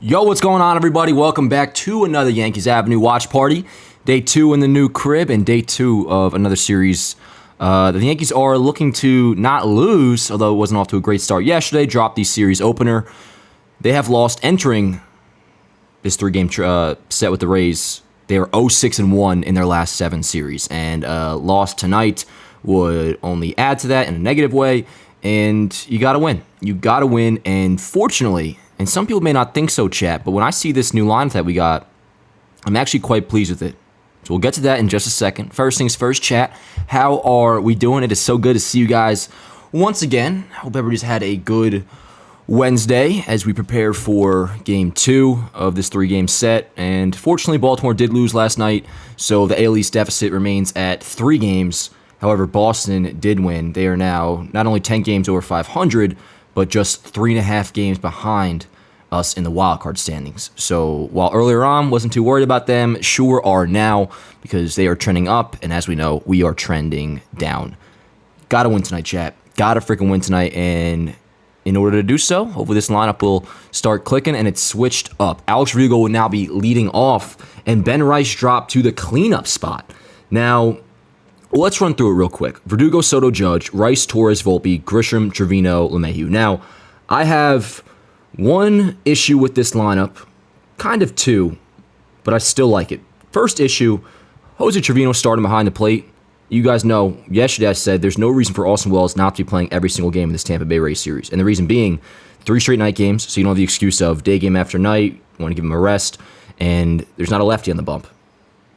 Yo, what's going on, everybody? Welcome back to another Yankees Avenue watch party. Day 2 in the new crib and day 2 of another series. The Yankees are looking to not lose, although it wasn't off to a great start yesterday. Dropped the series opener. They have lost entering this 3-game set with the Rays. They are 0-6-1 in their last 7 series, and loss tonight would only add to that in a negative way. And you got to win. You got to win, and fortunately, and some people may not think so, chat, but when I see this new lineup that we got, I'm actually quite pleased with it. So we'll get to that in just a second. First things first, chat. How are we doing? It is so good to see you guys once again. Hope everybody's had a good Wednesday as we prepare for Game 2 of this 3-game set. And fortunately, Baltimore did lose last night, so the AL East deficit remains at 3 games. However, Boston did win. They are now not only 10 games over 500, but just 3.5 games behind us in the wildcard standings. So while earlier on wasn't too worried about them, sure are now because they are trending up, and as we know, we are trending down. Gotta win tonight, chat. Gotta freaking win tonight, and in order to do so, hopefully this lineup will start clicking, and it's switched up. Alex Verdugo will now be leading off, and Ben Rice dropped to the cleanup spot. Now, let's run through it real quick. Verdugo, Soto, Judge, Rice, Torres, Volpe, Grisham, Trevino, LeMahieu. Now, I have one issue with this lineup, kind of two, but I still like it. First issue, Jose Trevino starting behind the plate. You guys know, yesterday I said there's no reason for Austin Wells not to be playing every single game in this Tampa Bay Rays series. And the reason being, 3 straight night games, so you don't have the excuse of day game after night, you want to give him a rest, and there's not a lefty on the bump.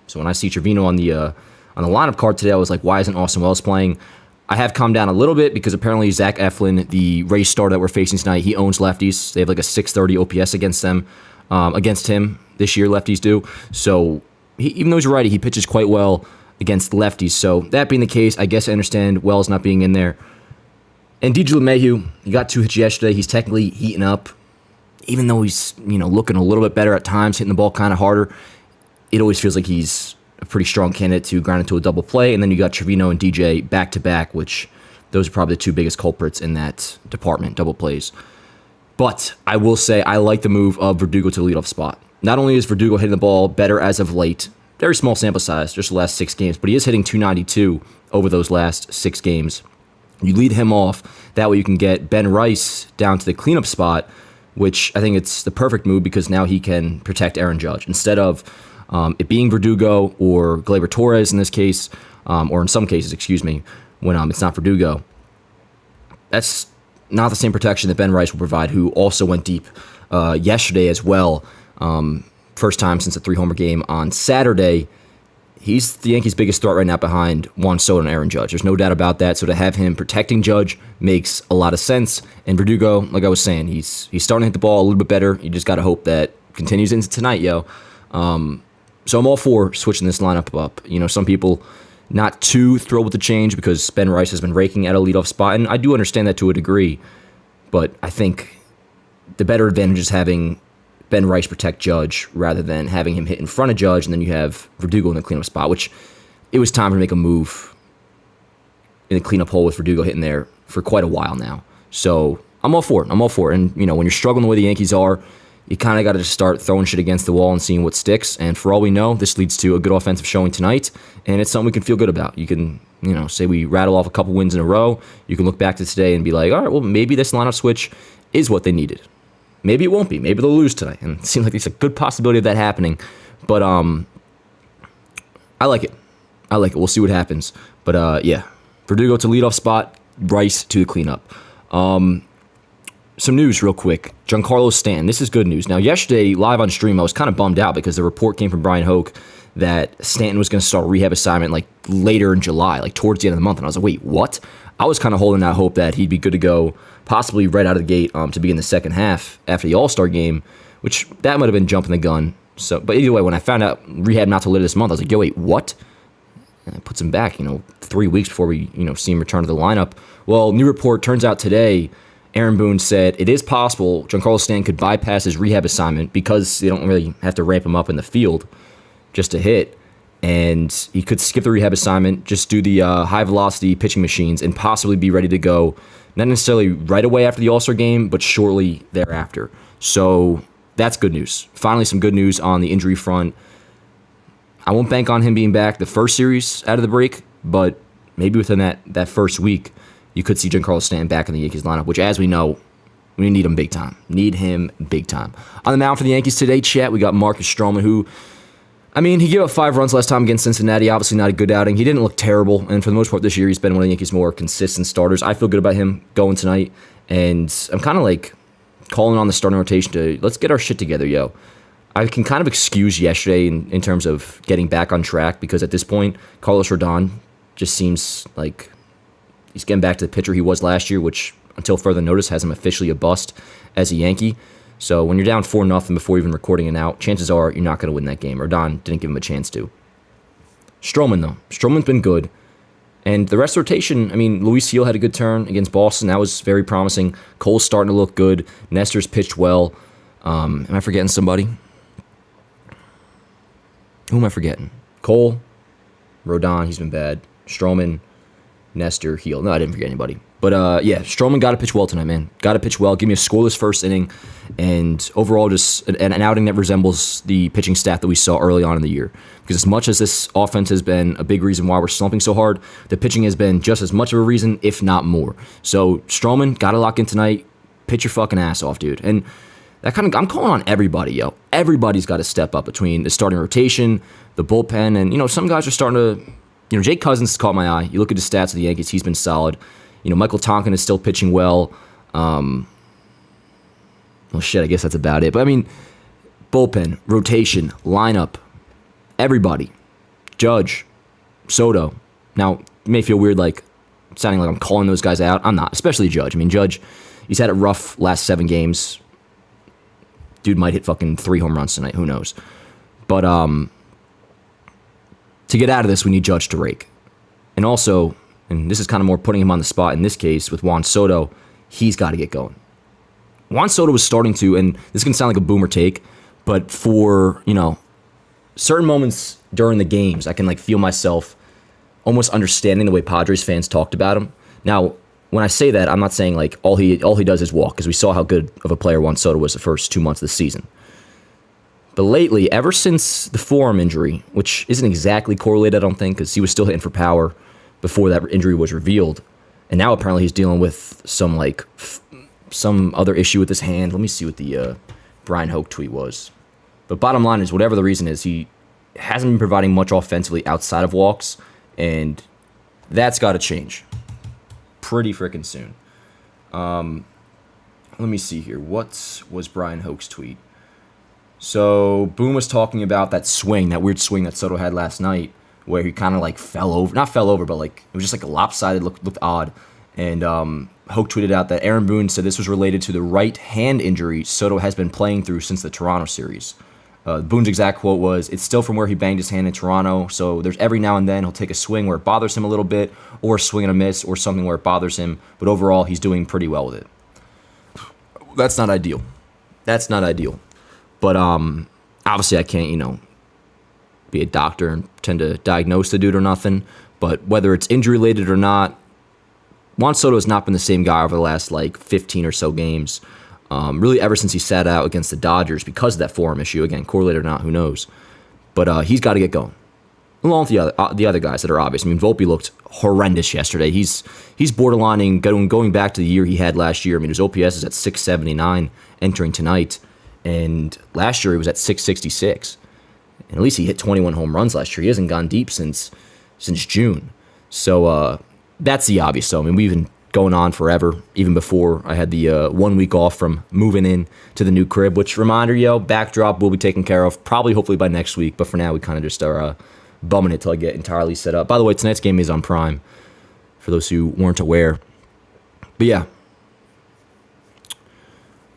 So when I see Trevino on the lineup card today, I was like, why isn't Austin Wells playing? I have calmed down a little bit because apparently Zach Eflin, the Rays starter that we're facing tonight, he owns lefties. They have like a 630 OPS against him this year, lefties do. So even though he's a righty, he pitches quite well against lefties. So that being the case, I guess I understand Wells not being in there. And DJ LeMahieu, he got 2 hits yesterday. He's technically heating up. Even though he's looking a little bit better at times, hitting the ball kind of harder, it always feels like he's a pretty strong candidate to grind into a double play. And then you got Trevino and DJ back-to-back, which those are probably the 2 biggest culprits in that department, double plays. But I will say I like the move of Verdugo to the leadoff spot. Not only is Verdugo hitting the ball better as of late, very small sample size, just the last 6 games, but he is hitting .292 over those last 6 games. You lead him off, that way you can get Ben Rice down to the cleanup spot, which I think it's the perfect move because now he can protect Aaron Judge. Instead of it being Verdugo or Gleyber Torres in this case, or in some cases, when it's not Verdugo. That's not the same protection that Ben Rice will provide, who also went deep yesterday as well. First time since a 3-homer game on Saturday. He's the Yankees' biggest threat right now behind Juan Soto and Aaron Judge. There's no doubt about that. So to have him protecting Judge makes a lot of sense. And Verdugo, like I was saying, he's starting to hit the ball a little bit better. You just got to hope that continues into tonight, yo. So I'm all for switching this lineup up. Some people not too thrilled with the change because Ben Rice has been raking at a leadoff spot, and I do understand that to a degree. But I think the better advantage is having Ben Rice protect Judge rather than having him hit in front of Judge, and then you have Verdugo in the cleanup spot, which it was time to make a move in the cleanup hole with Verdugo hitting there for quite a while now. So I'm all for it. And, when you're struggling the way the Yankees are, you kind of got to just start throwing shit against the wall and seeing what sticks. And for all we know, this leads to a good offensive showing tonight, and it's something we can feel good about. You can, say we rattle off a couple wins in a row. You can look back to today and be like, all right, well, maybe this lineup switch is what they needed. Maybe it won't be. Maybe they'll lose tonight. And it seems like there's a good possibility of that happening. But I like it. We'll see what happens. But yeah, Verdugo to leadoff spot, Rice to the cleanup. Some news real quick. Giancarlo Stanton. This is good news. Now, yesterday, live on stream, I was kind of bummed out because the report came from Brian Hoke that Stanton was going to start a rehab assignment like later in July, like towards the end of the month. And I was like, wait, what? I was kind of holding out hope that he'd be good to go possibly right out of the gate to begin the second half after the All-Star game, which that might have been jumping the gun. But either way, when I found out rehab not till later this month, I was like, yo, wait, what? And it puts him back, 3 weeks before we, see him return to the lineup. Well, new report turns out today, Aaron Boone said it is possible Giancarlo Stanton could bypass his rehab assignment because they don't really have to ramp him up in the field just to hit. And he could skip the rehab assignment, just do the high-velocity pitching machines, and possibly be ready to go, not necessarily right away after the All-Star game, but shortly thereafter. So that's good news. Finally, some good news on the injury front. I won't bank on him being back the first series out of the break, but maybe within that first week, you could see Giancarlo Stanton back in the Yankees lineup, which, as we know, we need him big time. Need him big time. On the mound for the Yankees today, chat, we got Marcus Stroman, who, I mean, he gave up 5 runs last time against Cincinnati. Obviously not a good outing. He didn't look terrible, and for the most part this year, he's been one of the Yankees' more consistent starters. I feel good about him going tonight, and I'm kind of like calling on the starting rotation to, let's get our shit together, yo. I can kind of excuse yesterday in terms of getting back on track, because at this point, Carlos Rodon just seems like he's getting back to the pitcher he was last year, which, until further notice, has him officially a bust as a Yankee. So when you're down 4-0 before even recording it out, chances are you're not going to win that game. Rodon didn't give him a chance to. Stroman, though. Stroman's been good. And the rest of the rotation, I mean, Luis Gil had a good turn against Boston. That was very promising. Cole's starting to look good. Nestor's pitched well. Am I forgetting somebody? Who am I forgetting? Cole, Rodon, he's been bad. Stroman, Nestor, Gil. No, I didn't forget anybody. But, yeah, Stroman got to pitch well tonight, man. Got to pitch well. Give me a scoreless first inning. And overall, just an outing that resembles the pitching staff that we saw early on in the year. Because as much as this offense has been a big reason why we're slumping so hard, the pitching has been just as much of a reason, if not more. So, Stroman, got to lock in tonight. Pitch your fucking ass off, dude. And that kind of, I'm calling on everybody, yo. Everybody's got to step up between the starting rotation, the bullpen, and, you know, some guys are starting to, you know, Jake Cousins has caught my eye. You look at the stats of the Yankees, he's been solid. You know, Michael Tonkin is still pitching well. Well, shit, I guess that's about it. But, I mean, bullpen, rotation, lineup, everybody. Judge, Soto. Now, it may feel weird, like, sounding like I'm calling those guys out. I'm not, especially Judge. I mean, Judge, he's had it rough last 7 games. Dude might hit fucking 3 home runs tonight. Who knows? But, to get out of this, we need Judge to rake. And also, and this is kind of more putting him on the spot in this case with Juan Soto, he's got to get going. Juan Soto was starting to, and this can sound like a boomer take, but for, you know, certain moments during the games, I can like feel myself almost understanding the way Padres fans talked about him. Now, when I say that, I'm not saying like all he does is walk, because we saw how good of a player Juan Soto was the first 2 months of the season. But lately, ever since the forearm injury, which isn't exactly correlated, I don't think, because he was still hitting for power before that injury was revealed, and now apparently he's dealing with some other issue with his hand. Let me see what the Brian Hoke tweet was. But bottom line is, whatever the reason is, he hasn't been providing much offensively outside of walks, and that's got to change pretty freaking soon. Let me see here. What was Brian Hoke's tweet? So Boone was talking about that weird swing that Soto had last night, where he kind of like not fell over, but like it was just like a lopsided, looked odd. And Hoke tweeted out that Aaron Boone said this was related to the right hand injury Soto has been playing through since the Toronto series. Boone's exact quote was, "It's still from where he banged his hand in Toronto, so there's every now and then he'll take a swing where it bothers him a little bit, or a swing and a miss, or something where it bothers him, but overall he's doing pretty well with it." That's not ideal. But obviously I can't, you know, be a doctor and pretend to diagnose the dude or nothing. But whether it's injury related or not, Juan Soto has not been the same guy over the last like 15 or so games. Really ever since he sat out against the Dodgers because of that forearm issue. Again, correlated or not, who knows? But he's got to get going. Along with the other guys that are obvious. I mean, Volpe looked horrendous yesterday. He's borderlining going back to the year he had last year. I mean, his OPS is at 679 entering tonight, and last year he was at 666. And at least he hit 21 home runs last year. He hasn't gone deep since June. So that's the obvious. So I mean, we've been going on forever, even before I had the 1 week off from moving in to the new crib. Which, reminder, backdrop will be taken care of probably, hopefully by next week. But for now, we kind of just are bumming it till I get entirely set up. By the way, tonight's game is on Prime, for those who weren't aware. But yeah.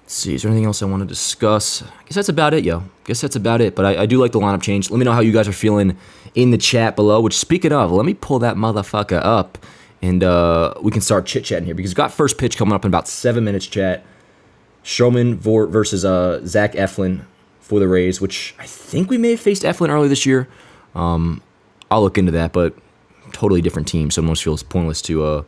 Let's see, is there anything else I want to discuss? I guess that's about it, But I do like the lineup change. Let me know how you guys are feeling in the chat below. Which, speaking of, let me pull that motherfucker up, and we can start chit-chatting here, because we've got first pitch coming up in about 7 minutes, chat. Stroman versus Zach Eflin for the Rays, which I think we may have faced Eflin early this year. I'll look into that, but totally different team, so it almost feels pointless to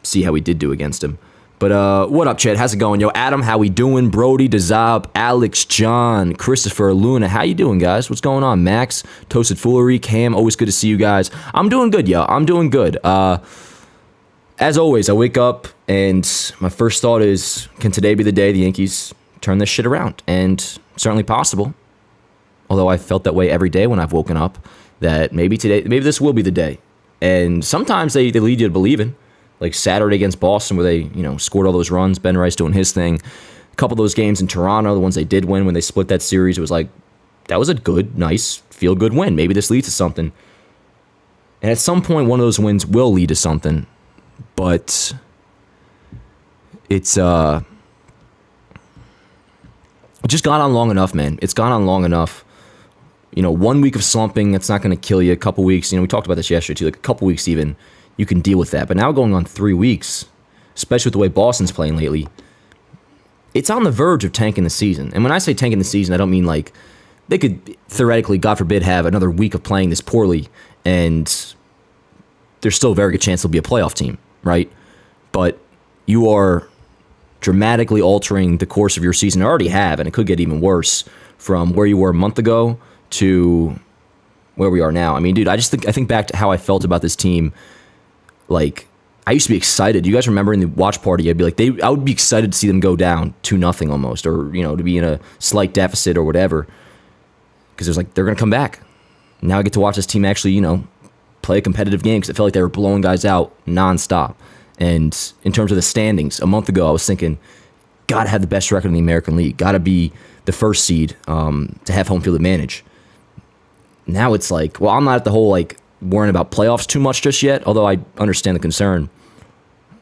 see how we did do against him. But what up, Chad? How's it going? Yo, Adam, how we doing? Brody, Dezab, Alex, John, Christopher, Luna, how you doing, guys? What's going on? Max, Toasted Foolery, Cam, always good to see you guys. I'm doing good, yo. I'm doing good. As always, I wake up and my first thought is, can today be the day the Yankees turn this shit around? And certainly possible. Although I felt that way every day when I've woken up, that maybe this will be the day. And sometimes they lead you to believing. Like Saturday against Boston where they, scored all those runs, Ben Rice doing his thing. A couple of those games in Toronto, the ones they did win when they split that series, it was like, that was a good, nice, feel-good win. Maybe this leads to something. And at some point, one of those wins will lead to something. But it's it just gone on long enough, man. It's gone on long enough. 1 week of slumping, that's not going to kill you. A couple weeks, we talked about this yesterday too, like a couple weeks even, you can deal with that. But now going on 3 weeks, especially with the way Boston's playing lately, it's on the verge of tanking the season. And when I say tanking the season, I don't mean like they could theoretically, God forbid, have another week of playing this poorly and there's still a very good chance they'll be a playoff team, right? But you are dramatically altering the course of your season. You already have, and it could get even worse from where you were a month ago to where we are now. I mean, dude, I think back to how I felt about this team. Like, I used to be excited. You guys remember in the watch party, I'd be like, I would be excited to see them go down 2-0 almost, or to be in a slight deficit or whatever, because it was like they're gonna come back. Now I get to watch this team actually, play a competitive game because I felt like they were blowing guys out nonstop. And in terms of the standings, a month ago I was thinking, gotta have the best record in the American League, gotta be the first seed to have home field advantage. Now it's like, well, I'm not at the whole like worrying about playoffs too much just yet, although I understand the concern.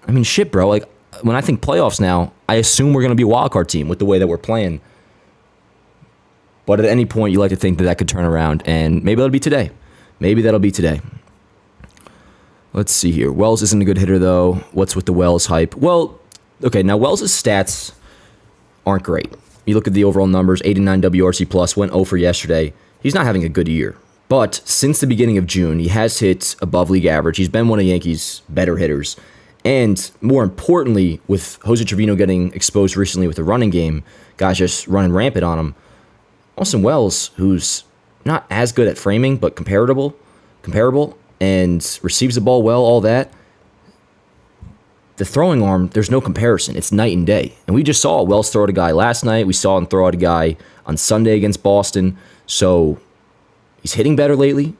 I mean, shit, bro. Like, when I think playoffs now, I assume we're going to be a wild card team with the way that we're playing. But at any point, you like to think that could turn around, and maybe that'll be today. Maybe that'll be today. Let's see here. Wells isn't a good hitter, though. What's with the Wells hype? Well, okay, now Wells' stats aren't great. You look at the overall numbers, 89 WRC+, went 0 for yesterday. He's not having a good year. But since the beginning of June, he has hit above league average. He's been one of Yankees' better hitters. And more importantly, with Jose Trevino getting exposed recently with the running game, guys just running rampant on him, Austin Wells, who's not as good at framing, but comparable, and receives the ball well, all that, the throwing arm, there's no comparison. It's night and day. And we just saw Wells throw at a guy last night. We saw him throw at a guy on Sunday against Boston. So he's hitting better lately.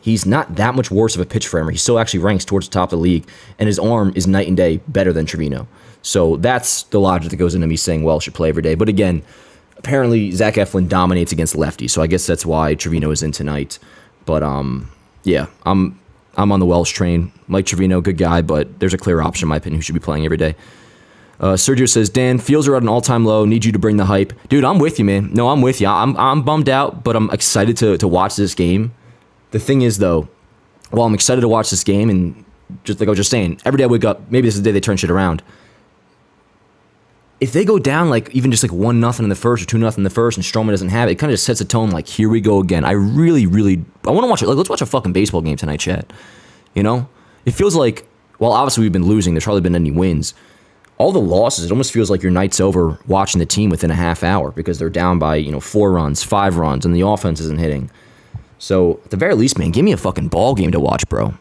He's not that much worse of a pitch framer. He still actually ranks towards the top of the league, and his arm is night and day better than Trevino. So that's the logic that goes into me saying Wells should play every day. But again, apparently Zach Eflin dominates against lefties, so I guess that's why Trevino is in tonight. But yeah, I'm on the Wells train. Like Trevino, good guy, but there's a clear option in my opinion who should be playing every day. Sergio says, Dan, Fields are at an all-time low. Need you to bring the hype. Dude, I'm with you, man. No, I'm with you. I'm bummed out, but I'm excited to watch this game. The thing is, though, while I'm excited to watch this game, and just like I was just saying, every day I wake up, maybe this is the day they turn shit around. If they go down like even just like 1-0 in the first or 2-0 in the first, and Stroman doesn't have it, it kind of just sets a tone like, here we go again. I want to watch it. Like, let's watch a fucking baseball game tonight, chat. It feels like, well, obviously we've been losing. There's hardly been any wins. All the losses, it almost feels like your night's over watching the team within a half hour because they're down by 4 runs, 5 runs, and the offense isn't hitting. So at the very least, man, give me a fucking ball game to watch, bro.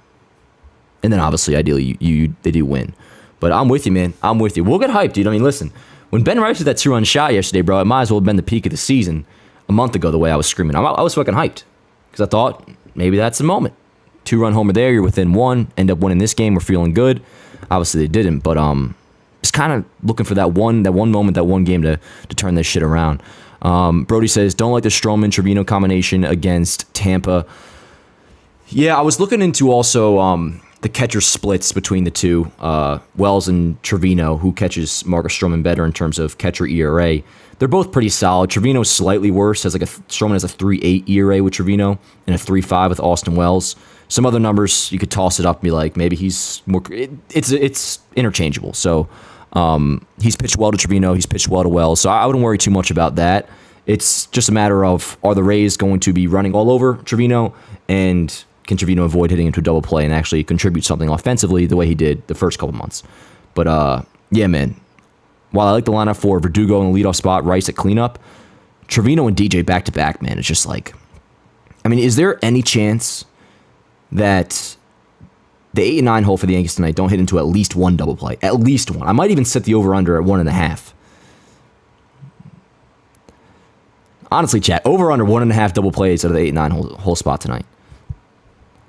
And then obviously, ideally, they do win. But I'm with you, man. I'm with you. We'll get hyped, dude. I mean, listen, when Ben Rice hit that 2-run shot yesterday, bro, it might as well have been the peak of the season a month ago. The way I was screaming, I was fucking hyped because I thought maybe that's the moment. 2-run homer there, you're within 1. End up winning this game. We're feeling good. Obviously, they didn't, but just kind of looking for that one moment, that one game to turn this shit around. Brody says, don't like the Stroman-Trevino combination against Tampa. Yeah, I was looking into also the catcher splits between the two, Wells and Trevino, who catches Marcus Stroman better in terms of catcher ERA. They're both pretty solid. Trevino's slightly worse. Stroman has a 3.8 ERA with Trevino and a 3.5 with Austin Wells. Some other numbers, you could toss it up and be like, maybe he's more... It's interchangeable. So he's pitched well to Trevino. He's pitched well to Wells. So I wouldn't worry too much about that. It's just a matter of, are the Rays going to be running all over Trevino, and can Trevino avoid hitting into a double play and actually contribute something offensively the way he did the first couple months? But Yeah, man. While I like the lineup for Verdugo in the leadoff spot, Rice at cleanup, Trevino and DJ back-to-back, man, it's just like... I mean, is there any chance that the 8 and 9 hole for the Yankees tonight don't hit into at least one double play? At least one. I might even set the over-under at 1.5. Honestly, chat, over-under 1.5 double plays out of the 8 and 9 hole spot tonight.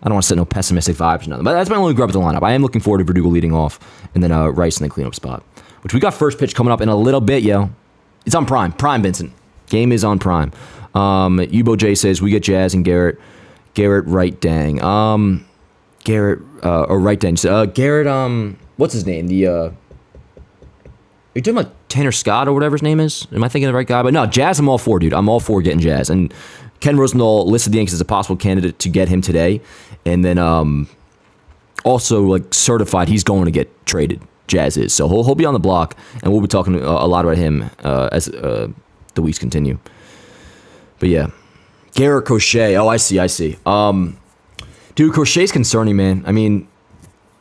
I don't want to set no pessimistic vibes or nothing, but that's my only grub with the lineup. I am looking forward to Verdugo leading off, and then Rice in the cleanup spot, which we got first pitch coming up in a little bit, yo. It's on Prime. Prime, Vincent. Game is on Prime. Yubo J says, we get Jazz and Garrett. Garrett Right Dang. Garrett, or Right Dang. Garrett, what's his name? Are you talking about Tanner Scott or whatever his name is? Am I thinking of the right guy? But no, Jazz I'm all for, dude. I'm all for getting Jazz. And Ken Rosenthal listed the Yankees as a possible candidate to get him today. And then also like certified he's going to get traded. Jazz is. So he'll be on the block, and we'll be talking a lot about him as the weeks continue. But yeah. Garrett Crochet. Oh, I see. Dude, Crochet's concerning, man. I mean,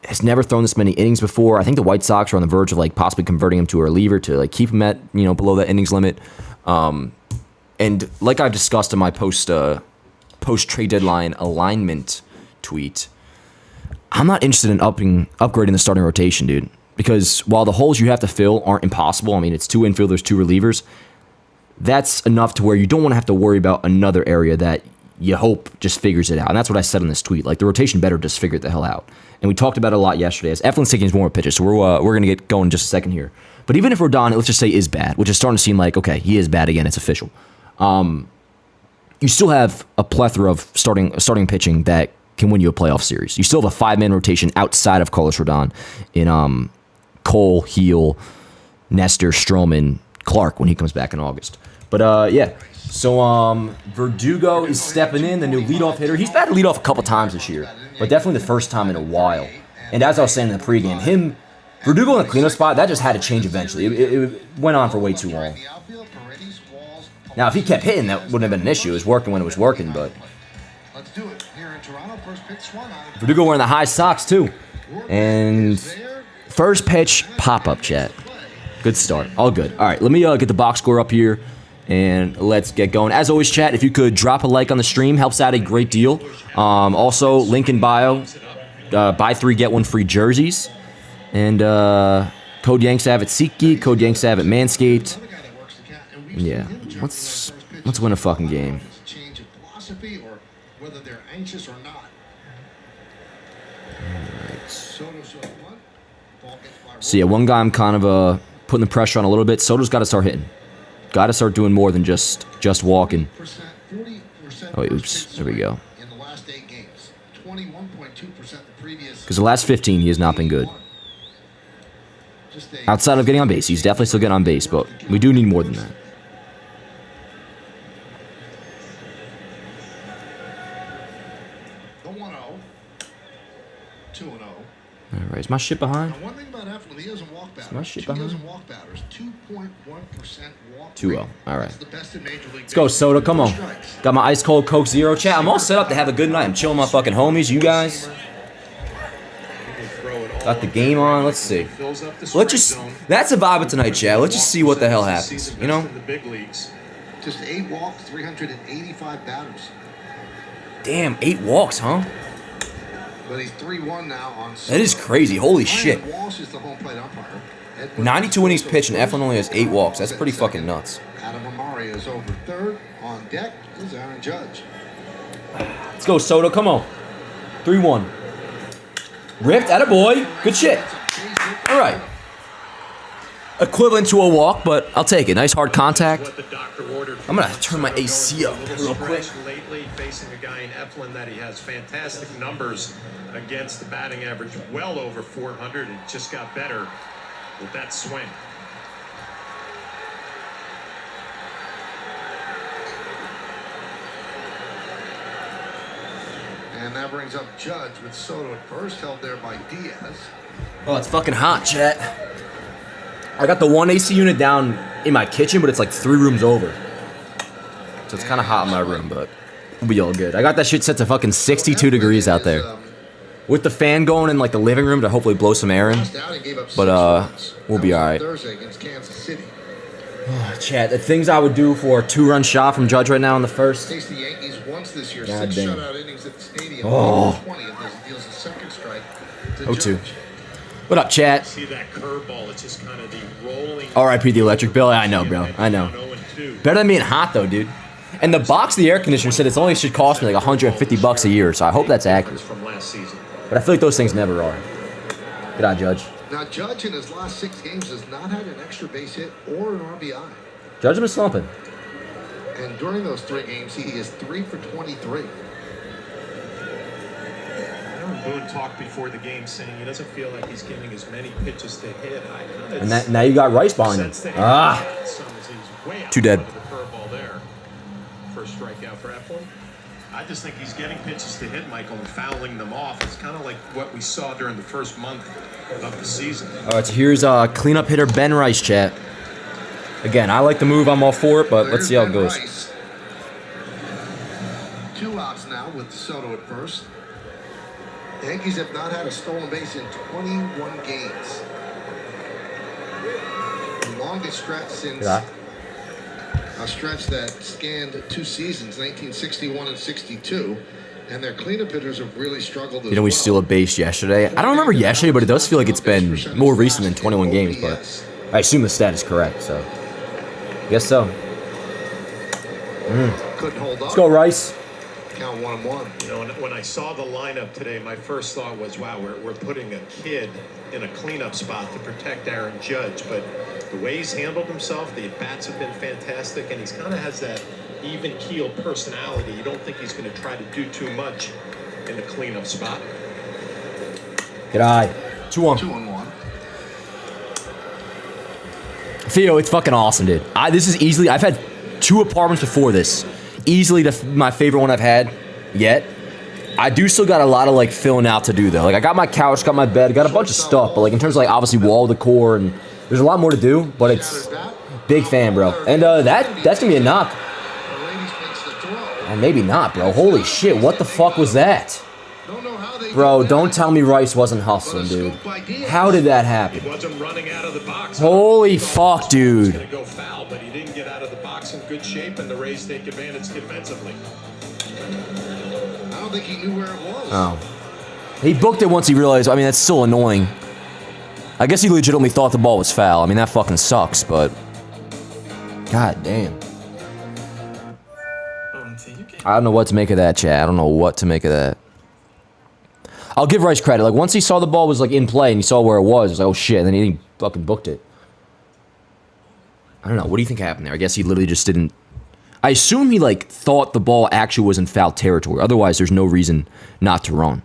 has never thrown this many innings before. I think the White Sox are on the verge of like possibly converting him to a reliever to like keep him at, below that innings limit. And like I've discussed in my post trade deadline alignment tweet, I'm not interested in upgrading the starting rotation, dude. Because while the holes you have to fill aren't impossible, I mean, it's 2 infielders, 2 relievers, that's enough to where you don't want to have to worry about another area that you hope just figures it out. And that's what I said in this tweet. Like, the rotation better just figure it the hell out. And we talked about it a lot yesterday as Eflin's taking his warm-up pitches, so we're going to get going in just a second here. But even if Rodon, let's just say, is bad, which is starting to seem like, okay, he is bad again, it's official. You still have a plethora of starting pitching that can win you a playoff series. You still have a 5-man rotation outside of Carlos Rodon in Cole, Heel, Nestor, Stroman, Clark when he comes back in August. But yeah, so Verdugo is stepping in, the new leadoff hitter. He's batted leadoff a couple times this year, but definitely the first time in a while. And as I was saying in the pregame, Verdugo in the cleanup spot, that just had to change eventually. It went on for way too long. Now, if he kept hitting, that wouldn't have been an issue. It was working when it was working, but... Verdugo wearing the high socks, too. And first pitch, pop-up, chat. Good start. All good. All right, let me get the box score up here, and let's get going. As always, chat, if you could drop a like on the stream, helps out a great deal. Also, link in bio, buy 3, get 1 free jerseys. And code YankSav at SeatGeek, code YankSav at Manscaped. Yeah, let's win a fucking game. Alright. So yeah, one guy I'm kind of putting the pressure on a little bit. Soto's got to start hitting. Got to start doing more than just walking. Oh, oops. There we go. Because the last 15, he has not been good. Outside of getting on base, he's definitely still getting on base, but we do need more than that. All right, is my shit behind? Is my shit behind? 2-0. All right. Let's go, Soto. Come on. Got my ice cold Coke Zero. Chat, I'm all set up to have a good night. I'm chilling with my fucking homies. You guys? Got the game on. Let's see. That's a vibe of tonight, chat. Let's just see what the hell happens. You know? Just 8 walks, 385 batters. Damn, 8 walks, huh? But he's 3-1 now on. That is crazy. Holy shit. 92 innings pitched, and Eflin only has 8 walks. That's pretty fucking nuts. Adam Amari is over third. On deck is Aaron Judge. Let's go, Soto. Come on. 3-1. Ripped. Attaboy. Good shit. All right. Equivalent to a walk, but I'll take it. Nice hard contact. I'm going to turn my AC up real quick. Lately, facing a guy in Eflin that he has fantastic numbers against the batting average, well over 400. It just got better with that swing. And that brings up Judge with Soto at first, held there by Diaz. Oh, it's fucking hot, chat. I got the 1 AC unit down in my kitchen, but it's like 3 rooms over. So it's kind of hot in my room, but we'll be all good. I got that shit set to fucking 62 degrees out there. with the fan going in like the living room to hopefully blow some air in. But we'll be all right. Thursday against Kansas City. Chat, the things I would do for a 2-run shot from Judge right now in the first. Faced the Yankees once this year. God 6 damn. shutout innings at the stadium. Oh. 20 of those deals a second strike to 0-2. Judge. What up, chat? See that curveball? It's just kind of the rolling. R.I.P. the electric bill. I know, bro. I know. Better than being hot though, dude. And the box of the air conditioner said it's only should cost me like $150 a year, so I hope that's accurate. From last season. But I feel like those things never are. Good eye, Judge. Now, Judge in his last 6 games has not had an extra base hit or an RBI. Judge been slumping. And during those 3 games, he is 3 for 23. Aaron Boone talked before the game saying he doesn't feel like he's getting as many pitches to hit. And that, now you got Rice behind him. Ah. Too dead. The curveball there. First strikeout for Eflin. I just think he's getting pitches to hit, Michael, and fouling them off. It's kind of like what we saw during the first month of the season. All right, so here's cleanup hitter Ben Rice, chat. Again, I like the move. I'm all for it, but let's see how it goes. Rice. 2 outs now with Soto at first. The Yankees have not had a stolen base in 21 games. The longest stretch since a stretch that scanned 2 seasons, 1961 and 62. And their cleanup hitters have really struggled as You know, we steal a base yesterday. I don't remember yesterday, but it does feel like it's been more recent than 21 games. But I assume the stat is correct, so I guess so. Couldn't hold Let's up. go, Rice. Count 1-1. You know, when I saw the lineup today, my first thought was, wow, we're putting a kid in a cleanup spot to protect Aaron Judge. But the way he's handled himself, the at-bats have been fantastic, and he's kind of has that even-keel personality. You don't think he's going to try to do too much in the cleanup spot. Good eye. 2-1. 2-1. Theo, it's fucking awesome, dude. This is easily, I've had 2 apartments before this. Easily my favorite one I've had yet. I do still got a lot of like filling out to do though. Like I got my couch, got my bed, got a bunch of stuff, but like in terms of like obviously wall decor and there's a lot more to do, but it's big fan, bro. And that's gonna be a knock. And maybe not, bro. Holy shit, what the fuck was that? Bro, don't tell me Rice wasn't hustling, dude. How did that happen? He wasn't running out of the box. Holy fuck, dude. He was going to go foul, but he didn't get out of the box in good shape, and the Rays take advantage defensively. I don't think he knew where it was. Oh. He booked it once he realized, I mean, that's still annoying. I guess he legitimately thought the ball was foul. I mean, that fucking sucks, but god damn. I don't know what to make of that, chat. I don't know what to make of that. I'll give Rice credit. Like, once he saw the ball was, like, in play and he saw where it was like, oh, shit, and then he fucking booked it. I don't know. What do you think happened there? I guess he literally just didn't... I assume he, like, thought the ball actually was in foul territory. Otherwise, there's no reason not to run.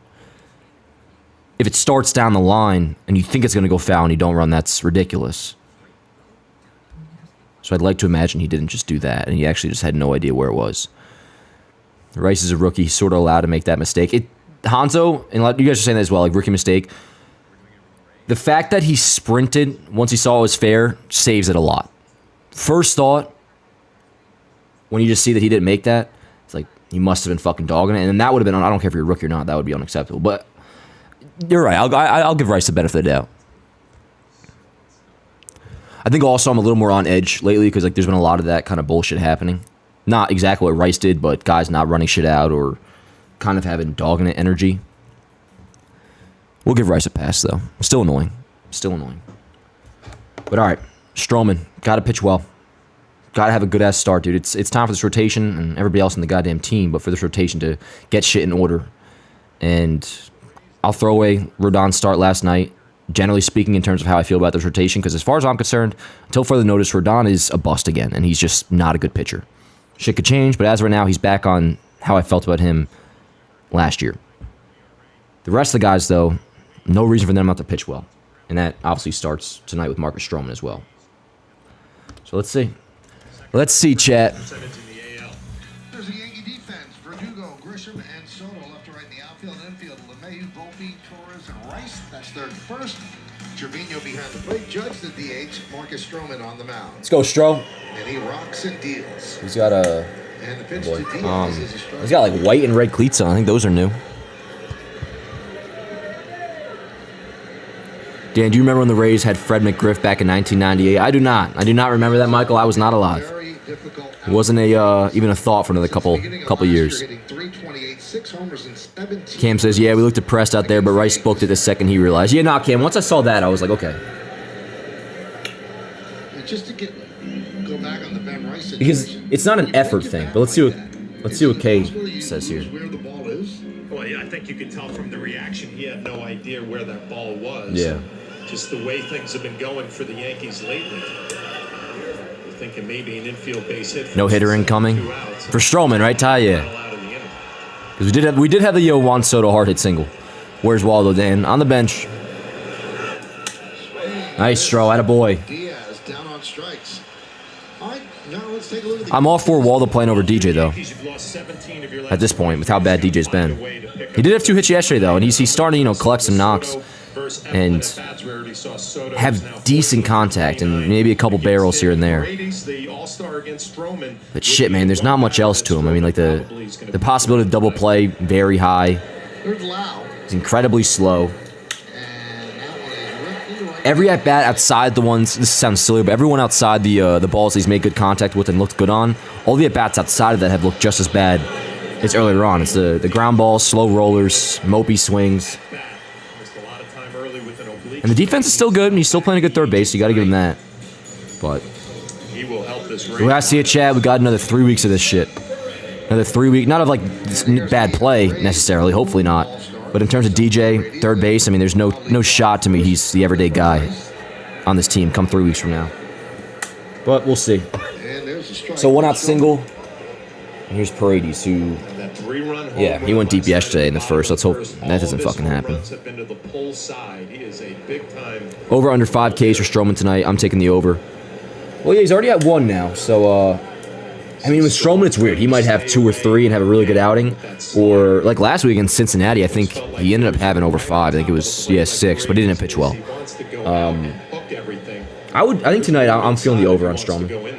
If it starts down the line and you think it's going to go foul and you don't run, that's ridiculous. So I'd like to imagine he didn't just do that and he actually just had no idea where it was. Rice is a rookie, sort of allowed to make that mistake. Hanzo, and you guys are saying that as well, like rookie mistake. The fact that he sprinted once he saw it was fair saves it a lot. First thought, when you just see that he didn't make that, it's like he must have been fucking dogging it, and then that would have been, I don't care if you're a rookie or not, that would be unacceptable. But you're right, I'll give Rice the benefit of the doubt. I think also I'm a little more on edge lately because like there's been a lot of that kind of bullshit happening. Not exactly what Rice did, but guys not running shit out or kind of having dogging it energy. We'll give Rice a pass, though. Still annoying. Still annoying. But all right, Stroman, got to pitch well. Got to have a good-ass start, dude. It's time for this rotation and everybody else in the goddamn team, but for this rotation to get shit in order. And I'll throw away Rodon's start last night, generally speaking, in terms of how I feel about this rotation, because as far as I'm concerned, until further notice, Rodon is a bust again, and he's just not a good pitcher. Shit could change, but as of right now, he's back on how I felt about him last year. The rest of the guys, though, no reason for them not to pitch well. And that obviously starts tonight with Marcus Stroman as well. So let's see. Let's see, chat. There's a Yankee defense. Verdugo, Grisham, and Soto left to right in the outfield and infield. LeMahieu, Volpe, Torres, and Rice. That's third and first. Trevino behind the plate. Judge the DH. Marcus Stroman on the mound. Let's go, Stro. And he rocks and deals. He's got a... And the pitch to Diaz is a strike. He's got like white and red cleats on. I think those are new. Dan, do you remember when the Rays had Fred McGriff back in 1998? I do not. I do not remember that, Michael. I was not alive. Very difficult. It wasn't even a thought for another couple years. Hitting 328, 6 homers in 17. Cam says, yeah, we looked depressed out there, but Rice booked it the second he realized. Yeah, nah, Cam, once I saw that, I was like, okay. And just to go back on the Ben Rice Because situation, it's not an effort thing, but let's see what Kay says here. where the ball is. Well, yeah, I think you could tell from the reaction he had no idea where that ball was. Yeah. Just the way things have been going for the Yankees lately. You're thinking maybe an infield base hit. No hitter incoming. For Stroman, right, Ty? Yeah. Out of the inning. Because we did have the Juan Soto hard hit single. Where's Waldo, Dan? On the bench. Nice, Stro. Attaboy. Diaz down on strikes. All right, now let's take a look at the I'm all for Waldo playing over DJ, though. Yankees, you've lost 17 of your last At this point, with how bad DJ's been. Find a way to pick He did have 2 hits yesterday, though, and he's starting to, collect some knocks and have decent contact and maybe a couple barrels here and there. But shit, man, there's not much else to him. I mean, like, the possibility of double play, very high. There's Lau. He's incredibly slow. And that one is ripped into right. Every at-bat outside the ones, this sounds silly, but everyone outside the balls he's made good contact with and looked good on, all the at-bats outside of that have looked just as bad as earlier on. It's the ground balls, slow rollers, mopey swings. And the defense is still good, and he's still playing a good third base, so you got to give him that. But He will help this we got to see it, Chad. We got another 3 weeks of this shit. Another 3 weeks, not of like this bad play necessarily, hopefully not. But in terms of DJ, third base, I mean, there's no shot to me he's the everyday guy on this team come 3 weeks from now. But we'll see. And there's a strike. So 1 out single. And here's Paredes, who, yeah, he went deep yesterday in the first. Let's hope that doesn't fucking happen. Over under 5 Ks for Stroman tonight. I'm taking the over. Well, yeah, he's already at 1 now. So, I mean, with Stroman, it's weird. He might have 2 or 3 and have a really good outing. Or, like last week in Cincinnati, I think he ended up having over 5. I think it was, 6, but he didn't pitch well. I think tonight I'm feeling the over on Stroman.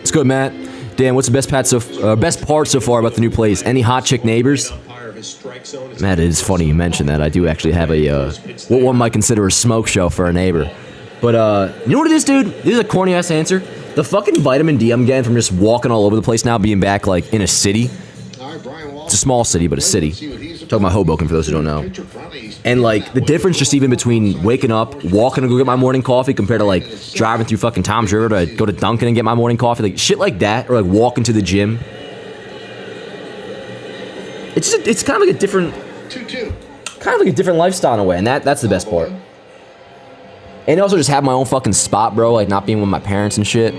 It's good, Matt. Dan, what's the best part so far about the new place? Any hot chick neighbors? Matt, it is funny you mentioned that. I do actually have a what one might consider a smoke show for a neighbor. But you know what it is, dude? This is a corny ass answer. The fucking vitamin D I'm getting from just walking all over the place now, being back like in a city. It's a small city, but a city. Talking about Hoboken for those who don't know. And like the difference just even between waking up, walking to go get my morning coffee compared to like driving through fucking Tom's River to go to Dunkin' and get my morning coffee, like shit like that, or like walking to the gym. It's kind of like a different, 2-2. kind of like a different lifestyle in a way, and that's the best part. And also just have my own fucking spot, bro, like not being with my parents and shit.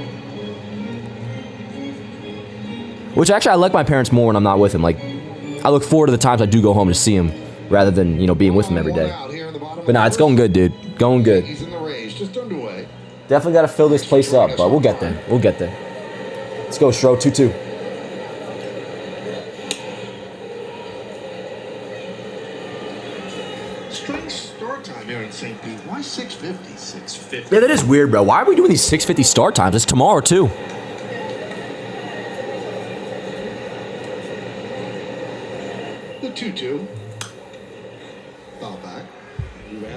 Which actually I like my parents more when I'm not with them. Like I look forward to the times I do go home to see them rather than, being with them every day. But nah, it's going good, dude. Going good. He's in the Rays, just underway. Definitely got to fill this place up, but we'll get there. We'll get there. Let's go, Stro. 2-2. Strange start time here in St. Pete. Why 6:50? 6:50. Yeah, that is weird, bro. Why are we doing these 6:50 start times? It's tomorrow, too. The 2-2. Foul back.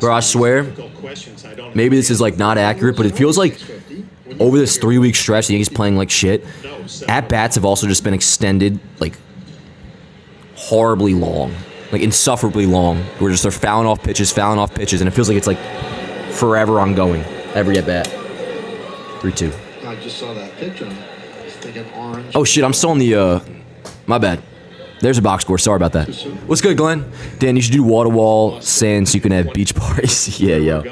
Bro, I swear, maybe this is like not accurate, but it feels like over this 3-week stretch, the Yankees playing like shit. At-bats have also just been extended, like, horribly long. Like, insufferably long. Where just they're fouling off pitches, and it feels like it's like forever ongoing. Every at-bat. 3-2. I just saw that picture. I was thinking orange. Oh, shit, I'm still on the, my bad. There's a box score. Sorry about that. What's good, Glenn? Dan, you should do wall-to-wall since you can have beach parties. Yeah, yo.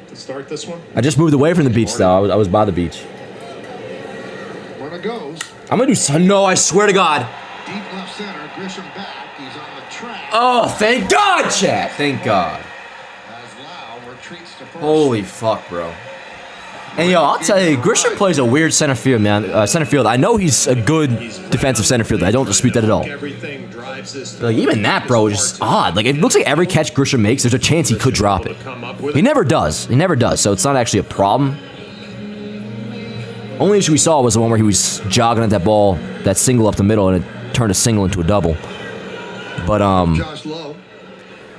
To start this one? I just moved away from the beach, though. I was by the beach. Runner goes. I'm gonna do some. No, I swear to God. Deep left center. Grisham back. He's on the track. Oh, thank God, chat. Thank God. As Lau retreats to first. Holy fuck, bro. And yo, I'll tell you, Grisham plays a weird center field, man. Center field. I know he's a good defensive center fielder. I don't dispute that at all. But like even that, bro, is just odd. Like it looks like every catch Grisham makes, there's a chance he could drop it. He never does. He never does. So it's not actually a problem. Only issue we saw was the one where he was jogging at that ball, that single up the middle, and it turned a single into a double. But, Josh Lowe.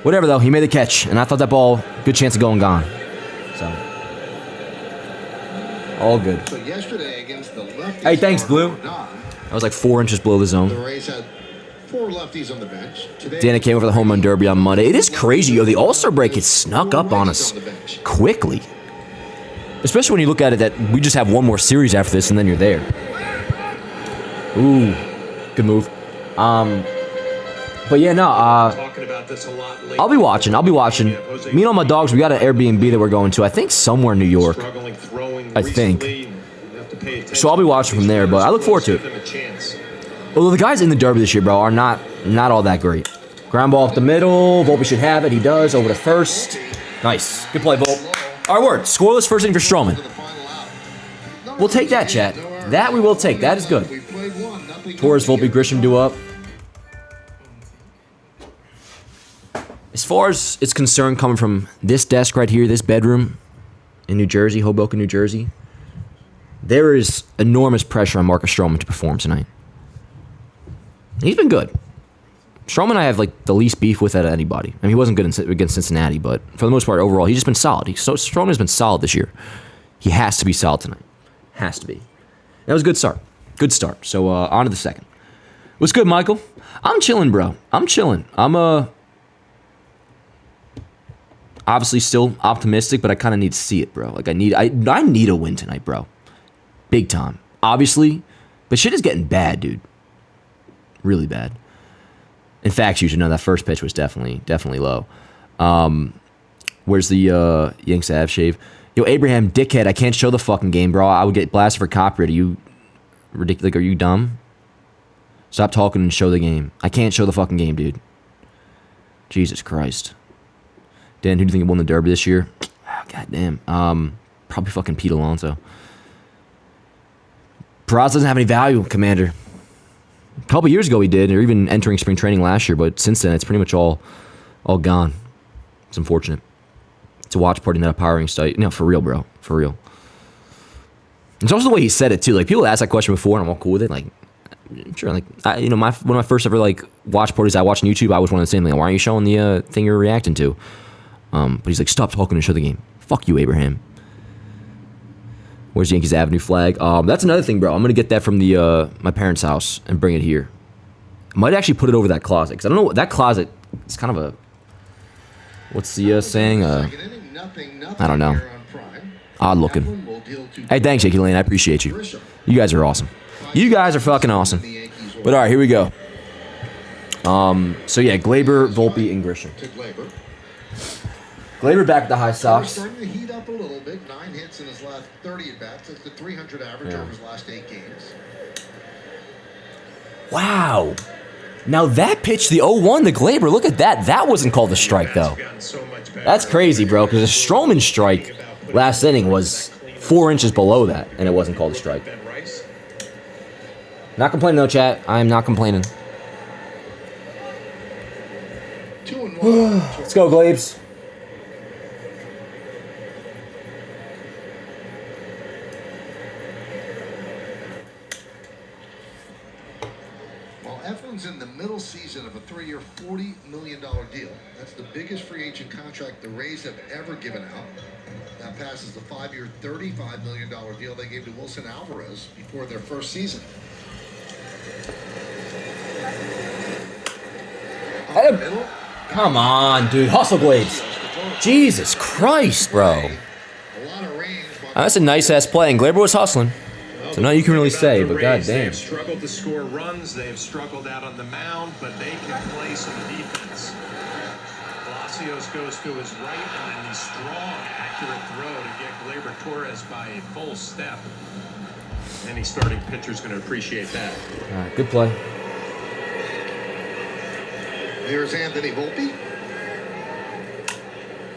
whatever, though. He made the catch, and I thought that ball, good chance of going gone. So, all good. So yesterday against the lefties. Hey, thanks, Blue. I was like 4 inches below the The zone. Rays had 4 lefties on the bench. Today, Dana came over the home run derby on Monday. It is crazy, yo. The All-Star break has snuck up on us quickly. Especially when you look at it that we just have one more series after this, and then you're there. Ooh, good move. But yeah, no, Talking about this a lot lately. I'll be watching. Me and all my dogs, we got an Airbnb that we're going to. I think somewhere in New York. Struggling throwing I think. recently. You have to pay attention. So I'll be watching from there, but I look forward to Give it. them a chance. Although the guys in the derby this year, bro, are not all that great. Ground ball up the middle. Volpe should have it. He does. Over to first. Nice. Good play, Volpe. Our word. Scoreless first inning for Stroman. We'll take that, chat. That we will take. That is good. Torres, Volpe, Grisham do up. As far as it's concerned, coming from this desk right here, this bedroom in New Jersey, Hoboken, New Jersey, there is enormous pressure on Marcus Stroman to perform tonight. He's been good. Stroman I have like the least beef with out of anybody. I mean, he wasn't good against Cincinnati, but for the most part, overall, he's just been solid. Stroman has been solid this year. He has to be solid tonight. Has to be. That was a good start. Good start. So on to the second. What's good, Michael? I'm chilling, bro. I'm chilling. I'm obviously still optimistic, but I kind of need to see it, bro. Like I need a win tonight, bro. Big time. Obviously, but shit is getting bad, dude. Really bad. In fact, you should know that first pitch was definitely low. Where's the Yanks Ave shave? Yo, Abraham, dickhead, I can't show the fucking game, bro. I would get blasted for copyright. Are you ridiculous? Like, are you dumb? Stop talking and show the game. I can't show the fucking game, dude. Jesus Christ. Dan, who do you think won the Derby this year? Oh, God damn. Probably fucking Pete Alonso. Peraza doesn't have any value, Commander. A couple years ago he did, or even entering spring training last year, but since then it's pretty much all gone. It's unfortunate. It's a watch party, not a powering site. No, for real, bro. For real. It's also the way he said it too. Like people asked that question before, and I'm all cool with it. Like, sure. Like, one of my first ever like watch parties I watched on YouTube, I was one of the same. Like, why aren't you showing the thing you're reacting to? But he's like, stop talking and show the game. Fuck you, Abraham. Where's Yankees Avenue flag? That's another thing, bro. I'm gonna get that from the my parents' house and bring it here. I might actually put it over that closet because I don't know that closet. It's kind of a what's the saying? I don't know. Odd looking. Hey, thanks, Yankee Lane. I appreciate you. You guys are awesome. You guys are fucking awesome. But all right, here we go. So yeah, Glaber, Volpe, and Grisham. Glaber back at the High Sox. Starting to heat up a little bit. 9 hits in his last 30 at bats. That's the 300 average over his last 8 games. Wow. Now that pitch, the 0-1, the Glaber, look at that. That wasn't called a strike, though. That's crazy, bro, because a Stroman strike last inning was 4 inches below that, and it wasn't called a strike. Not complaining, though, chat. I am not complaining. 2-1. Let's go, Glabes. Eflin's in the middle season of a 3-year, $40 million deal. That's the biggest free agent contract the Rays have ever given out. That passes the 5-year, $35 million deal they gave to Wilson Alvarez before their first season. Come on, dude. Hustle, Glabes. Jesus Christ, bro. That's a nice-ass play, and Glaber was hustling. So now you can really say, but goddamn. They've struggled to score runs. They've struggled out on the mound, but they can play some defense. Palacios goes to his right, and then the strong, accurate throw to get Glaber Torres by a full step. Any starting pitcher's going to appreciate that. All right, good play. Here's Anthony Volpe.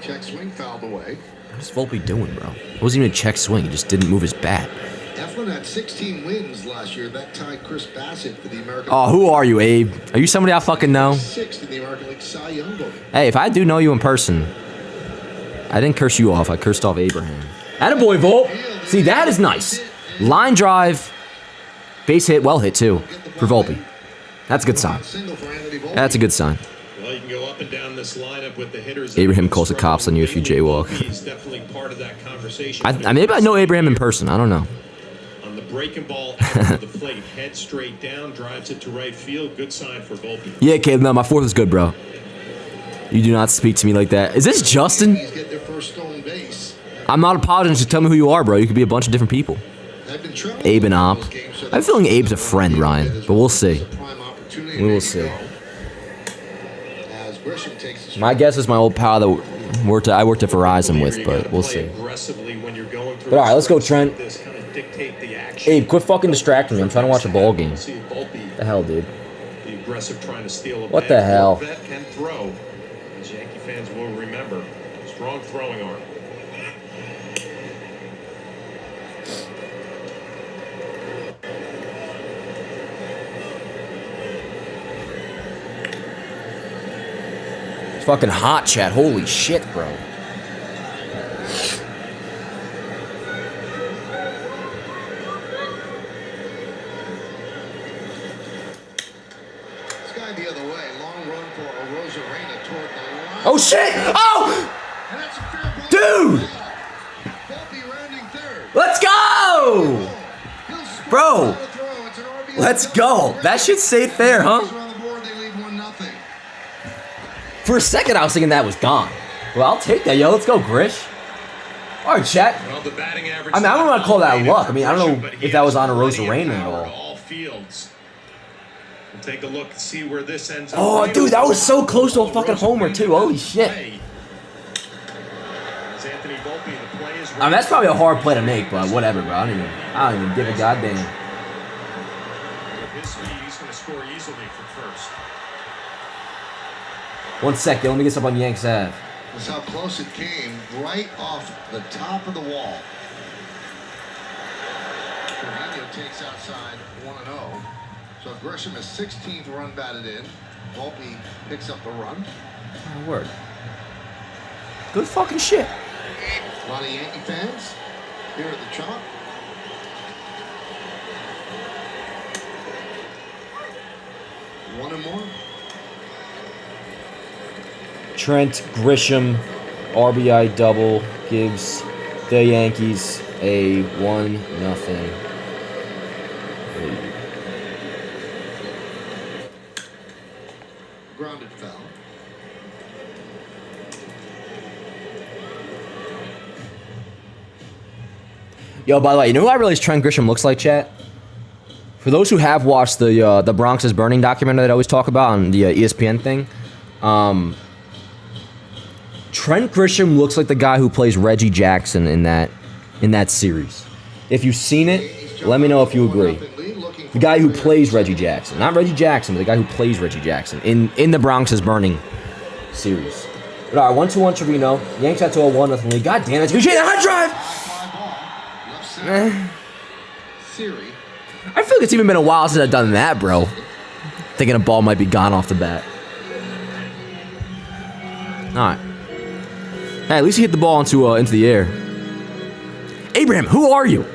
Check swing fouled away. What's Volpe doing, bro? It wasn't even a check swing. He just didn't move his bat. Eflin had 16 wins last year. That tied Chris Bassett for the American Oh, who are you, Abe? Are you somebody I fucking know? 6th in the American League Cy Young voting. Hey, if I do know you in person, I didn't curse you off. I cursed off Abraham. Attaboy, Volpe. See, that is nice. Line drive. Base hit, well hit, too, for Volpe. That's a good sign. That's a good sign. Well, you can go up and down this lineup with the hitters. Abraham calls the cops on you if you jaywalk. He's definitely part of that conversation. Maybe I know Abraham in person. I don't know. On the breaking ball out of the plate, head straight down, drives it to right field. Good sign for Volpe. Yeah, Caleb, no, my fourth is good, bro. You do not speak to me like that. Is this Justin? He's get their first stolen base. I'm not apologizing. Tell me who you are, bro. You could be a bunch of different people. Abe and Op. I'm feeling Abe's a friend, Ryan, but we'll see. We will see. My guess is my old pal that I worked at Verizon with, but we'll see. But all right, let's go, Trent. Abe, quit fucking distracting me. I'm trying to watch a ball game. The hell, dude? What the hell? Can throw. As Yankee fans will remember, strong throwing arm. It's fucking hot, chat. Holy shit, bro. Oh shit! Oh! Dude! Let's go! Bro! Let's go! That shit safe there, huh? For a second, I was thinking that was gone. Well, I'll take that, yo. Let's go, Grish. All right, chat. I mean, I don't want to call that luck. I mean, I don't know if that was on a Rosa Rain at all. Take a look and see where this ends up. Oh, dude, that was so close to a fucking homer, too. Holy shit. I mean, that's probably a hard play to make, but whatever, bro. I don't even give a goddamn. His speed, he's going to score easily for first. 1 second. Let me get some on Yanks Ave. That's how close it came, right off the top of the wall. Trevino takes outside 1-0. So Grisham is 16th run batted in. Volpe picks up the run. Oh, word. Good fucking shit. A lot of Yankee fans here at the Chop. One and more. Trent Grisham, RBI double, gives the Yankees a 1-0 lead. Grounded foul. Yo, by the way, you know who I realize Trent Grisham looks like, chat? For those who have watched the Bronx is Burning documentary that I always talk about on the ESPN thing, Trent Grisham looks like the guy who plays Reggie Jackson in that series. If you've seen it, let me know if you agree. The guy who plays Reggie Jackson. Not Reggie Jackson, but the guy who plays Reggie Jackson in the Bronx is Burning series. But all right, 1-2-1 Trevino. Yanks had to a 1-0 lead. God damn it. You hit a hot drive! I feel like it's even been a while since I've done that, bro. Thinking a ball might be gone off the bat. Alright. Hey, at least you hit the ball into the air. Abraham, who are you?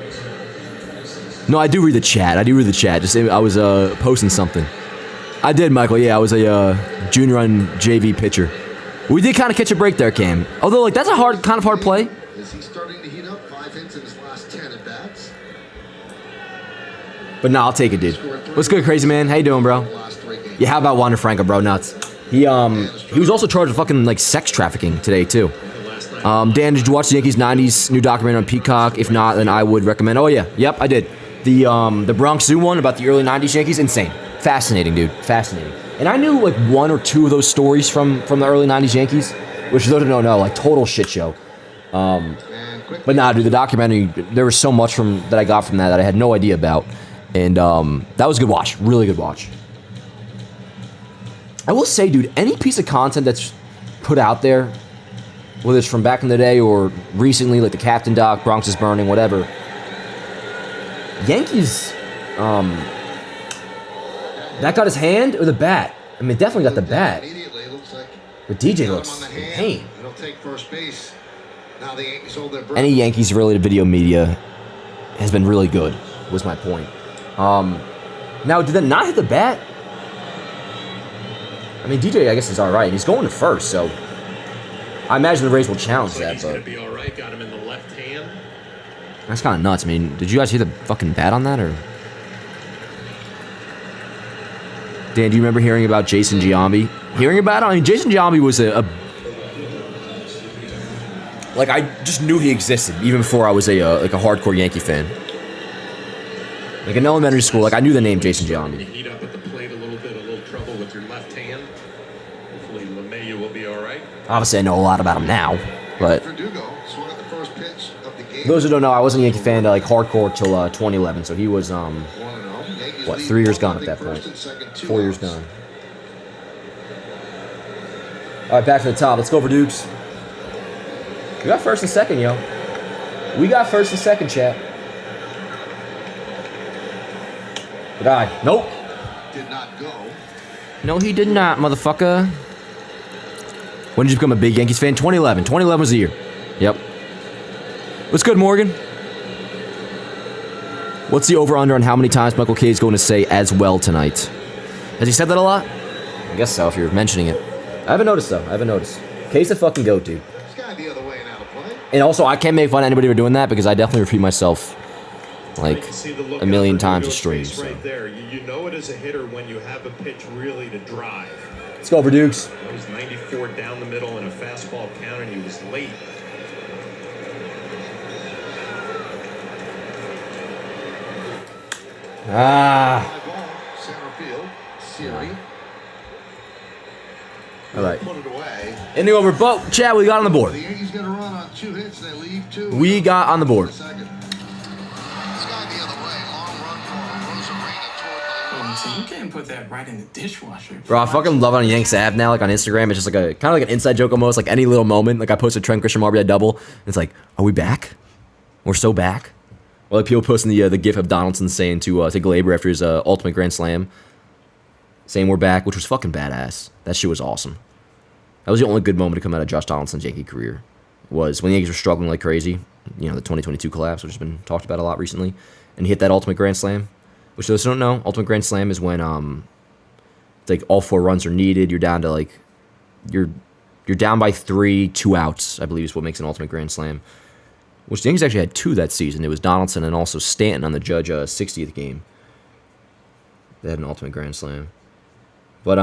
No, I do read the chat. Just I was posting something. I did, Michael. Yeah, I was a junior on JV pitcher. We did kind of catch a break there, Cam. Although, like, that's a hard play. Is he starting to heat up? 5 hits in his last 10 at bats. But nah, I'll take it, dude. What's good, crazy man? How you doing, bro? Yeah, how about Wander Franco, bro? Nuts. He was also charged with fucking like sex trafficking today too. Dan, did you watch the Yankees '90s new documentary on Peacock? If not, then I would recommend. Oh yeah, yep, I did. The Bronx Zoo one about the early '90s Yankees, insane, fascinating, dude, fascinating. And I knew like 1 or 2 of those stories from the early '90s Yankees, which those who don't know, like total shit show. But nah, dude, the documentary, there was so much that I got from that I had no idea about, and that was a good watch, really good watch. I will say, dude, any piece of content that's put out there, whether it's from back in the day or recently, like the Captain Doc, Bronx is Burning, whatever, Yankees, that got his hand or the bat? I mean, definitely got the bat. But DJ looks in pain. Any Yankees related video media has been really good, was my point. Now, did that not hit the bat? I mean, DJ, I guess, is all right. He's going to first, so I imagine the Rays will challenge that, He's but gonna be all right. Got him in the left hand. that's kind of nuts. I mean, did you guys hear the fucking bat on that, or? Dan, do you remember hearing about Jason Giambi? Hearing about it? I mean, Jason Giambi was like, I just knew he existed even before I was a hardcore Yankee fan. Like in elementary school, like I knew the name Jason Giambi. Heat up at the plate a little trouble with your left hand. Hopefully LeMahieu will be all right. Obviously, I know a lot about him now, but Verdugo swung at the first pitch of the game. those who don't know, I wasn't a Yankee fan like hardcore till 2011, so he was 1-0. what, 3 years gone at that point? 4 years gone. All right, back to the top. Let's go for Dukes. We got first and second, yo. We got first and second, chat. Good eye. Nope. Did not go. No, he did not, motherfucker. When did you become a big Yankees fan? 2011. 2011 was the year. Yep. What's good, Morgan? What's the over-under on how many times Michael K is going to say "as well" tonight? Has he said that a lot? I guess so, if you're mentioning it. I haven't noticed, though. I haven't noticed. K's the fucking goat, dude. It's got the other way and out of play. And also, I can't make fun of anybody for doing that because I definitely repeat myself like a million times a stream. So. Right there. You know it as a hitter when you have a pitch really to drive. Let's go for Dukes. That was 94 down the middle in a fastball count, and he was late. Ah. High ball, center field. Siri. All right. Put it away. In the over, but Chad, we got on the board. The Yankees got a run on 2 hits. They leave 2. We got on the board. Second. It's got the other way. Long run for Rosa toward the So you can't put that right in the dishwasher. Bro, I fucking love it on Yanks app now, like on Instagram. It's just like a kind of like an inside joke almost, like any little moment. Like I posted Trent Grisham RBI double. And it's like, are we back? We're so back. Or like people posting the gif of Donaldson saying to Glaber after his ultimate grand slam, saying we're back, which was fucking badass. That shit was awesome. That was the only good moment to come out of Josh Donaldson's Yankee career. Was when the Yankees were struggling like crazy. You know, the 2022 collapse, which has been talked about a lot recently, and he hit that ultimate grand slam. Which those who don't know, ultimate grand slam is when it's like all 4 runs are needed. You're down to like you're down by 3, 2 outs. I believe is what makes an ultimate grand slam. Which the Yankees actually had 2 that season. It was Donaldson and also Stanton on the Judge 60th game. They had an ultimate grand slam. But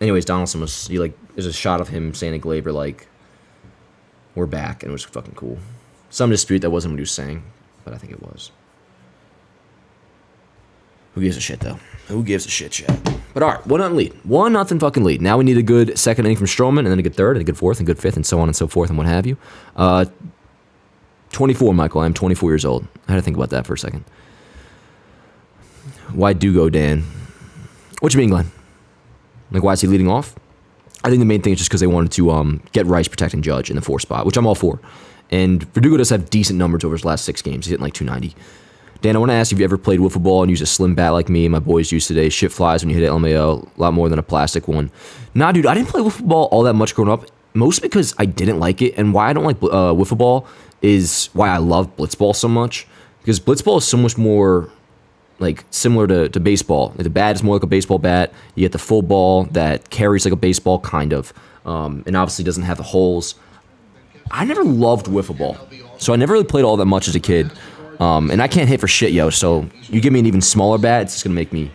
anyways, Donaldson was there's a shot of him saying to Glaber like, "We're back," and it was fucking cool. Some dispute that wasn't what he was saying, but I think it was. Who gives a shit though? Who gives a shit, chat? But all right, 1-0 lead, 1-0 fucking lead. Now we need a good second inning from Stroman, and then a good third, and a good fourth, and a good fifth, and so on and so forth, and what have you. 24, Michael. I'm 24 years old. I had to think about that for a second. Why do go, Dan? What you mean, Glenn? Like, why is he leading off? I think the main thing is just because they wanted to get Rice protecting Judge in the 4 spot, which I'm all for. And Verdugo does have decent numbers over his last 6 games. He's hitting like 290. Dan, I want to ask you if you ever played wiffle ball and used a slim bat like me and my boys used today. Shit flies when you hit it LMAO, a lot more than a plastic one. Nah, dude, I didn't play wiffle ball all that much growing up, mostly because I didn't like it. And why I don't like wiffle ball is why I love blitzball so much. Because blitzball is so much more like similar to baseball. Like, the bat is more like a baseball bat. You get the full ball that carries like a baseball, kind of. And obviously doesn't have the holes. I never loved wiffle ball. So I never really played all that much as a kid. And I can't hit for shit, yo. So you give me an even smaller bat, it's just going to make me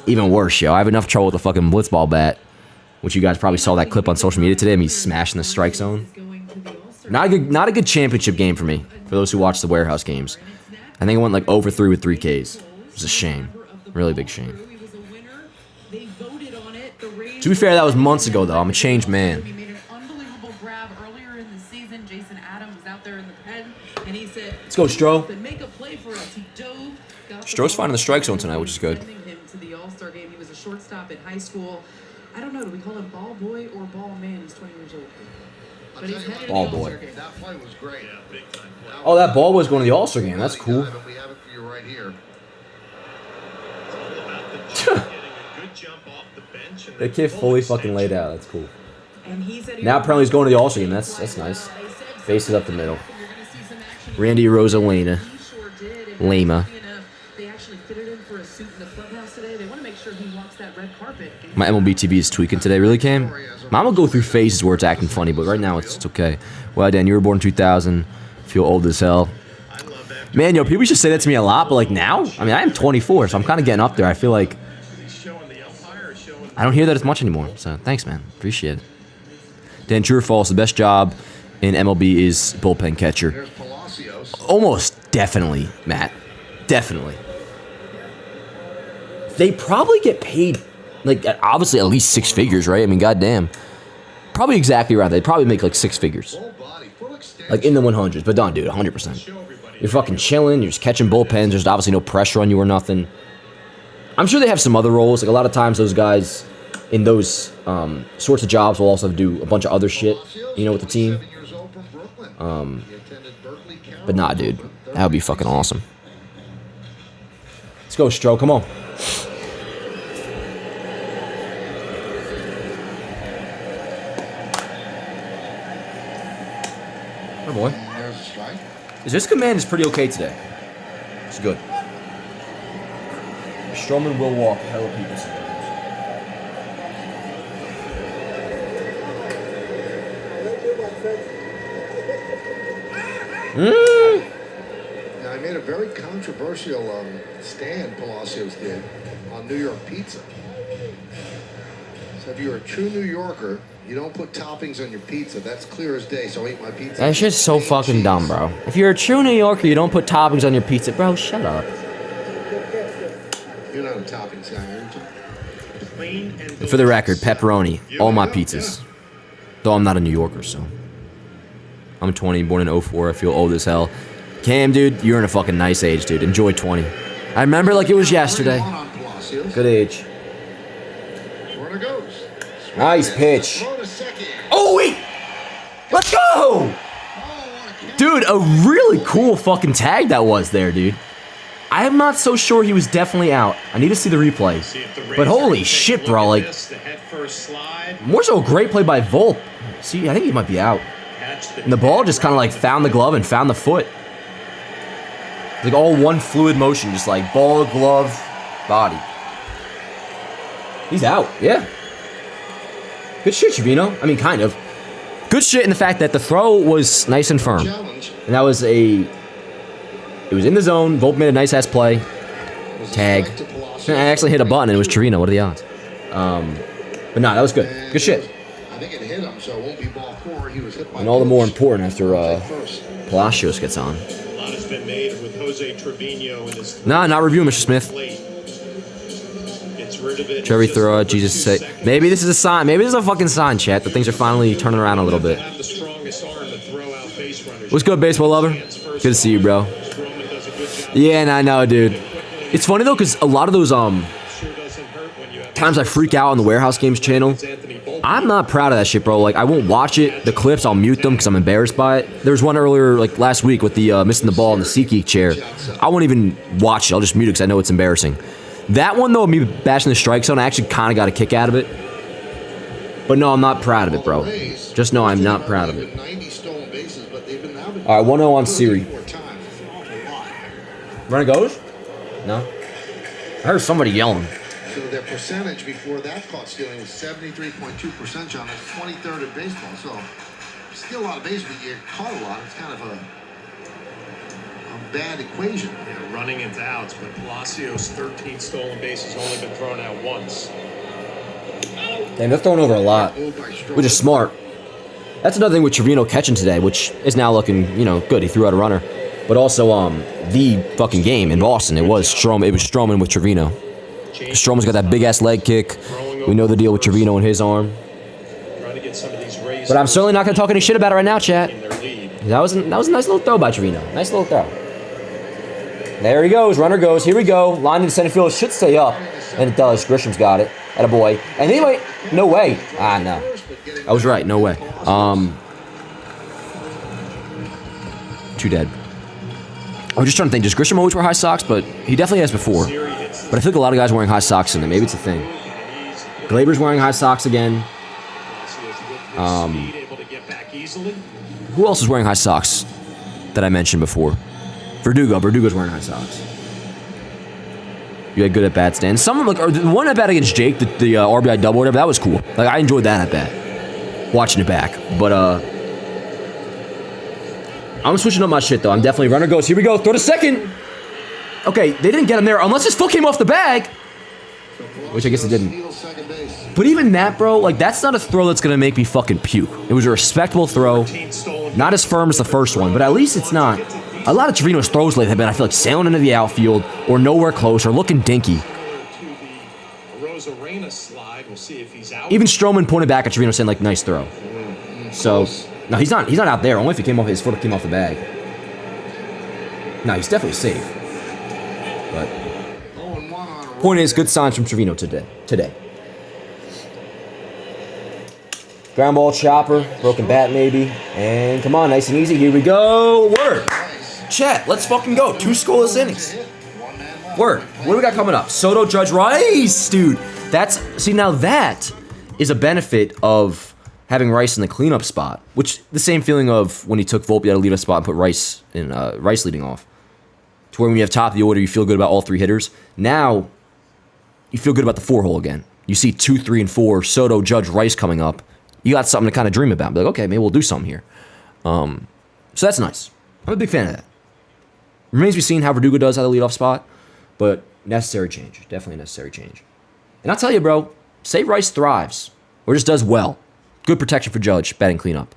even worse, yo. I have enough trouble with the fucking blitzball bat, which you guys probably saw that clip on social media today, me smashing the strike zone. Not a good championship game for me, for those who watch the warehouse games. I think I went like over 3 with 3 Ks. It was a shame. Really big shame. To be fair, that was months ago, though. I'm a changed man. Let's go, Stro. Stro's finding the strike zone tonight, which is good. He was a shortstop in high school. I don't know, do we call him ball boy or ball man? He's 20 years old. But he's headed Ball to the boy. All-Star game. That play was great. Yeah, big time play. Oh, that ball was going to the All-Star game. That's cool. But we have it for you right here. It's all about the jump, getting a good jump off the bench. And The then kid full fully fucking extension. laid out. That's cool. And he said he Now apparently he's going to the All-Star game. That's nice. Base it up the middle. Randy Rosalina. Lima. They actually fitted him for a suit in the clubhouse today. They want to make sure he walks that red carpet. My MLB TV is tweaking today. Really, Cam? Mom will go through phases where it's acting funny, but right now it's okay. Well, Dan, you were born in 2000. Feel old as hell. Man, yo, people should say that to me a lot, but like now, I mean, I am 24, so I'm kind of getting up there. I feel like I don't hear that as much anymore. So thanks, man. Appreciate it. Dan, true or false? The best job in MLB is bullpen catcher. There's Palacios. Almost definitely, Matt. Definitely. They probably get paid, like, obviously at least six figures, right? I mean, goddamn. Probably exactly right. They probably make like six figures. Full body, full extension. Like in the 100s. But don't, dude, 100%. You're fucking chilling. You're just catching bullpens. There's obviously no pressure on you or nothing. I'm sure they have some other roles. Like a lot of times those guys in those sorts of jobs will also do a bunch of other shit, you know, with the team. 27 years old from Brooklyn. He attended Berkeley County. But nah, dude. That would be fucking awesome. Let's go, Stro. Come on. Oh boy. And there's a strike. This command is pretty okay today. It's good. Stroman will walk hella people sometimes. Now, I made a very controversial stand, Palacios did, on New York pizza. So if you're a true New Yorker, you don't put toppings on your pizza. That's clear as day, so I eat my pizza. That's just so fucking dumb, bro. If you're a true New Yorker, you don't put toppings on your pizza. Bro, shut up. You're not a toppings guy, are you? For the record, pepperoni. All my pizzas. Though I'm not a New Yorker, so. I'm 20, born in 04. I feel old as hell. Cam, dude, you're in a fucking nice age, dude. Enjoy 20. I remember like it was yesterday. Good age. Runner goes. Nice pitch. Throw to second. Oh, wait! Let's go! Dude, a really cool fucking tag that was there, dude. I'm not so sure he was definitely out. I need to see the replay. But holy shit, bro. Like, more so a great play by Volpe. See, I think he might be out. And the ball just kind of like found the glove and found the foot. Like all one fluid motion, just like ball, glove, body. He's out, yeah. Good shit, Trevino. I mean, kind of. Good shit in the fact that the throw was nice and firm. And that was it was in the zone. Volpe made a nice ass play. Tag. I actually hit a button and it was Trevino. What are the odds? But nah, that was good. Good shit. I think it hit him, so it won't be ball four. He was hit by And all the more important after Palacios gets on. A lot has been made with Jose Trevino and his Nah, not reviewing, Mr. Smith. Gets rid of it. Cherry Just throw, for Jesus 2 sake. seconds. Maybe this is a sign. Maybe this is a fucking sign, chat, that things are finally turning around a little bit. Have the strongest arm to throw out base runners. What's good, baseball lover? Good to see you, bro. Stroman does a good job. Yeah, and I know, dude. It's funny though, because a lot of those Sure doesn't hurt when you have times I freak out on the Warehouse Games channel. Anthony Volpe. I'm not proud of that shit, bro. Like, I won't watch it. The clips, I'll mute them because I'm embarrassed by it. There was one earlier, like last week, with the missing the ball in the SeatGeek chair. I won't even watch it. I'll just mute it because I know it's embarrassing. That one, though, me bashing the strike zone, I actually kind of got a kick out of it. But no, I'm not proud of it, bro. Just know I'm not proud of it. 90 stolen bases, but they've been now All right, 1-0 on Siri. 34 times. It's an awful lot. Runner goes? No. I heard somebody yelling. So their percentage before that caught stealing was 73.2%, John. That's 23rd in baseball. So steal a lot of base, but you caught a lot. It's kind of a bad equation. Yeah, running into outs, but Palacios' 13 stolen bases only been thrown out once. Damn, they're throwing over a lot, Moved by Stroman. which is smart. That's another thing with Trevino catching today, which is now looking, you know, good. He threw out a runner. But also, the fucking game in Boston, it was Stroman with Trevino. Stroman's got that big-ass leg kick. We know the deal with Trevino and his arm. Trying to get some of these Rays But I'm certainly not going to talk any shit about it right now, chat. in their lead. That was a nice little throw by Trevino. Nice little throw. There he goes. Runner goes. Here we go. Line into center field. Should stay up. And it does. Grisham's got it. Attaboy. And anyway, no way. Ah, no. I was right. No way. Too dead. I was just trying to think. Does Grisham always wear high socks? But he definitely has before. Siri hits But I feel like a lot of guys wearing high socks in them. Maybe it's a thing. Glaber's wearing high socks again. speed, able to get back easily. Who else is wearing high socks that I mentioned before? Verdugo's wearing high socks. You had good at bat stand. Some like or the one at bat against Jake, the RBI double, whatever. That was cool. Like I enjoyed that at bat. Watching it back, but I'm switching up my shit though. I'm definitely runner goes. Here we go. Throw to second. Okay, they didn't get him there unless his foot came off the bag, which I guess it didn't. But even that, bro, like that's not a throw that's gonna make me fucking puke. It was a respectable throw, not as firm as the first one, but at least it's not. A lot of Trevino's throws lately have been, I feel like, sailing into the outfield or nowhere close or looking dinky. Even Stroman pointed back at Trevino saying, like, nice throw. So, no, he's not out there. Only if his foot came off the bag. No, he's definitely safe. But, point is, good signs from Trevino today. Ground ball chopper, broken bat maybe. And come on, nice and easy. Here we go. Word. Chat, let's fucking go. 2 scoreless innings. Word. What do we got coming up? Soto, Judge, Rice, dude. See, now that is a benefit of having Rice in the cleanup spot, which the same feeling of when he took Volpe out of leadoff spot and put Rice in Rice leading off. To where when you have top of the order, you feel good about all 3 hitters. Now, you feel good about the 4-hole again. You see 2, 3, and 4, Soto, Judge, Rice coming up. You got something to kind of dream about. Be like, okay, maybe we'll do something here. So that's nice. I'm a big fan of that. Remains to be seen how Verdugo does out of the leadoff spot, but necessary change. Definitely a necessary change. And I'll tell you, bro, say Rice thrives or just does well. Good protection for Judge, batting cleanup.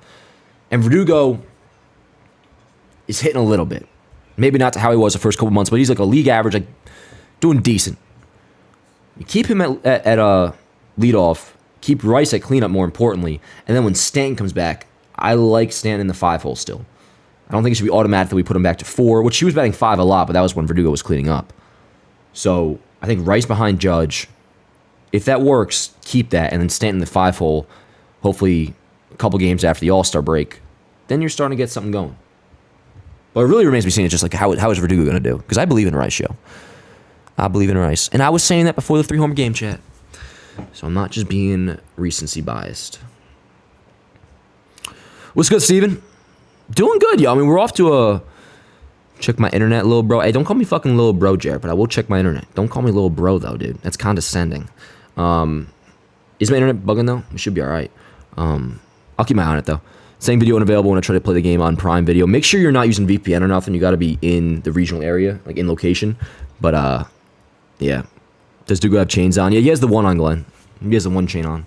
And Verdugo is hitting a little bit. Maybe not to how he was the first couple months, but he's like a league average, like doing decent. You keep him at leadoff, keep Rice at cleanup more importantly, and then when Stanton comes back, I like Stanton in the 5-hole still. I don't think it should be automatic that we put him back to 4, which he was batting 5 a lot, but that was when Verdugo was cleaning up. So I think Rice behind Judge, if that works, keep that, and then Stanton in the 5-hole, hopefully a couple games after the All-Star break, then you're starting to get something going. But it really remains to be seen, it's just like, how is Verdugo going to do? Because I believe in Rice, yo. I believe in Rice. And I was saying that before the 3-homer game, chat. So I'm not just being recency biased. What's good, Steven? Doing good, yo. I mean, we're off to check my internet, little bro. Hey, don't call me fucking little bro, Jared, but I will check my internet. Don't call me little bro, though, dude. That's condescending. Is my internet bugging, though? It should be all right. I'll keep my eye on it, though. Same video unavailable when I try to play the game on Prime Video. Make sure you're not using VPN or nothing. You got to be in the regional area, like in location. But, yeah. Does Dugo have chains on? Yeah, he has the one on, Glenn. He has the one chain on.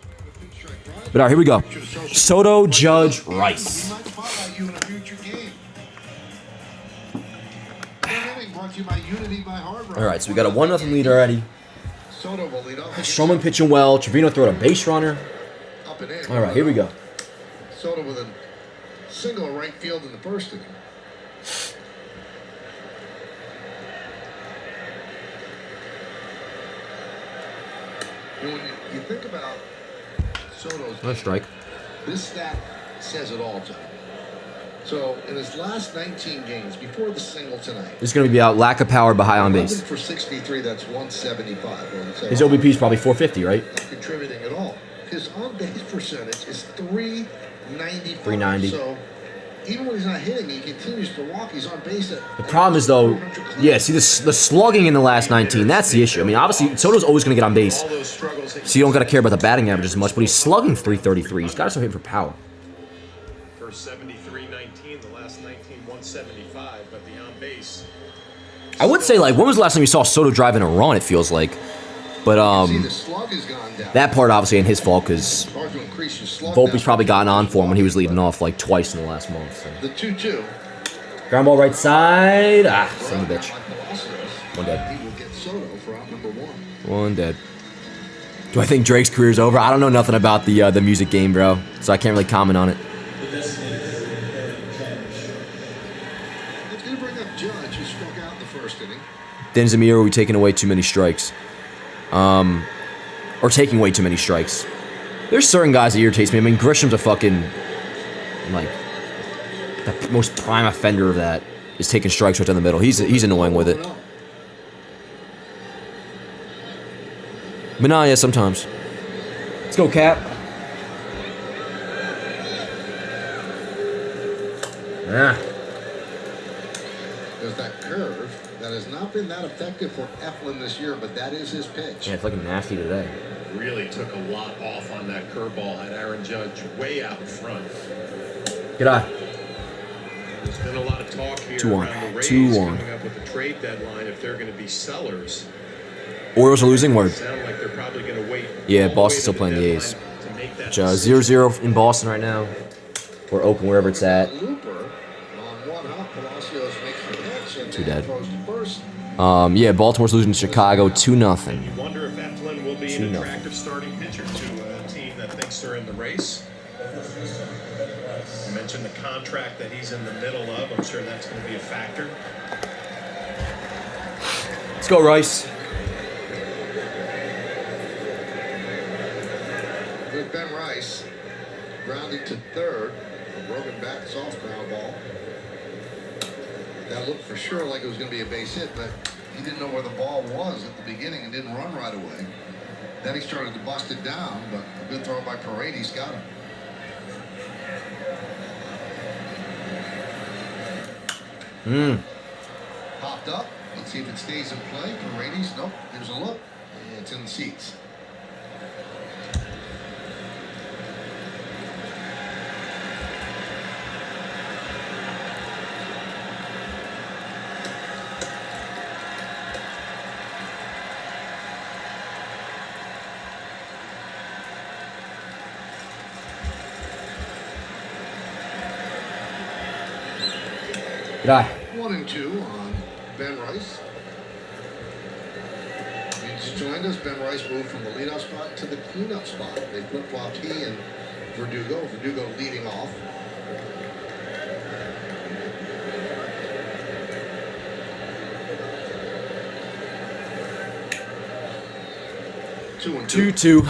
But, all right, here we go. Soto, Judge, Rice. All right, so we got a 1-0 lead already. Stroman pitching well. Trevino throwing a base runner. All right, here we go. Soto with a single right field in the first inning. When you think about Soto's Nice strike. this stat says it all to me. So in his last 19 games, before the single tonight, This is going to be out. Lack of power, but high on 11 base. for 63, that's 175. His OBP is probably 450, right? Not contributing at all. His on-base percentage is 395. 390. So even when he's not hitting, he continues to walk. He's on base at... The problem is, though, yeah, see, the slugging in the last 19, that's the issue. I mean, obviously, Soto's always going to get on base, so you don't got to care about the batting average as much, but he's slugging 333. He's got to start hitting for power. First 73-19, the last 19, 175, but the on base. I would say, like, when was the last time you saw Soto driving a run, it feels like. But, See, the slug has gone down. that part obviously ain't his fault, because Hard to increase your slug Volpe's now. probably gotten on for him when he was leading off, like, twice in the last month. So. The 2-2. Ground ball right side. Ah, son of a bitch. One dead. He will get Soto for out number 1. One dead. Do I think Drake's career's over? I don't know nothing about the music game, bro, so I can't really comment on it. It's going to bring up Judge, who struck out in the first inning. Then Zamir, are we taking away too many strikes? Or taking away too many strikes. There's certain guys that irritates me. I mean, Grisham's a fucking, like, the most prime offender of that is taking strikes right down the middle. He's annoying with it. But nah, yeah, sometimes. Let's go, Cap. Ah. There's that curve that has not been that effective for Eflin this year, but that is his pitch. Yeah, it's looking nasty today. Really took a lot off on that curveball. Had Aaron Judge way out in front. Good eye. There's been a lot of talk here 2-1. around the Rays 2-1. coming up with a trade deadline if they're going to be sellers. Orioles are losing. Word. Sound like they're probably going to wait. Yeah, all the Boston's way still to playing the deadline A's. to make that 0-0 in Boston right now. Or Oakland, wherever it's at. Looper on one hop. Palacios makes the catch and Too then dead. throws to first. Yeah, Baltimore's losing to Chicago 2-0. You wonder if Eflin will be an 2-0. attractive starting pitcher to a team that thinks they're in the race. You mentioned the contract that he's in the middle of. I'm sure that's going to be a factor. Let's go, Rice. With Ben Rice grounded to third. A broken bat, soft ground ball. That looked for sure like it was going to be a base hit, but he didn't know where the ball was at the beginning and didn't run right away. Then he started to bust it down, but a good throw by Paredes got him. Popped up. Let's see if it stays in play. Paredes, nope. There's a look. It's in the seats. Good eye. 1-2 on Ben Rice. He just joined us. Ben Rice moved from the leadoff spot to the cleanup spot. They flip-flopped he and Verdugo. Verdugo leading off. Two and two. 2-2.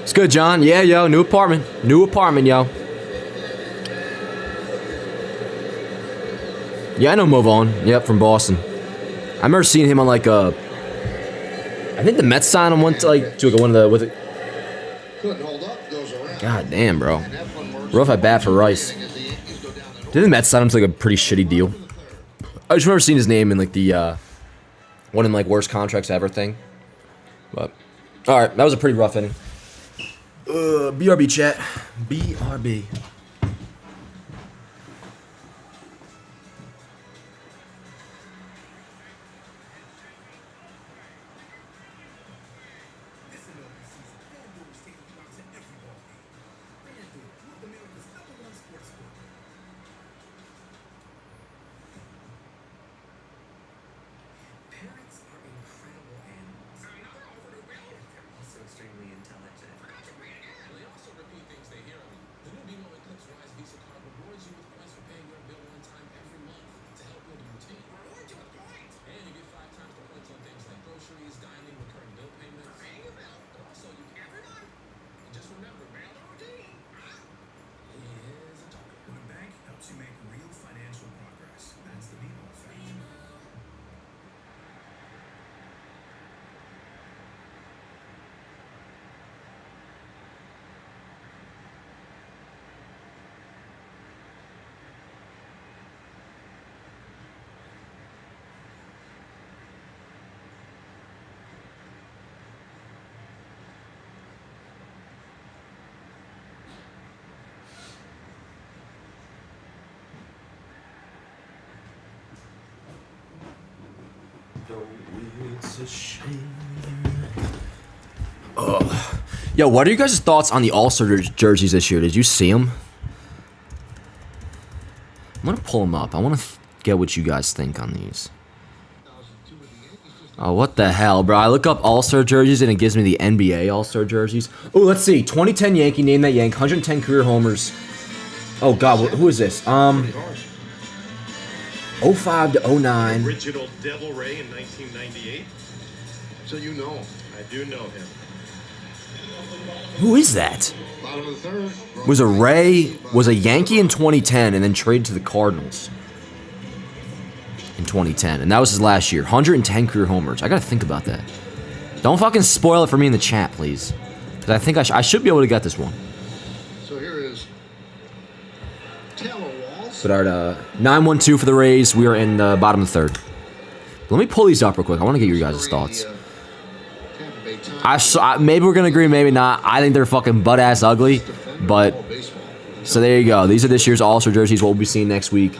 It's good, John. Yeah, yo, new apartment. New apartment, yo. Yeah, I know Move On. Yep, from Boston. I remember seeing him on like I think the Mets signed him once, like to one of the with it. Couldn't hold up. Goes around. God damn, bro. And Eflin works Rough at bat for Rice. as the Yankees go down in Didn't the Mets sign him to like a pretty shitty deal? I just remember seeing his name in like the one in like worst contracts ever thing. But all right, that was a pretty rough inning. BRB chat. BRB. Parents are incredible animals. They're also extremely intelligent. They also repeat things they hear of you. The new BMO Eclipse Rise Visa card rewards you with points for paying your bill on time every month to help build a routine. Rewards you with points. And you get 5 times the points on things like groceries, dining, recurring bill payments. Paying your bill. But also, you can Every month. and just remember, man, Build a routine. is a token. When a bank helps you make real financial progress, that's the BMO effect. It's a shame. Yo, what are you guys' thoughts on the All-Star jerseys this year? Did you see them? I'm gonna pull them up. I want to get what you guys think on these. Oh, what the hell, bro? I look up All-Star jerseys and it gives me the NBA All-Star jerseys. Oh, let's see. 2010 Yankee, name that Yank. 110 career homers. Oh God, who is this? 05 to 09. Original Devil Ray in 1998. So you know him. I do know him. Who is that? Bottom of the third. Was a Yankee in 2010 and then traded to the Cardinals in 2010, and that was his last year. 110 career homers. I gotta think about that. Don't fucking spoil it for me in the chat, please, because I think I should be able to get this one. So here is Taylor Walls. But our 9-1-2 for the Rays. We are in the bottom of the third. Let me pull these up real quick. I want to get your guys' thoughts. Maybe we're going to agree, maybe not. I think they're fucking butt-ass ugly. But, so there you go. These are this year's All-Star jerseys, what we'll be seeing next week.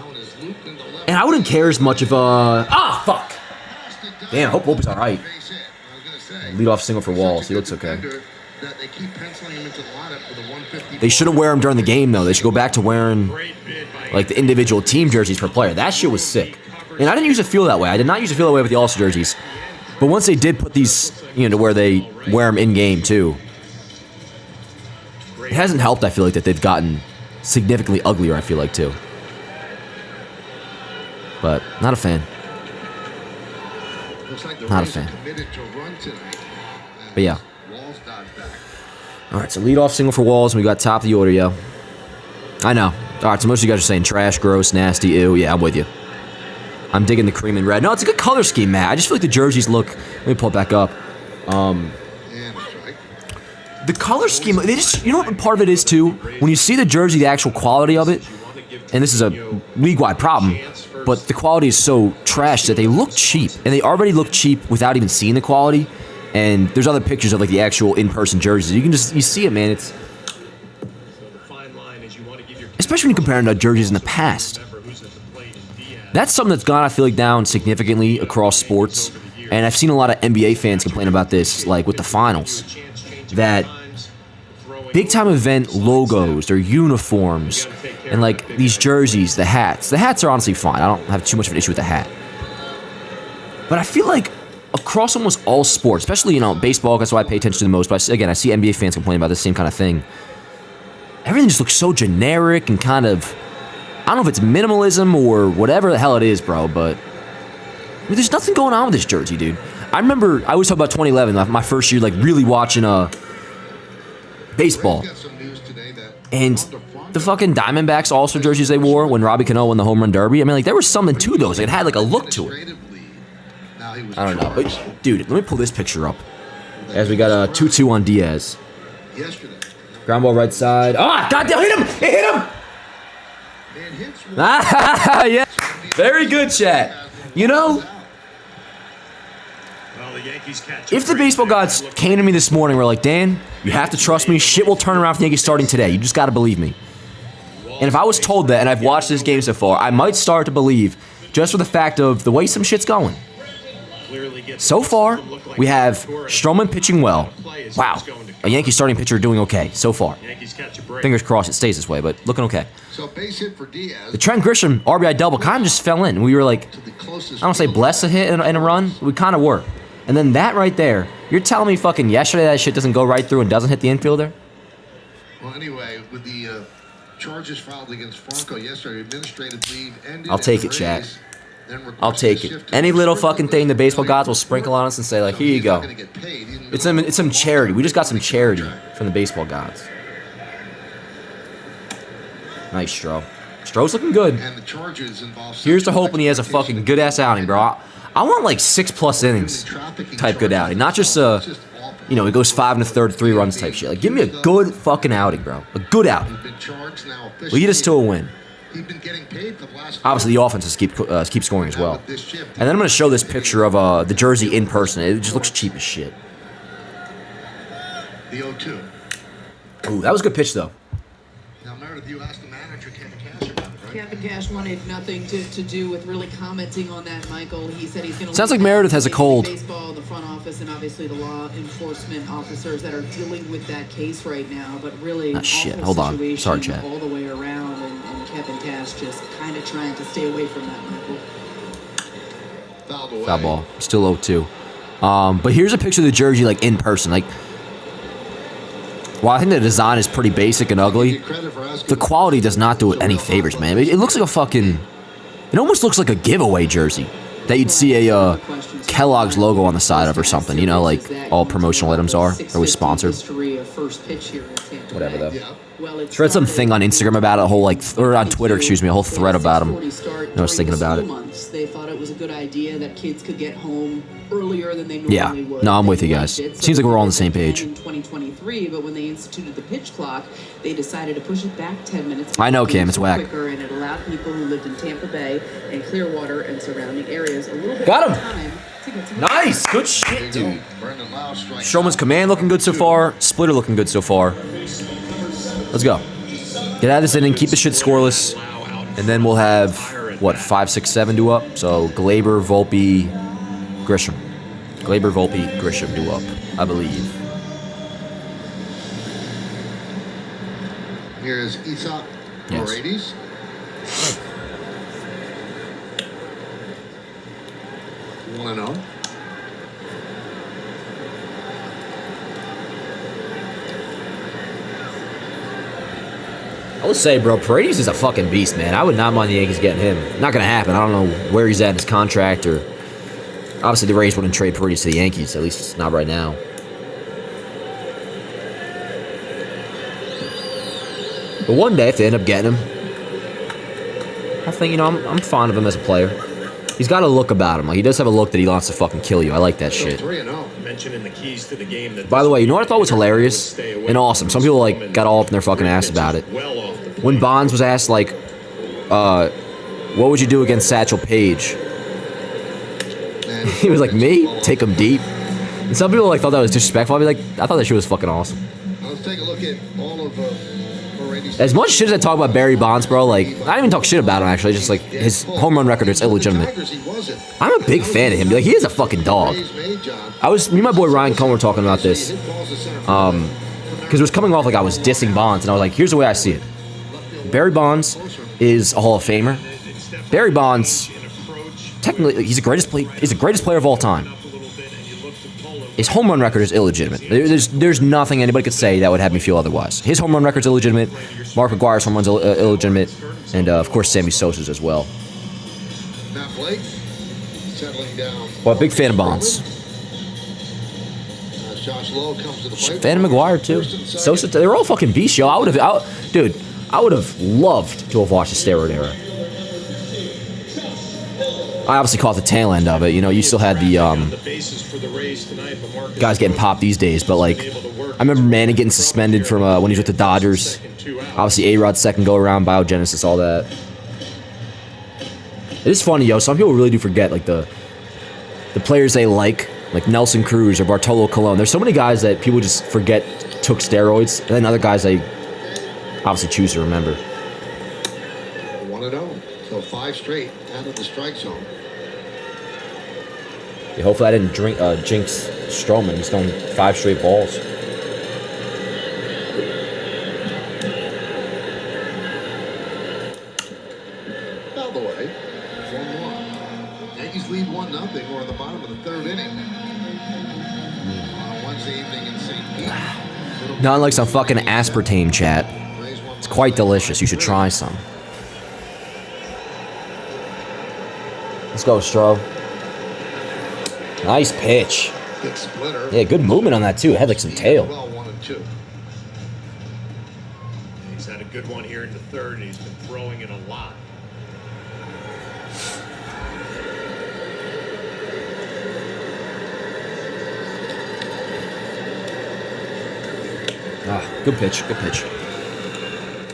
And I wouldn't care as much if, fuck! Damn, hope Volpe's alright. Leadoff single for Walls. He looks okay. They shouldn't wear them during the game, though. They should go back to wearing, like, the individual team jerseys per player. That shit was sick. And I didn't used to feel that way. I did not used to feel that way with the All-Star jerseys. But once they did put these, to where they wear them in-game, too, it hasn't helped, I feel like, that they've gotten significantly uglier, I feel like, too. But, not a fan. Not a fan. But, yeah. All right, so leadoff single for Walls, and we got top of the order, yo. I know. All right, so most of you guys are saying trash, gross, nasty, ew. Yeah, I'm with you. I'm digging the cream and red. No, it's a good color scheme, Matt. I just feel like the jerseys look... Let me pull it back up. The color scheme, they just... You know what part of it is, too? When you see the jersey, the actual quality of it, and this is a league-wide problem, but the quality is so trash that they look cheap. And they already look cheap without even seeing the quality. And there's other pictures of, like, the actual in-person jerseys. You can just... You see it, man. It's... Especially when you compare it to jerseys in the past. That's something that's gone, I feel like, down significantly across sports. And I've seen a lot of NBA fans complain about this, like with the finals. That big-time event logos, their uniforms, and like these jerseys, the hats. The hats are honestly fine. I don't have too much of an issue with the hat. But I feel like across almost all sports, especially, baseball, that's why I pay attention to the most. But again, I see NBA fans complain about the same kind of thing. Everything just looks so generic and kind of... I don't know if it's minimalism or whatever the hell it is, bro, but there's nothing going on with this jersey, dude. I remember, I always talk about 2011, my first year, like, really watching baseball. And the fucking Diamondbacks All-Star jerseys they wore when Robbie Cano won the Home Run Derby, I mean, like, there was something to those. It had, like, a look to it. I don't know. But, dude, let me pull this picture up. As we got a 2-2 on Diaz. Ground ball right side. Ah, goddamn, hit him! It hit him! Yeah. Very good, chat. If the baseball gods came to me this morning and were like, Dan, you have to trust me, shit will turn around for the Yankees starting today. You just got to believe me. And if I was told that, and I've watched this game so far, I might start to believe just for the fact of the way some shit's going. So far, we have Stroman pitching well. Wow. A Yankee starting pitcher doing okay so far. Fingers crossed it stays this way, but looking okay. The Trent Grisham RBI double kind of just fell in. We were like, I don't say blessed a hit and a run. We kind of were. And then that right there, you're telling me fucking yesterday that shit doesn't go right through and doesn't hit the infielder? Well, anyway, with the charges filed against Franco yesterday, administrative leave ended. I'll take it, chat. I'll take it. Any little fucking thing the baseball gods will sprinkle on us and say, like, here you go. It's some charity. We just got some charity from the baseball gods. Nice, Stro. Stro's looking good. Here's to hoping he has a fucking good-ass outing, bro. I want, like, 6+ innings type good outing. Not just, he goes 5 1/3, 3 runs type shit. Like, give me a good fucking outing, bro. A good outing. Lead us to a win. Obviously, the offense has keep scoring as well. And then I'm going to show this picture of the jersey in person. It just looks cheap as shit. The 0-2. Ooh, that was a good pitch, though. Now, Meredith, you asked the manager, Kevin Cash, about it, right? Kevin Cash wanted nothing to do with really commenting on that, Michael. He said he's going to... Sounds like Meredith has a cold. Baseball, the front office, and obviously the law enforcement officers that are dealing with that case right now. But really, shit. Hold on. Sorry, chat. All the way around, and Kevin Cash just kind of trying to stay away from that, Michael. Foul ball. Still 0-2. But here's a picture of the jersey, like, in person. Like, while I think the design is pretty basic and ugly, the quality does not do it any favors, man. It looks like a fucking... It almost looks like a giveaway jersey that you'd see a Kellogg's logo on the side of or something. You know, like all promotional items are. They're always sponsored. Whatever, though. I read some thing on Instagram about it, or on Twitter, excuse me, a whole thread about him. I was thinking about it. They thought it was a good idea. idea that kids could get home earlier than they normally Yeah. would. No, I'm They with you liked guys. it. So Seems like we're all on the they same wanted page. in 2023, but when they instituted the pitch clock, they decided to push it back 10 minutes. I know, Games Cam, it's were whack. Quicker, and it allowed people who lived in Tampa Bay and Clearwater and surrounding areas a little bit Got more him. time to get to the Nice. Good There shit, you dude. go. Brendan Lau strikes Strowman's out. command looking good so far. Splitter looking good so far. Let's go. Get out of this inning. Keep the shit scoreless. And then we'll have, what, 5, 6, 7 due up? So Glaber, Volpe, Grisham. Glaber, Volpe, Grisham due up, I believe. Here's Isaac Yes. Paredes. One and zero. I would say, bro, Paredes is a fucking beast, man. I would not mind the Yankees getting him. Not gonna happen. I don't know where he's at in his contract, or obviously the Rays wouldn't trade Paredes to the Yankees. At least not right now. But one day, if they end up getting him, I think I'm fond of him as a player. He's got a look about him. Like, he does have a look that he wants to fucking kill you. I like that So shit. 3-0. Mentioning the keys to the game that By the way, you know what I thought was hilarious and awesome? Some people like got all up in their fucking ass about it. Well off the When Bonds was asked, like, what would you do against Satchel Paige? And He was like, me? Take him deep? And some people like thought that was disrespectful. I'd be like, I thought that shit was fucking awesome. Let's take a look at all of Paredes. As much shit as I talk about Barry Bonds, bro, like, I didn't even talk shit about him, actually. Just, like, his home run record is illegitimate. Tigers, he wasn't. I'm a big fan of him. Like, he is a fucking dog. Rays made, John. Me and my boy Ryan Cohen were talking about So you this. hit balls to center field. Because it was coming off like I was dissing Bonds, and I was like, here's the way I see it. Barry Bonds is a Hall of Famer. Barry Bonds, technically, he's the greatest player of all time. His home run record is illegitimate. There's nothing anybody could say that would have me feel otherwise. His home run record's illegitimate. Mark McGuire's home run's illegitimate, and of course Sammy Sosa's as well. Now Blake settling down. But big fan of Bonds. Josh Lowe comes to the plate. Fan of McGuire too. First and second. Sosa, they were all fucking beasts, yo. I would have loved to have watched the steroid era. I obviously caught the tail end of it. You know, you still had the bases for the Rays tonight, but Marcus guys getting popped these days, but like I remember Manny getting suspended from when he was with the Dodgers. Obviously, A-Rod's second go-around, biogenesis, all that. It is funny, yo. Some people really do forget like the players they like Nelson Cruz or Bartolo Colon. There's so many guys that people just forget took steroids, and then other guys they obviously choose to remember. 1-0. So 5 straight out of the strike zone. Yeah, hopefully, I didn't jinx Stroman. He's throwing 5 straight balls. Out the way. 1-1. Yankees lead 1-0. We're in the bottom of the third inning. On a Wednesday evening in St. Pete. Not like some fucking aspartame chat. Rays won It's quite delicious. You should try some. Let's go, Stro. Nice pitch. Big splitter. Yeah, good movement on that too. It had like some tail. Well, 1-2. He's had a good one here in the third, and he's been throwing it a lot. Ah, good pitch. Good pitch.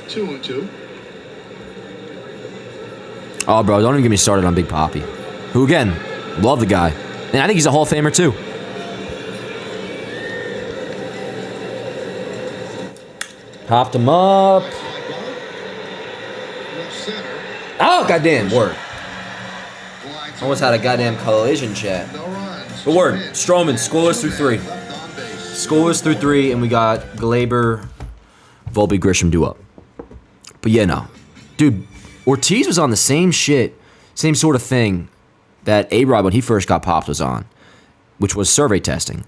2-2. Oh, bro, don't even get me started on Big Papi. Who, again, love the guy. And I think he's a Hall of Famer, too. Popped him up. Left center. Oh, goddamn, word. Fly to Almost had a goddamn collision chat. No runs. But word, Hit. Stroman, scoreless through 3. Left on base. Scoreless through 3, and we got Glaber, Volpe, Grisham due up. But yeah, no. Dude, Ortiz was on the same shit, same sort of thing that A-Rod, when he first got popped, was on, which was survey testing.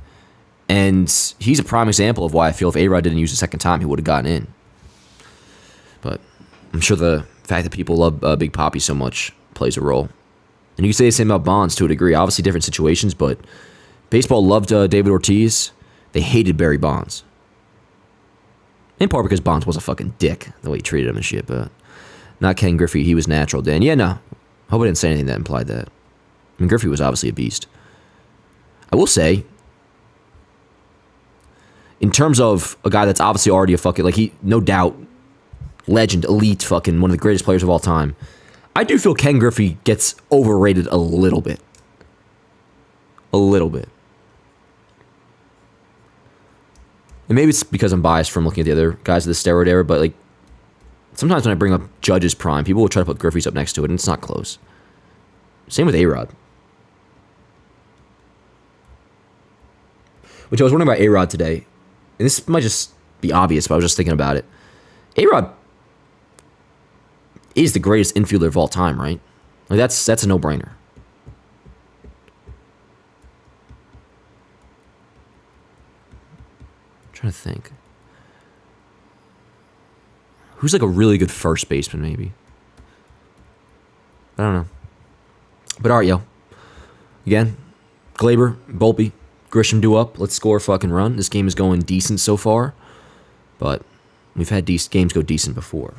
And he's a prime example of why I feel if A-Rod didn't use the second time, he would have gotten in. But I'm sure the fact that people love Big Papi so much plays a role. And you can say the same about Bonds to a degree. Obviously different situations, but baseball loved David Ortiz. They hated Barry Bonds. In part because Bonds was a fucking dick, the way he treated him and shit, but not Ken Griffey. He was natural, Dan. Yeah, no. Hope I didn't say anything that implied that. I mean, Griffey was obviously a beast. I will say, in terms of a guy that's obviously already a fucking, like, he, no doubt, legend, elite, fucking one of the greatest players of all time, I do feel Ken Griffey gets overrated a little bit. A little bit. And maybe it's because I'm biased from looking at the other guys of the steroid era, but, like, sometimes when I bring up Judge's prime, people will try to put Griffey's up next to it, and it's not close. Same with A-Rod. Which I was wondering about A-Rod today. And this might just be obvious, but I was just thinking about it. A-Rod is the greatest infielder of all time, right? Like that's a no-brainer. I'm trying to think. Who's like a really good first baseman, maybe? I don't know. But all right, yo. Again, Glaber, Volpe, Grisham do up. Let's score a fucking run. This game is going decent so far. But we've had games go decent before.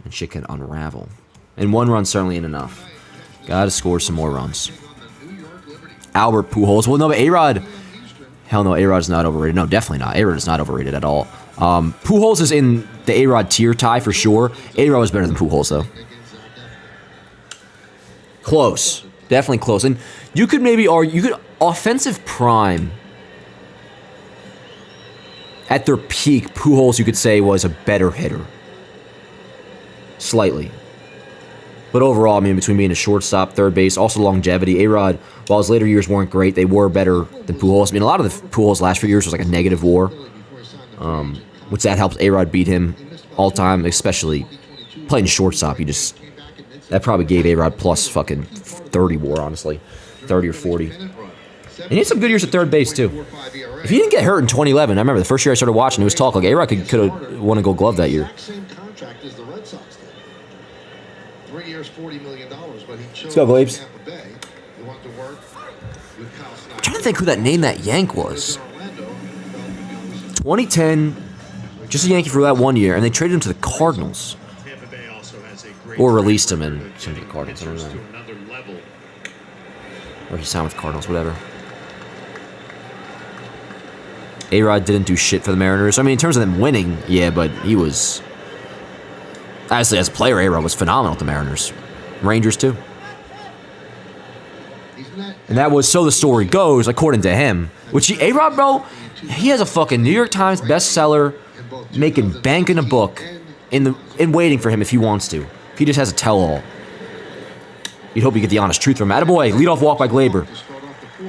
And shit can unravel. And one run certainly ain't enough. Gotta score some more runs. Albert Pujols. Well, no, but A-Rod... Hell no, A-Rod is not overrated. No, definitely not. A-Rod is not overrated at all. Pujols is in the A-Rod tier tie for sure. A-Rod was better than Pujols, though. Close. Definitely close. And you could maybe argue... You could... Offensive prime... At their peak, Pujols, you could say, was a better hitter. Slightly. But overall, I mean, between being a shortstop, third base, also longevity, A-Rod, while his later years weren't great, they were better than Pujols. I mean, a lot of the Pujols' last few years was like a negative WAR, which that helps A-Rod beat him all time, especially playing shortstop. That probably gave A-Rod plus fucking 30 WAR, honestly, 30 or 40. And he had some good years at third base, too. If he didn't get hurt in 2011, I remember the first year I started watching, it was talk like A-Rod could have won a Gold Glove that year. Let's go, Glabes. I'm trying to think who that name that Yank was. 2010, just a Yankee for that 1 year, and they traded him to the Cardinals. Or released him and sent him to the Cardinals, I don't know. Or he signed with the Cardinals, whatever. A-Rod didn't do shit for the Mariners. I mean, in terms of them winning, yeah, but he was... Honestly, as a player, A-Rod was phenomenal at the Mariners. Rangers, too. And that was, so the story goes, according to him. Which A-Rod, bro, he has a fucking New York Times bestseller, making bank in a book, in waiting for him if he wants to. If he just has a tell-all. You'd hope you get the honest truth from him. Attaboy, leadoff walk by Glaber.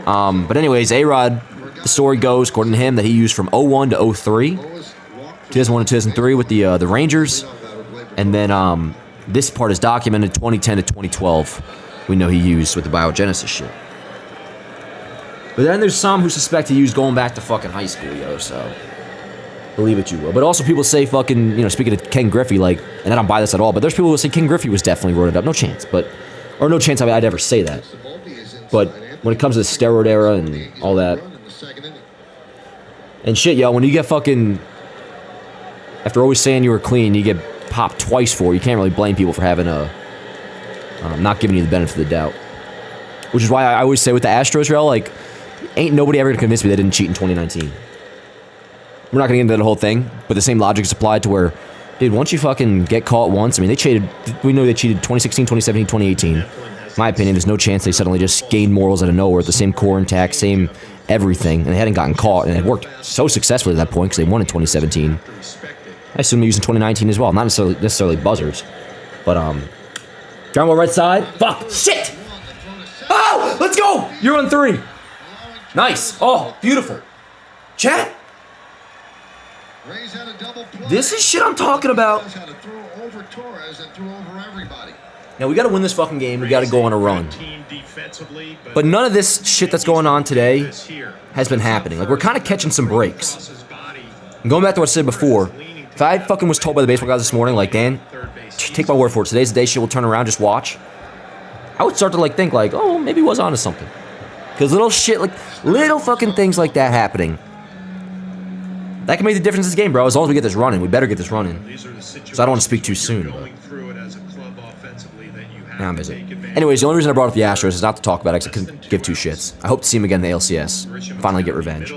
But anyways, A-Rod, the story goes, according to him, that he used from 01 to 03. 2001 to 2003 with the Rangers. And then this part is documented 2010 to 2012. We know he used with the biogenesis shit. But then there's some who suspect he used going back to fucking high school, yo, so believe it you will. But also people say fucking, you know, speaking of Ken Griffey, like, and I don't buy this at all, but there's people who say Ken Griffey was definitely wrote it up. No chance, or no chance I'd ever say that. But when it comes to the steroid era and all that, and shit, yo, when you get fucking, after always saying you were clean, you get popped twice for, you can't really blame people for having not giving you the benefit of the doubt. Which is why I always say with the Astros, real, like, ain't nobody ever gonna convince me they didn't cheat in 2019. We're not gonna get into that whole thing, but the same logic is applied to where, dude, once you fucking get caught once, I mean, we know they cheated 2016, 2017, 2018. In my opinion, there's no chance they suddenly just gained morals out of nowhere with the same core intact, same everything, and they hadn't gotten caught, and it worked so successfully at that point because they won in 2017. I assume they used in 2019 as well, not necessarily buzzards, but ground ball right side. Fuck, shit! Oh, let's go! You're on 3. Nice. Oh, beautiful. Chat. This is shit I'm talking about. Now, we got to win this fucking game. We got to go on a run. But none of this shit that's going on today has been happening. Like, we're kind of catching some breaks. And going back to what I said before, if I fucking was told by the baseball guys this morning, like, Dan, take my word for it, today's the day shit will turn around, just watch, I would start to, like, think, like, oh, maybe he was onto something. Because little shit, like, little fucking things like that happening, that can make the difference in this game, bro. As long as we get this running, we better get this running. So I don't want to speak too soon. But Nah, I'm busy. Anyways, the only reason I brought up the Astros is not to talk about it, because I couldn't give two shits. I hope to see him again in the ALCS. Finally get revenge.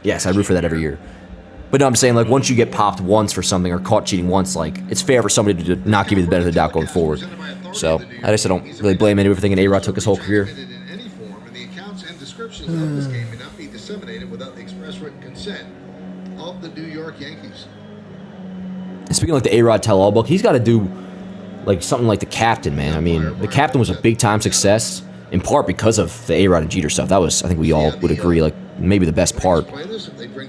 Yes, I root for that every year. But no, I'm saying, like, once you get popped once for something or caught cheating once, like, it's fair for somebody to not give you the benefit of the doubt going forward. So, I just don't really blame anybody for thinking A-Rod took his whole career. In any form, and the accounts and descriptions of this game may not be disseminated without the express written consent of the New York Yankees. And speaking of, like, the A-Rod tell-all book, he's got to do, like, something like the captain, man. I mean, the captain was a big-time success, in part because of the A-Rod and Jeter stuff. That was, I think we all would agree, like, maybe the best part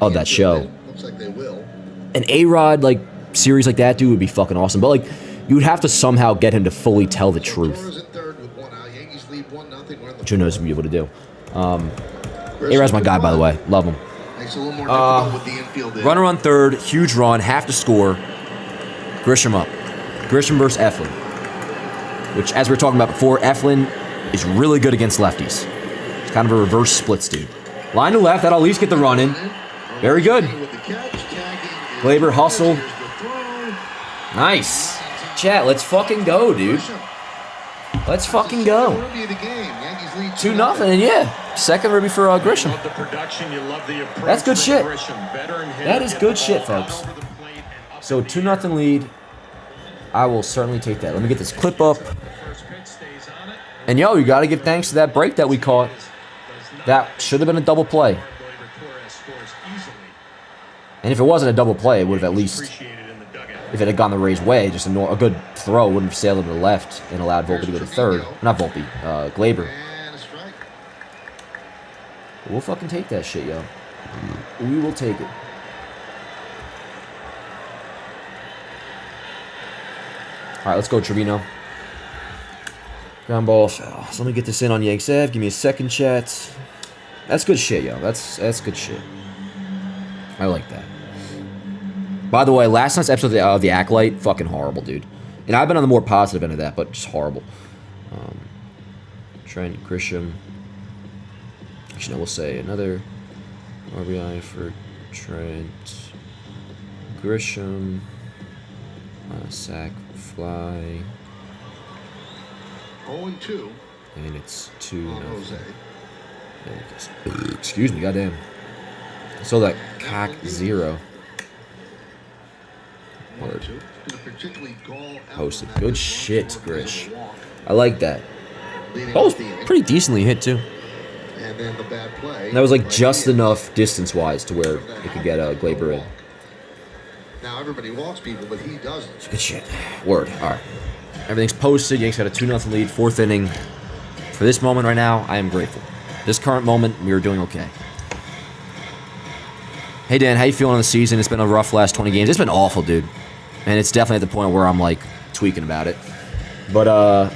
of that show. Looks like they will. An A-Rod, like, series like that, dude, would be fucking awesome. But, like, you would have to somehow get him to fully tell the truth, Torres in third with 1 out. Yankees lead 1-0. We're in the which who knows if he'll be able to do. A-Rod's my guy, by the way. Love him. Makes it a little more difficult with the infield. Runner on third, huge run, have to score. Grisham up. Grisham versus Eflin. Which, as we were talking about before, Eflin is really good against lefties. It's kind of a reverse splits, dude. Line to left, that'll at least get the run in. Very good. Glaber hustle. Nice. Chat, let's fucking go, dude. Let's fucking go. 2-0, and yeah, second ribby for Grisham. That's good shit. That is good shit, folks. So 2-0 lead. I will certainly take that. Let me get this clip up. And yo, you got to give thanks to that break that we caught. That should have been a double play. And if it wasn't a double play, it would have at least, if it had gone the Rays' way, just a good throw wouldn't have sailed to the left and allowed Volpe to go to third. Not Volpe, Glaber. We'll fucking take that shit, yo. We will take it. All right, let's go, Trevino. Ground ball. So let me get this in on Yanks Ave. Give me a second, chat. That's good shit, yo. That's good shit. I like that. By the way, last night's episode of the Acolyte, fucking horrible, dude. And I've been on the more positive end of that, but just horrible. Trent Grisham. Actually, no, we'll say another RBI for Trent Grisham. Sack fly. 0-2. And it's 2 on Jose. Excuse me, goddamn. I saw that cock 0. Word. Posted. Good shit, Grish. I like that. That was pretty decently hit, too. And then the bad play. That was like just enough distance-wise to where it could get Glaber in. Now everybody walks people, but he doesn't. Good shit. Word. All right. Everything's posted. Yanks got a 2-0 lead, 4th inning. For this moment right now, I am grateful. This current moment, we are doing okay. Hey, Dan, how you feeling on the season? It's been a rough last 20 games. It's been awful, dude. And it's definitely at the point where I'm, like, tweaking about it. But,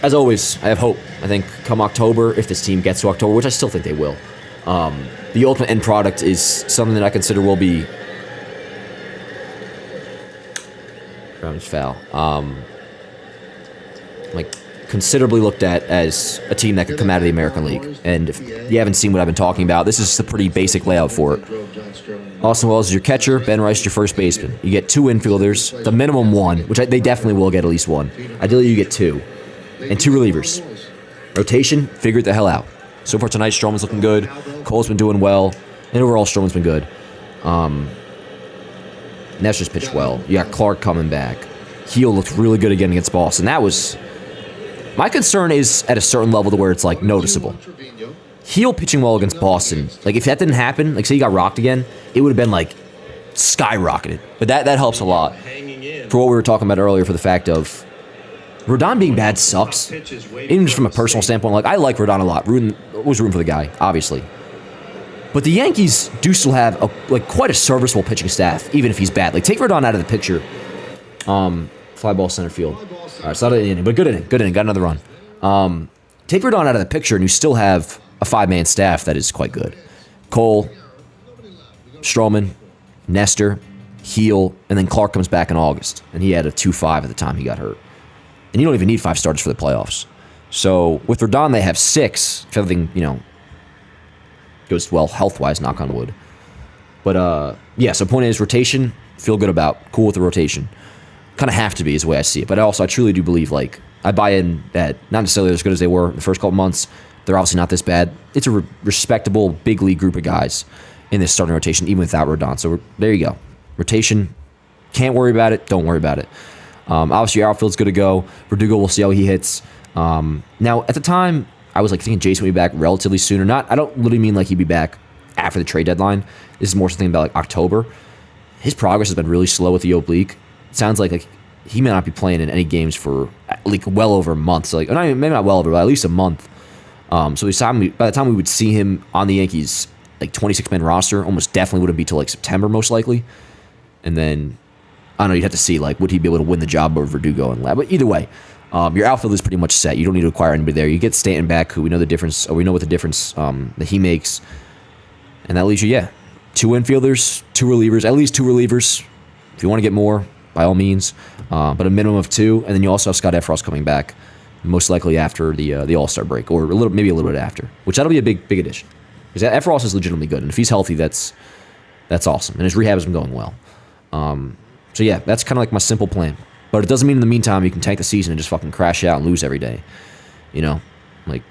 as always, I have hope. I think come October, if this team gets to October, which I still think they will, the ultimate end product is something that I consider will be... Ground foul. Like, considerably looked at as a team that could come out of the American League. And if you haven't seen what I've been talking about, this is just a pretty basic layout for it. Austin Wells is your catcher, Ben Rice is your first baseman. You get 2 infielders, the minimum 1, which they definitely will get at least 1. Ideally, you get 2. And 2 relievers. Rotation, figure it the hell out. So far tonight, Stroman's looking good. Cole's been doing well. And overall, Stroman's been good. Nestor's pitched well. You got Clark coming back. Heel looked really good again against Boston. That was... My concern is at a certain level to where it's, like, noticeable. Heel pitching well against Boston. Like, if that didn't happen, like, say he got rocked again, it would have been, like, skyrocketed. But that helps a lot. For what we were talking about earlier, for the fact of... Rodon being bad sucks. Even just from a personal standpoint, like, I like Rodon a lot. Was rooting for the guy, obviously. But the Yankees do still have, quite a serviceable pitching staff, even if he's bad. Like, take Rodon out of the picture. Fly ball center field. All right, it's not an inning, but good inning. Good inning. Got another run. Take Rodon out of the picture, and you still have a 5-man staff that is quite good. Cole, Stroman, Nestor, Heel, and then Clark comes back in August. And he had a 2.5 at the time he got hurt. And you don't even need 5 starters for the playoffs. So with Rodon, they have 6. If everything, goes well health-wise, knock on wood. But, yeah, so point is rotation, feel good about. Cool with the rotation. kind of have to be is the way I see it. But I truly do believe, like, I buy in that not necessarily as good as they were in the first couple months. They're obviously not this bad. It's a respectable big league group of guys in this starting rotation, even without Rodon. So there you go. Rotation, can't worry about it. Don't worry about it. Obviously, your outfield's good to go. Verdugo, we'll see how he hits. Now, at the time, I was like thinking Jason would be back relatively soon or not. I don't literally mean like he'd be back after the trade deadline. This is more something about like October. His progress has been really slow with the oblique. It sounds like he may not be playing in any games for like well over a month. So like, maybe not well over, but at least a month. So by the time we would see him on the Yankees like 26-man roster, almost definitely wouldn't be till like September most likely. And then I don't know, you'd have to see like would he be able to win the job over Verdugo and Lab. But either way, your outfield is pretty much set. You don't need to acquire anybody there. You get Stanton back, who we know the difference, or we know what the difference that he makes, and that leaves you 2 infielders, 2 relievers, at least 2 relievers. If you want to get more, by all means, but a minimum of 2. And then you also have Scott Efros coming back, most likely after the All-Star break, or maybe a little bit after, which that'll be a big addition. Because Efros is legitimately good, and if he's healthy, that's awesome. And his rehab has been going well. So yeah, that's kind of like my simple plan. But it doesn't mean in the meantime you can tank the season and just fucking crash out and lose every day. You know, like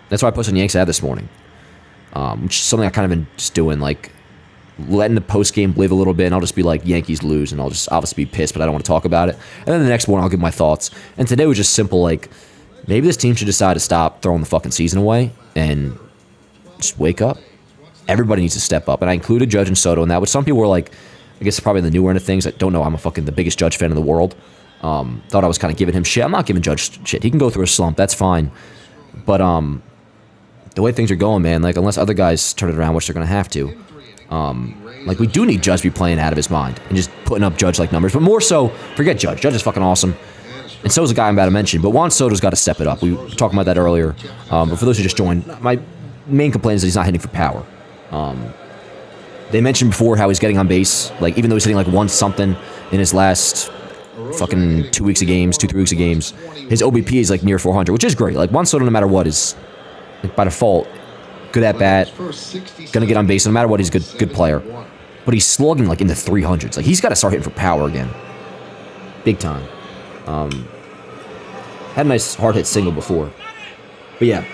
that's why I posted on Yanks ad this morning, which is something I kind of been just doing, like letting the post game live a little bit, and I'll just be like Yankees lose, and I'll just obviously be pissed, but I don't want to talk about it. And then the next one I'll give my thoughts. And today was just simple, like maybe this team should decide to stop throwing the fucking season away and just wake up. Everybody needs to step up, and I included Judge and Soto in that, which some people were like, I guess probably the newer end of things. I don't know. I'm the biggest Judge fan in the world. Thought I was kind of giving him shit. I'm not giving Judge shit. He can go through a slump. That's fine. But the way things are going, man, like unless other guys turn it around, which they're going to have to, like we do need Judge to be playing out of his mind and just putting up Judge-like numbers. But more so, forget Judge. Judge is fucking awesome. And so is the guy I'm about to mention. But Juan Soto's got to step it up. We were talking about that earlier. But for those who just joined, my main complaint is that he's not hitting for power. They mentioned before how he's getting on base, like even though he's hitting like 1-something in his last fucking 2 weeks of games, 2-3 weeks of games, his OBP is like near 400, which is great. Like Juan Soto, no matter what, is like, by default good at bat, gonna get on base no matter what. He's a good player, but he's slugging like in the 300s. Like he's got to start hitting for power again, big time. Had a nice hard hit single before, but yeah.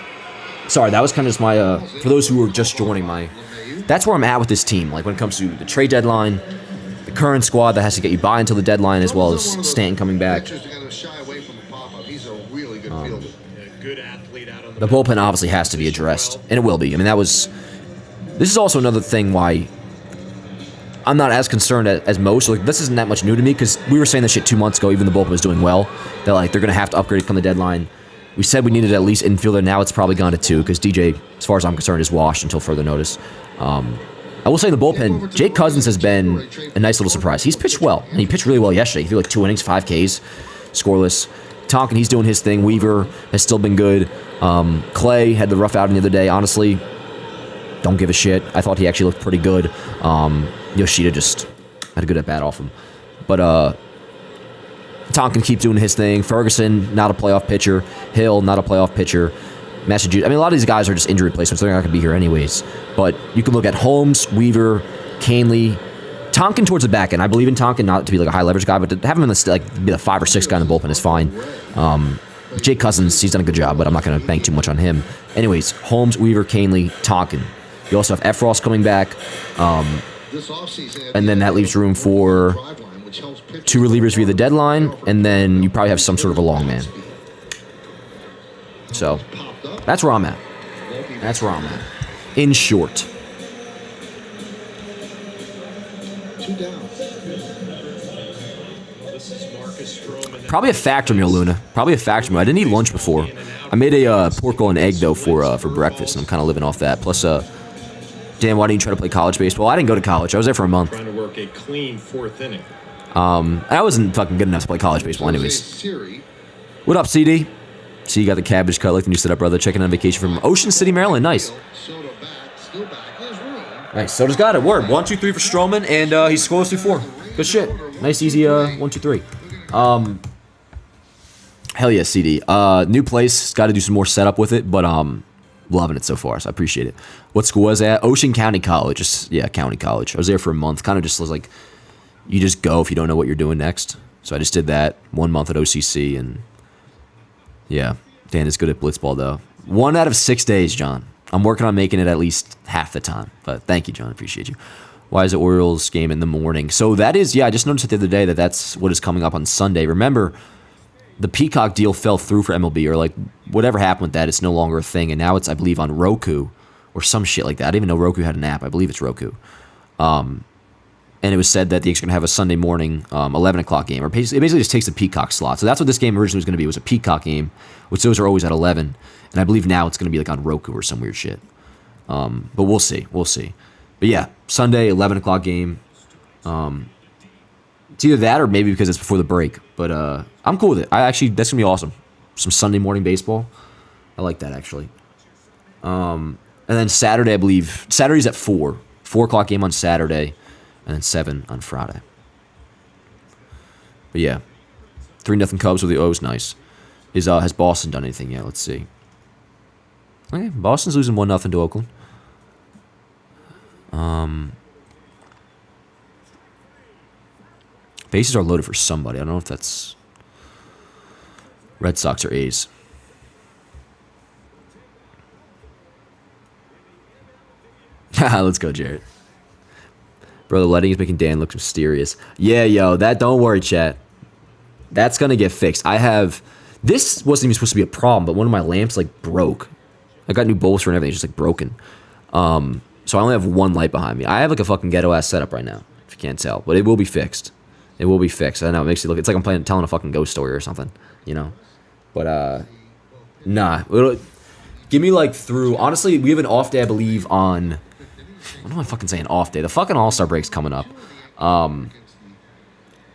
Sorry, that was kind of just my for those who were just joining my. That's where I'm at with this team. Like when it comes to the trade deadline, the current squad that has to get you by until the deadline, as well as Stanton coming back. Good athlete out on The bullpen obviously has to be addressed, and it will be. I mean, this is also another thing why I'm not as concerned as most. Like this isn't that much new to me because we were saying this shit 2 months ago. Even the bullpen was doing well. That like they're gonna have to upgrade come the deadline. We said we needed at least infielder. Now it's probably gone to 2 because DJ, as far as I'm concerned, is washed until further notice. I will say the bullpen, Jake Cousins has been a nice little surprise. He's pitched well, and he pitched really well yesterday. He threw like 2 innings, 5 Ks, scoreless. Tonkin, he's doing his thing. Weaver has still been good. Clay had the rough outing the other day. Honestly, don't give a shit. I thought he actually looked pretty good. Yoshida just had a good at-bat off him. But Tonkin keeps doing his thing. Ferguson, not a playoff pitcher. Hill, not a playoff pitcher. Massachusetts. I mean, a lot of these guys are just injury replacements. They're not going to be here anyways. But you can look at Holmes, Weaver, Canley, Tonkin towards the back end. I believe in Tonkin, not to be like a high leverage guy, but to have him in the be the 5 or 6 guy in the bullpen is fine. Jake Cousins, he's done a good job, but I'm not going to bank too much on him. Anyways, Holmes, Weaver, Canley, Tonkin. You also have Efros coming back, and then that leaves room for 2 relievers via the deadline, and then you probably have some sort of a long man. So that's where I'm at. In short. Probably a factor meal, Luna. Probably a factor meal. I didn't eat lunch before. I made a pork roll and egg though for breakfast, and I'm kind of living off that. Plus, Dan, why didn't you try to play college baseball? I didn't go to college. I was there for a month. Trying to work a clean 4th inning. I wasn't fucking good enough to play college baseball, anyways. What up, CD? See, you got the cabbage cut like the new setup, brother. Checking on vacation from Ocean City, Maryland. Nice. Nice. Soto's got it. Word. 1, 2, 3 for Stroman, and he scores through 4. Good shit. Nice, easy 1, 2, 3. Hell yeah, CD. New place. Got to do some more setup with it, but loving it so far, so I appreciate it. What school was that? Ocean County College. Just, yeah, County College. I was there for a month. Kind of just was like, you just go if you don't know what you're doing next. So I just did that 1 month at OCC, and yeah, Dan is good at blitzball though. 1 out of 6 days, John. I'm working on making it at least half the time. But thank you, John. Appreciate you. Why is the Orioles game in the morning? So that is, yeah, I just noticed it the other day that's what is coming up on Sunday. Remember, the Peacock deal fell through for MLB, or like whatever happened with that, it's no longer a thing. And now it's, I believe, on Roku or some shit like that. I didn't even know Roku had an app. I believe it's Roku. And it was said that the Yankees are going to have a Sunday morning 11 o'clock game. Or it basically just takes the Peacock slot. So that's what this game originally was going to be. It was a Peacock game, which those are always at 11. And I believe now it's going to be like on Roku or some weird shit. But we'll see. We'll see. But yeah, Sunday, 11 o'clock game. It's either that or maybe because it's before the break. But I'm cool with it. That's going to be awesome. Some Sunday morning baseball. I like that, actually. And then Saturday, I believe. Saturday's at 4. 4 o'clock game on Saturday. And then 7 on Friday. But yeah. 3-0 Cubs with the O's. Nice. Has Boston done anything yet? Let's see. Okay, Boston's losing 1-0 to Oakland. Bases are loaded for somebody. I don't know if that's Red Sox or A's. Let's go, Jarrett. Bro, the lighting is making Dan look mysterious. Yeah, yo, don't worry, chat. That's gonna get fixed. This wasn't even supposed to be a problem, but one of my lamps like broke. I got new bulbs for and everything, it's just like broken. So I only have one light behind me. I have like a fucking ghetto ass setup right now, if you can't tell. But it will be fixed. It will be fixed. I know, it makes it look, it's like I'm telling a fucking ghost story or something, you know? But, nah. Give me like through, honestly, we have an off day, I believe, on, what am I fucking saying, off day? The fucking All-Star break's coming up. I'm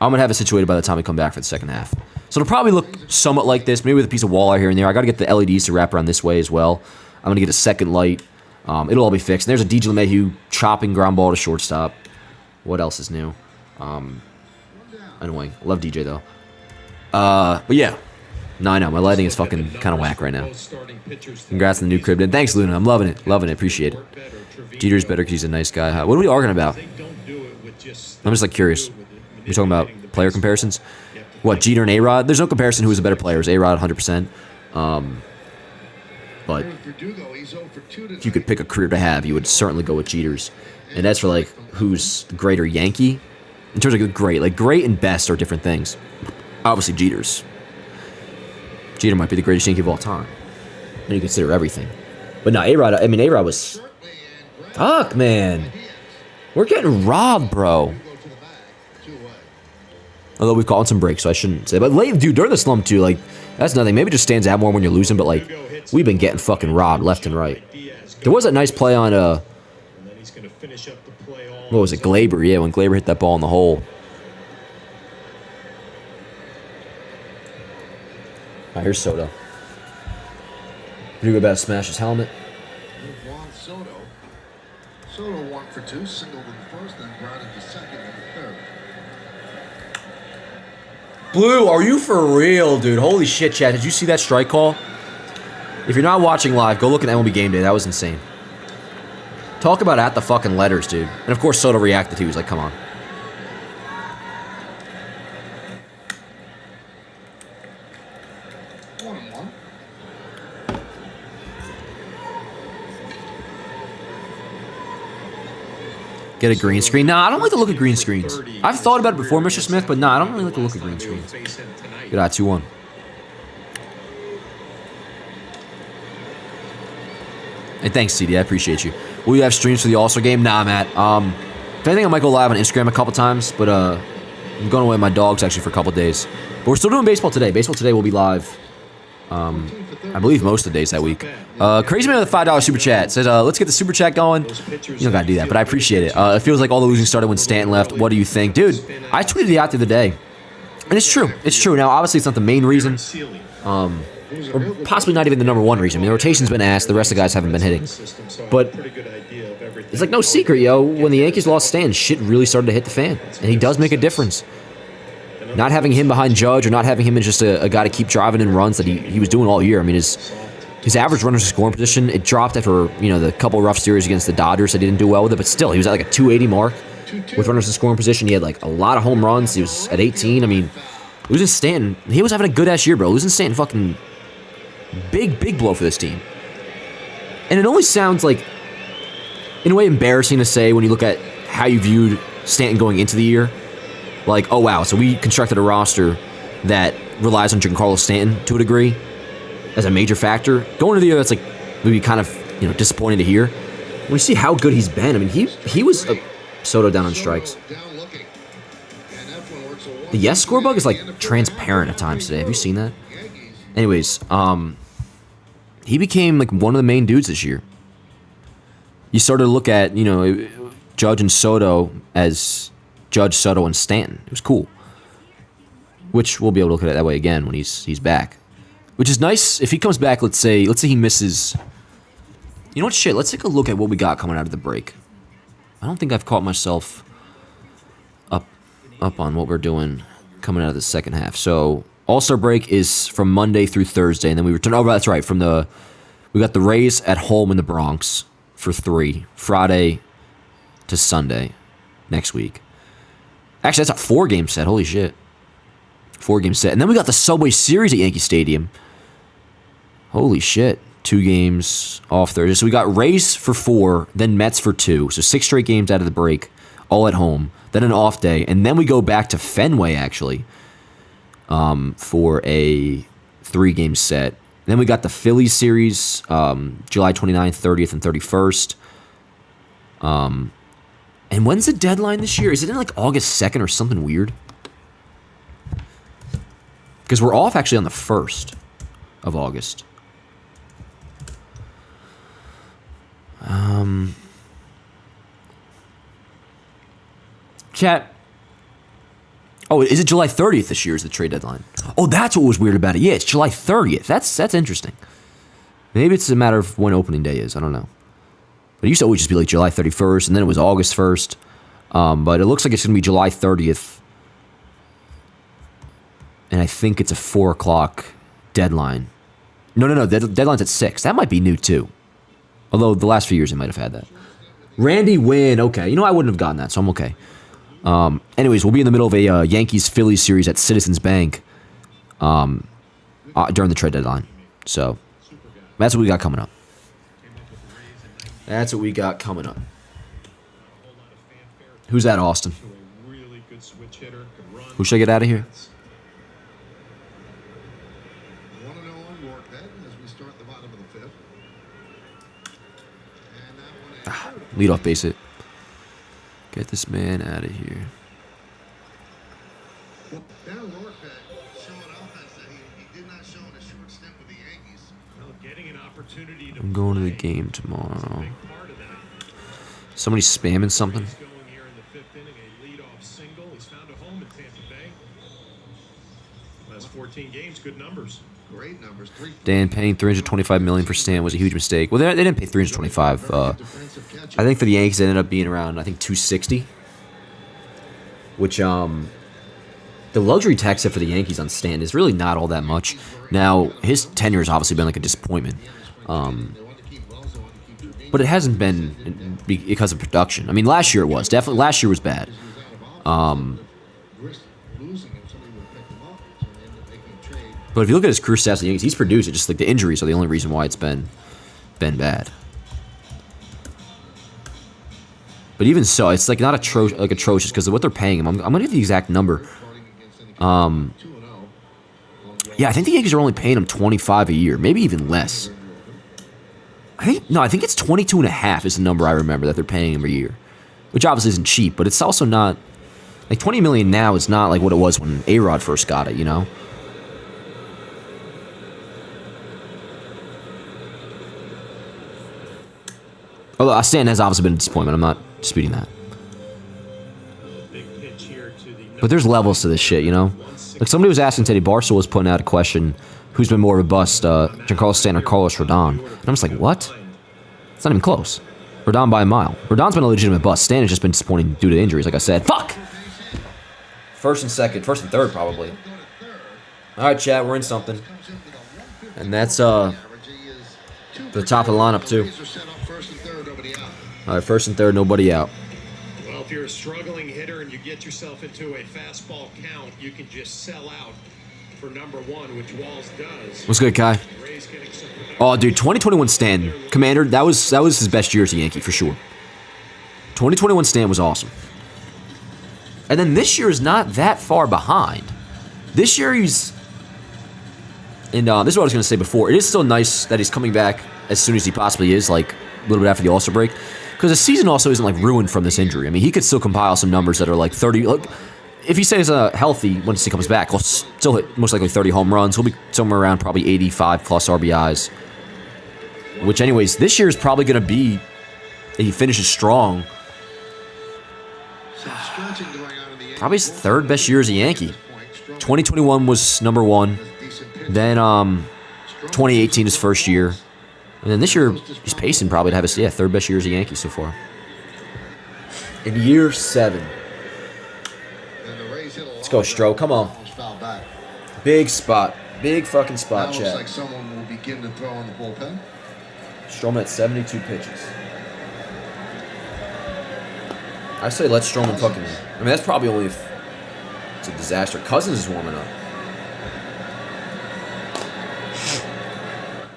going to have it situated by the time we come back for the second half. So it'll probably look somewhat like this, maybe with a piece of wall art here and there. I got to get the LEDs to wrap around this way as well. I'm going to get a second light. It'll all be fixed. And there's a DJ LeMahieu chopping ground ball to shortstop. What else is new? Annoying. Love DJ, though. But yeah. No, I know. My lighting is fucking kind of whack right now. Congrats on the new crib. And thanks, Luna. I'm loving it. Loving it. Appreciate it. Jeter's better because he's a nice guy. What are we arguing about? I'm just like curious. We're talking about player comparisons? What, Jeter and A-Rod? There's no comparison who is a better player. It's A-Rod 100%. But if you could pick a career to have, you would certainly go with Jeter's. And as for like who's greater Yankee, in terms of great, like great and best are different things. Obviously Jeter's. Jeter might be the greatest Yankee of all time. When you consider everything. But no, A-Rod, I mean A-Rod was, fuck, man. We're getting robbed, bro. Although we've called some breaks, so I shouldn't say. But late, dude, during the slump too, like that's nothing. Maybe it just stands out more when you're losing. But like, we've been getting fucking robbed left and right. There was a nice play on what was it, Glaber? Yeah, when Glaber hit that ball in the hole. Alright, here's Soto. Pretty good about to smash his helmet. Juan Soto. Soto 1 for 2, singled in the first, then grounded to second in the third. Blue, are you for real, dude? Holy shit, Chad. Did you see that strike call? If you're not watching live, go look at MLB Game Day. That was insane. Talk about at the fucking letters, dude. And of course, Soto reacted. He was like, come on. Get a green screen? Nah, I don't like the look of green screens. I've thought about it before, Mr. Smith, but nah, I don't really like the look of green screens. Good eye, 2-1. Hey, thanks, CD. I appreciate you. Will you have streams for the All-Star game? Nah, Matt. If anything, I might go live on Instagram a couple times, but I'm going away with my dogs, actually, for a couple days. But we're still doing baseball today. Baseball today will be live, I believe, most of the days that week. Crazy Man with a $5 super chat says, let's get the super chat going. You don't gotta do that, but I appreciate it. It feels like all the losing started when Stanton left. What do you think? Dude, I tweeted it out the other day. And it's true. It's true. Now, obviously, it's not the main reason. Or possibly not even the number one reason. I mean, the rotation's been asked. The rest of the guys haven't been hitting. But it's like no secret, yo. When the Yankees lost Stan, shit really started to hit the fan. And he does make a difference. Not having him behind Judge or not having him as just a guy to keep driving in runs that he was doing all year. I mean, his average runners to scoring position, it dropped after, the couple rough series against the Dodgers. That he didn't do well with it, but still, he was at like a 280 mark with runners in scoring position. He had like a lot of home runs. He was at 18. I mean, Losing Stanton, he was having a good-ass year, bro. Losing Stanton, fucking big blow for this team. And it only sounds like, in a way, embarrassing to say when you look at how you viewed Stanton going into the year. Like, oh wow, so we constructed a roster that relies on Giancarlo Stanton to a degree as a major factor. Going into the year, that's like maybe kind of disappointing to hear. When you see how good he's been, I mean, he was Soto down on strikes. The yes score bug is like transparent at times today. Have you seen that? Anyways, he became like one of the main dudes this year. You started to look at, Judge and Soto as Judge, Soto, and Stanton. It was cool. Which we'll be able to look at it that way again when he's back. Which is nice. If he comes back, let's say he misses. You know what, shit, let's take a look at what we got coming out of the break. I don't think I've caught myself up on what we're doing coming out of the second half. So All-Star break is from Monday through Thursday, and then we return. Oh, that's right. We got the Rays at home in the Bronx for 3, Friday to Sunday next week. Actually, that's a 4-game set. Holy shit. 4-game set. And then we got the Subway Series at Yankee Stadium. Holy shit. 2 games off Thursday. So we got Rays for 4, then Mets for 2. So 6 straight games out of the break, all at home. Then an off day. And then we go back to Fenway, actually, for a 3-game set. Then we got the Phillies series, July 29th, 30th, and 31st. And when's the deadline this year? Is it in like August 2nd or something weird? Because we're off actually on the 1st of August. Chat. Oh, is it July 30th this year is the trade deadline? Oh, that's what was weird about it. Yeah, it's July 30th. That's interesting. Maybe it's a matter of when opening day is. I don't know. But it used to always just be like July 31st, and then it was August 1st. But it looks like it's going to be July 30th. And I think it's a 4 o'clock deadline. No. Deadline's at 6. That might be new, too. Although the last few years they might have had that. Randy Wynn. Okay. I wouldn't have gotten that, so I'm okay. Anyways, we'll be in the middle of a Yankees-Phillies series at Citizens Bank during the trade deadline. So that's what we got coming up. That's what we got coming up. Who's that, Austin? Who should I get out of here? 1-0 on York then as we start the bottom of the 5th. And that one is Lead off base it. Get this man out of here. now York showing offense that he did not show in a short stint with the Yankees. Well, getting an opportunity to I'm going to the play game is a tomorrow. big part of that. Somebody spamming something. He's going here in the 5th inning, a leadoff single. He's found a home in Tampa Bay. Last 14 games, good numbers. Great numbers. Dan paying $325 million for Stan was a huge mistake. Well, they didn't pay $325. I think for the Yankees, it ended up being around $260. Which the luxury tax set for the Yankees on Stan is really not all that much. Now his tenure has obviously been like a disappointment, but it hasn't been because of production. I mean, last year it was definitely. Last year was bad. But if you look at his career stats, the Yankees, he's produced it. Just like the injuries are the only reason why it's been bad. But even so, it's like not atrocious because of what they're paying him. I'm gonna get the exact number. Yeah, I think the Yankees are only paying him $25 a year, maybe even less. I think it's 22.5 is the number I remember that they're paying him a year, which obviously isn't cheap, but it's also not like $20 million now is not like what it was when A-Rod first got it, Although Stanton has obviously been a disappointment. I'm not disputing that. Big pitch here to the But there's levels to this shit, Like somebody was asking Teddy Barstool was putting out a question, who's been more of a bust, Giancarlo Stanton or Carlos Rodon? And I'm just like, what? It's not even close. Rodon by a mile. Rodon's been a legitimate bust. Stanton's just been disappointing due to injuries, like I said. Fuck! First and third probably. All right, chat, we're in something. And that's the top of the lineup too. All right, first and third, nobody out. Well, if you're a struggling hitter and you get yourself into a fastball count, you can just sell out for number one, which Walls does. What's good, Kai? Ray's getting some production. Oh, dude, 2021 Stan, Commander, that was his best year as a Yankee for sure. 2021 Stan was awesome. And then this year is not that far behind. This year he's... And this is what I was going to say before. It is still nice that he's coming back as soon as he possibly is, like a little bit after the All-Star break. Because the season also isn't like ruined from this injury. I mean, he could still compile some numbers that are like 30... Like, if he stays healthy once he comes back, he'll still hit most likely 30 home runs. He'll be somewhere around probably 85 plus RBIs. Which anyways, this year is probably going to be... If he finishes strong... Some stretching going on in the Probably his third best year as a Yankee. 2021 was number one. Then 2018 his first year. And then this year, he's pacing probably to have his third best year as a Yankee so far. In year 7. Let's go, Stro. Come on. Big spot. Big fucking spot, Looks Chad. like someone will begin to throw in the bullpen. Stroman at 72 pitches. I say let Stroman fucking... I mean, that's probably only if it's a disaster. Cousins is warming up.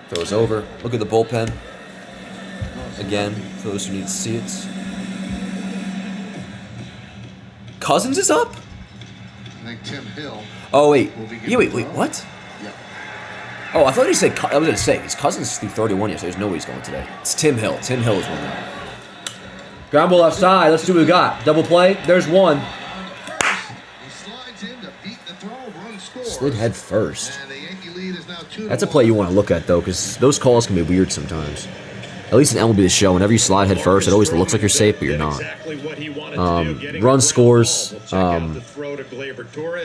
Throws over. Look at the bullpen. Again, for those who need to see it. Cousins is up? I think Tim Hill. Oh, wait. will begin Yeah, to wait, throw. what? Yeah. Oh, I thought he said... I was going to say, his Cousins threw 31 yesterday. There's no way he's going today. It's Tim Hill. Tim Hill is warming up. Ground ball left side. Let's see what we got. Double play. There's one. He slides in to beat the throw, run scores. Slid head first. And the Yankee lead is now 2-1. That's a play you want to look at, though, because those calls can be weird sometimes. At least in MLB The Show, whenever you slide head first, it always looks like you're safe, but you're not. Run scores. Let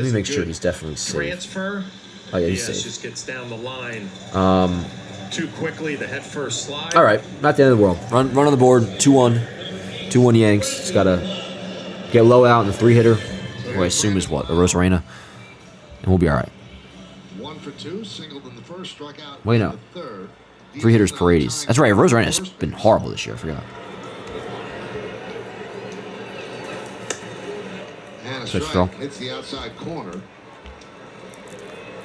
me make sure he's definitely safe. Transfer. Oh, yeah, he's Diaz safe. just gets down the line. Too quickly, the head first slide. All right, not the end of the world. Run on the board, 2-1. 2-1 Yanks. Just got to get low out in the 3-hitter, who I assume is what? A Rosarena. And we'll be all right. 1 for 2, singled in the first, struck out Wait, in no. the third. 3-hitters Paredes. That's right, Rosarena's been horrible this year. I forgot. And a Pitch strike throw. hits the outside corner.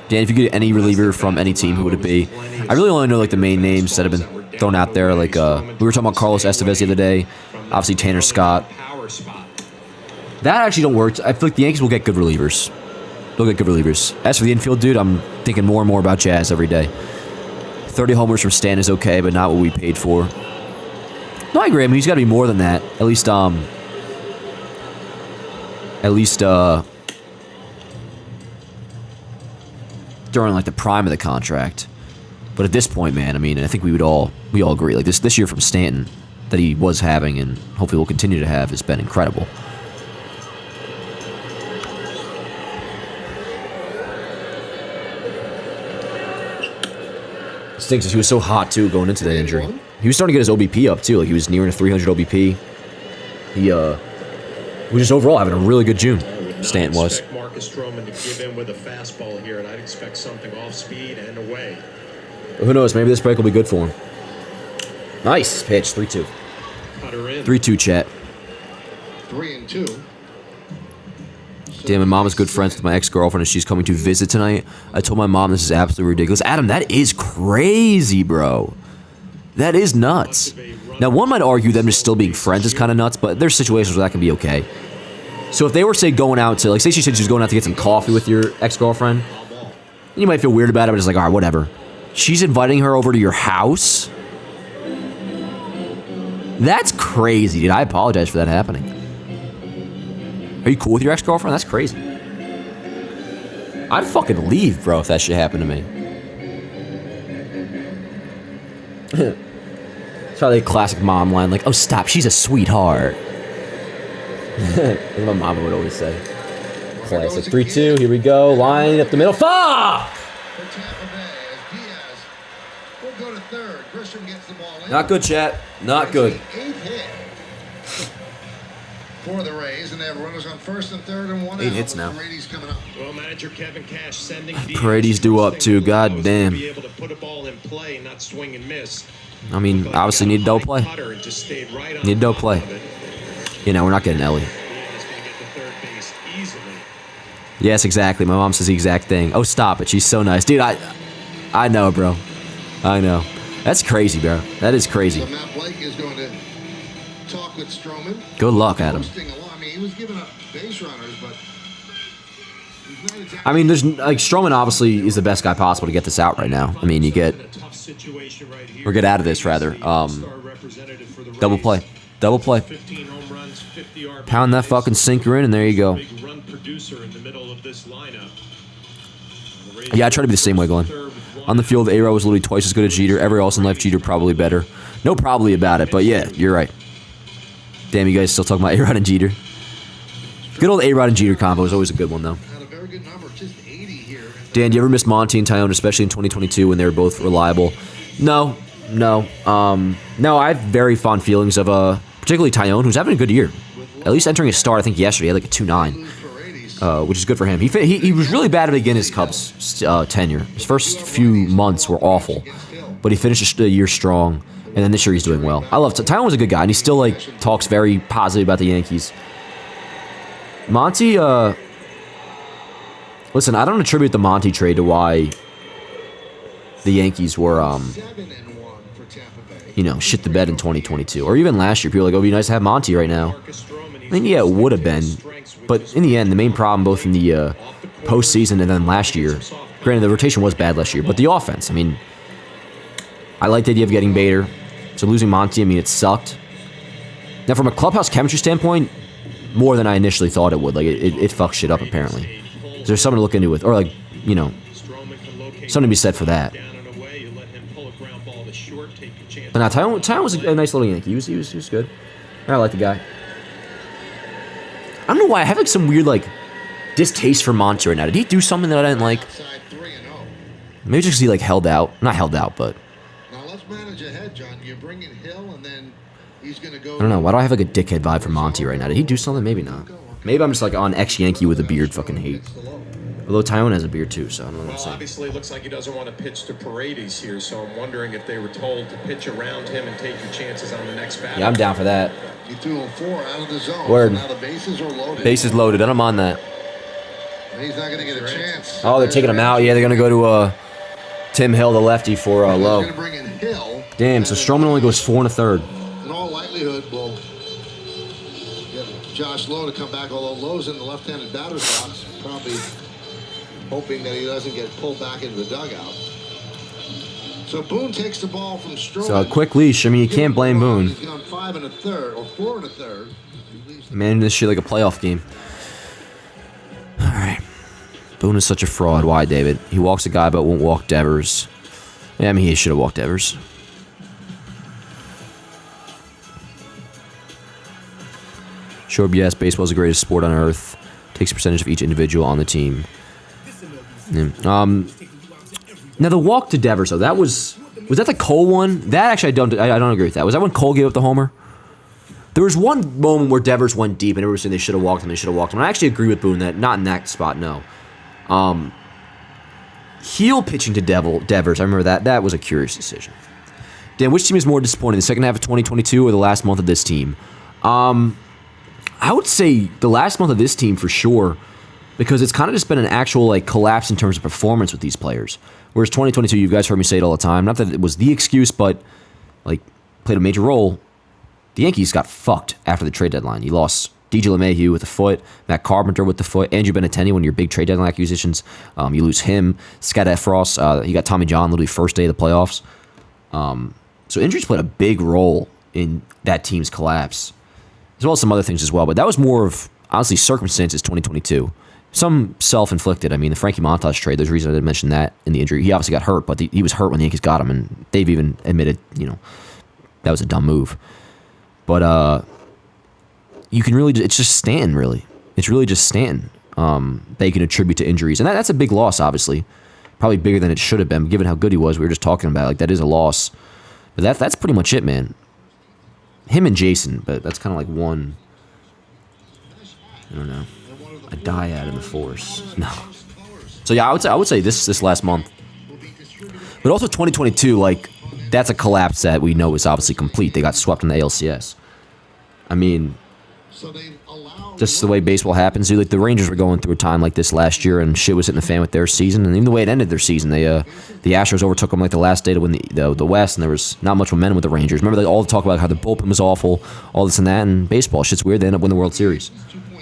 Dan, if you get any reliever from any team, who would it be? I really only know like the main names that have been thrown out there. Like we were talking about Carlos Estevez the other day. Obviously Tanner Scott. That actually don't work. I feel like the Yankees will get good relievers. They'll get good relievers. As for the infield, dude, I'm thinking more and more about Jazz every day. 30 homers from Stan is okay, but not what we paid for. No, I agree. I mean, he's got to be more than that. At least during like the prime of the contract. But at this point, man, I mean, I think we all agree. Like this year from Stanton that he was having and hopefully will continue to have has been incredible. Stinks. He was so hot too going into that injury. He was starting to get his OBP up too. Like he was nearing a 300 OBP. He was just overall having a really good June. Stanton was. I would not expect Marcus Stroman to give in with a fastball here, and I'd expect something off speed and away. But who knows? Maybe this break will be good for him. Nice pitch. 3-2. Cutter in. 3-2, chat. 3-2. Damn, my mom is good friends with my ex-girlfriend and she's coming to visit tonight. I told my mom this is absolutely ridiculous. Adam, that is crazy, bro. That is nuts. Now, one might argue them just still being friends is kind of nuts, but there's situations where that can be okay. So if they were, say, going out to, like, say she said she was going out to get some coffee with your ex-girlfriend, you might feel weird about it, but it's like, all right, whatever. She's inviting her over to your house? That's crazy, dude. I apologize for that happening. Are you cool with your ex-girlfriend? That's crazy. I'd fucking leave, bro, if that shit happened to me. It's probably a classic mom line, like, oh, stop, she's a sweetheart. That's what my mama would always say. Classic. 3-2, here we go. Line up the middle. Fuck! For Tampa Bay as Diaz will go to third. Grisham gets the ball in. Not good, chat. Not good. Eighth hit for the Rays, and they have runners on first and third and 1 8 out. hits now. Paredes coming up. Well, manager Kevin Cash sending Paredes due up too. God damn. Be able to put a ball in play, not swing and miss. I mean, obviously need a double play. Need Need a double play. You know, we're not getting Ellie. Ian is going to get to third base easily. Yes, exactly. My mom says the exact thing. Oh, stop it. She's so nice. Dude, I know, bro. I know. That's crazy, bro. That is crazy. So Matt Blake is going to talk with Stroman. Good luck, Adam. Posting a lot. I mean, he was giving up base runners, but he's not exactly. I mean, there's like Stroman obviously is the best guy possible to get this out right now. I mean, you get In a tough situation right here. or get out of this rather. Star representative for the Double Rays. play, double play. 15 home runs, 50 RBIs. Pound that fucking sinker in, and there you go. Big run producer in the middle of this lineup. The Rays Yeah, I try to be the same way, Glenn. third with one On the field, A-Rod was literally twice as good as Jeter. Every else in life, Jeter probably better. No probably about it, but yeah, you're right. Damn, you guys still talking about A-Rod and Jeter? Good old A-Rod and Jeter combo is always a good one, though. Had a very good number, just 80 here. Dan, do you ever miss Monty and Tyone, especially in 2022 when they were both reliable? No. No, I have very fond feelings of particularly Tyone, who's having a good year. At least entering his start, I think yesterday, he had like a 2.9, which is good for him. He was really bad to begin his Cubs tenure. His first few months were awful, but he finished the year strong, and then this year he's doing well. I love Tyone was a good guy, and he still like talks very positive about the Yankees. Monty, listen, I don't attribute the Monty trade to why the Yankees were 7-1 for Tampa Bay. shit the bed in 2022. Or even last year, people were like, oh, it'd be nice to have Monty right now. I mean, yeah, it would have been. But in the end, the main problem, both in the postseason and then last year, granted, the rotation was bad last year, but the offense, I mean, I like the idea of getting Bader. So losing Monty, I mean, it sucked. Now, from a clubhouse chemistry standpoint, more than I initially thought it would. Like, it fucked shit up, apparently. There's something to look into with, or like, something to be said for that. But now, Tyone was a nice little Yankee. He was good. I like the guy. I don't know why. I have like some weird like distaste for Monty right now. Did he do something that I didn't like? Outside 3-0. Maybe just because he like held out. Not held out, but Now let's manage ahead, John. You bring in Hill, and then he's going to go. I don't know. Why do I have like a dickhead vibe for Monty right now? Did he do something? Maybe not. Maybe I'm just like on ex-Yankee with a beard fucking hate. Although Tyone has a beard too, so I don't know what I'm Well, saying. obviously, it looks like he doesn't want to pitch to Paredes here, so I'm wondering if they were told to pitch around him and take your chances on the next batter. Yeah, I'm down for that. He threw him 4 out of the zone. Word. So now the bases are loaded. Bases loaded. I don't mind that. He's not going to get a chance. Oh, they're taking him out. Yeah, they're gonna go to Tim Hill, the lefty, for He's low. going to bring in Hill. Damn. So Stroman only goes 4 1/3. In all likelihood, will get Josh Lowe to come back, although Lowe's in the left-handed batter's box, probably hoping that he doesn't get pulled back into the dugout. So Boone takes the ball from Stroman. So a quick leash. I mean, you can't blame Boone. He's gone 5 1/3 or 4 1/3. He leaves the Man, this shit like a playoff game. All right. Boone is such a fraud. Why, David? He walks a guy but won't walk Devers. Yeah, I mean, he should have walked Devers. Sure, yes, baseball is the greatest sport on earth. Takes a percentage of each individual on the team. Yeah. Now the walk to Devers though, was that the Cole one? That actually I don't agree with that. Was that when Cole gave up the homer? There was one moment where Devers went deep and everyone was saying they should have walked him. And I actually agree with Boone that not in that spot. No. Heel pitching to Devers. I remember that. That was a curious decision. Dan, which team is more disappointing, the second half of 2022 or the last month of this team? I would say the last month of this team for sure, because it's kind of just been an actual like collapse in terms of performance with these players. Whereas 2022, you guys heard me say it all the time. Not that it was the excuse, but like played a major role. The Yankees got fucked after the trade deadline. You lost DJ LeMahieu with the foot, Matt Carpenter with the foot, Andrew Benintendi, one of your big trade deadline acquisitions. You lose him. Scott Efros, he got Tommy John literally first day of the playoffs. So injuries played a big role in that team's collapse, as well as some other things as well. But that was more of, honestly, circumstances 2022. Some self-inflicted. I mean, the Frankie Montas trade, there's a reason I didn't mention that in the injury. He obviously got hurt, but he was hurt when the Yankees got him, and they've even admitted, that was a dumb move. But you can really, it's just Stanton, really. It's really just Stanton they can attribute to injuries. And that's a big loss, obviously. Probably bigger than it should have been, given how good he was. We were just talking about, like, that is a loss. But that's pretty much it, man. Him and Jason, but that's kind of like one, I don't know, a dyad in the force. No. So yeah, I would say this last month. But also 2022, like, that's a collapse that we know is obviously complete. They got swept in the ALCS. I mean, So they allow Just the way baseball happens. Dude, like the Rangers were going through a time like this last year, and shit was hitting the fan with their season. And even the way it ended their season, the Astros overtook them like the last day to win the West, and there was not much momentum with the Rangers. Remember, they all talk about how the bullpen was awful, all this and that, and baseball shit's weird. They end up winning the World Series.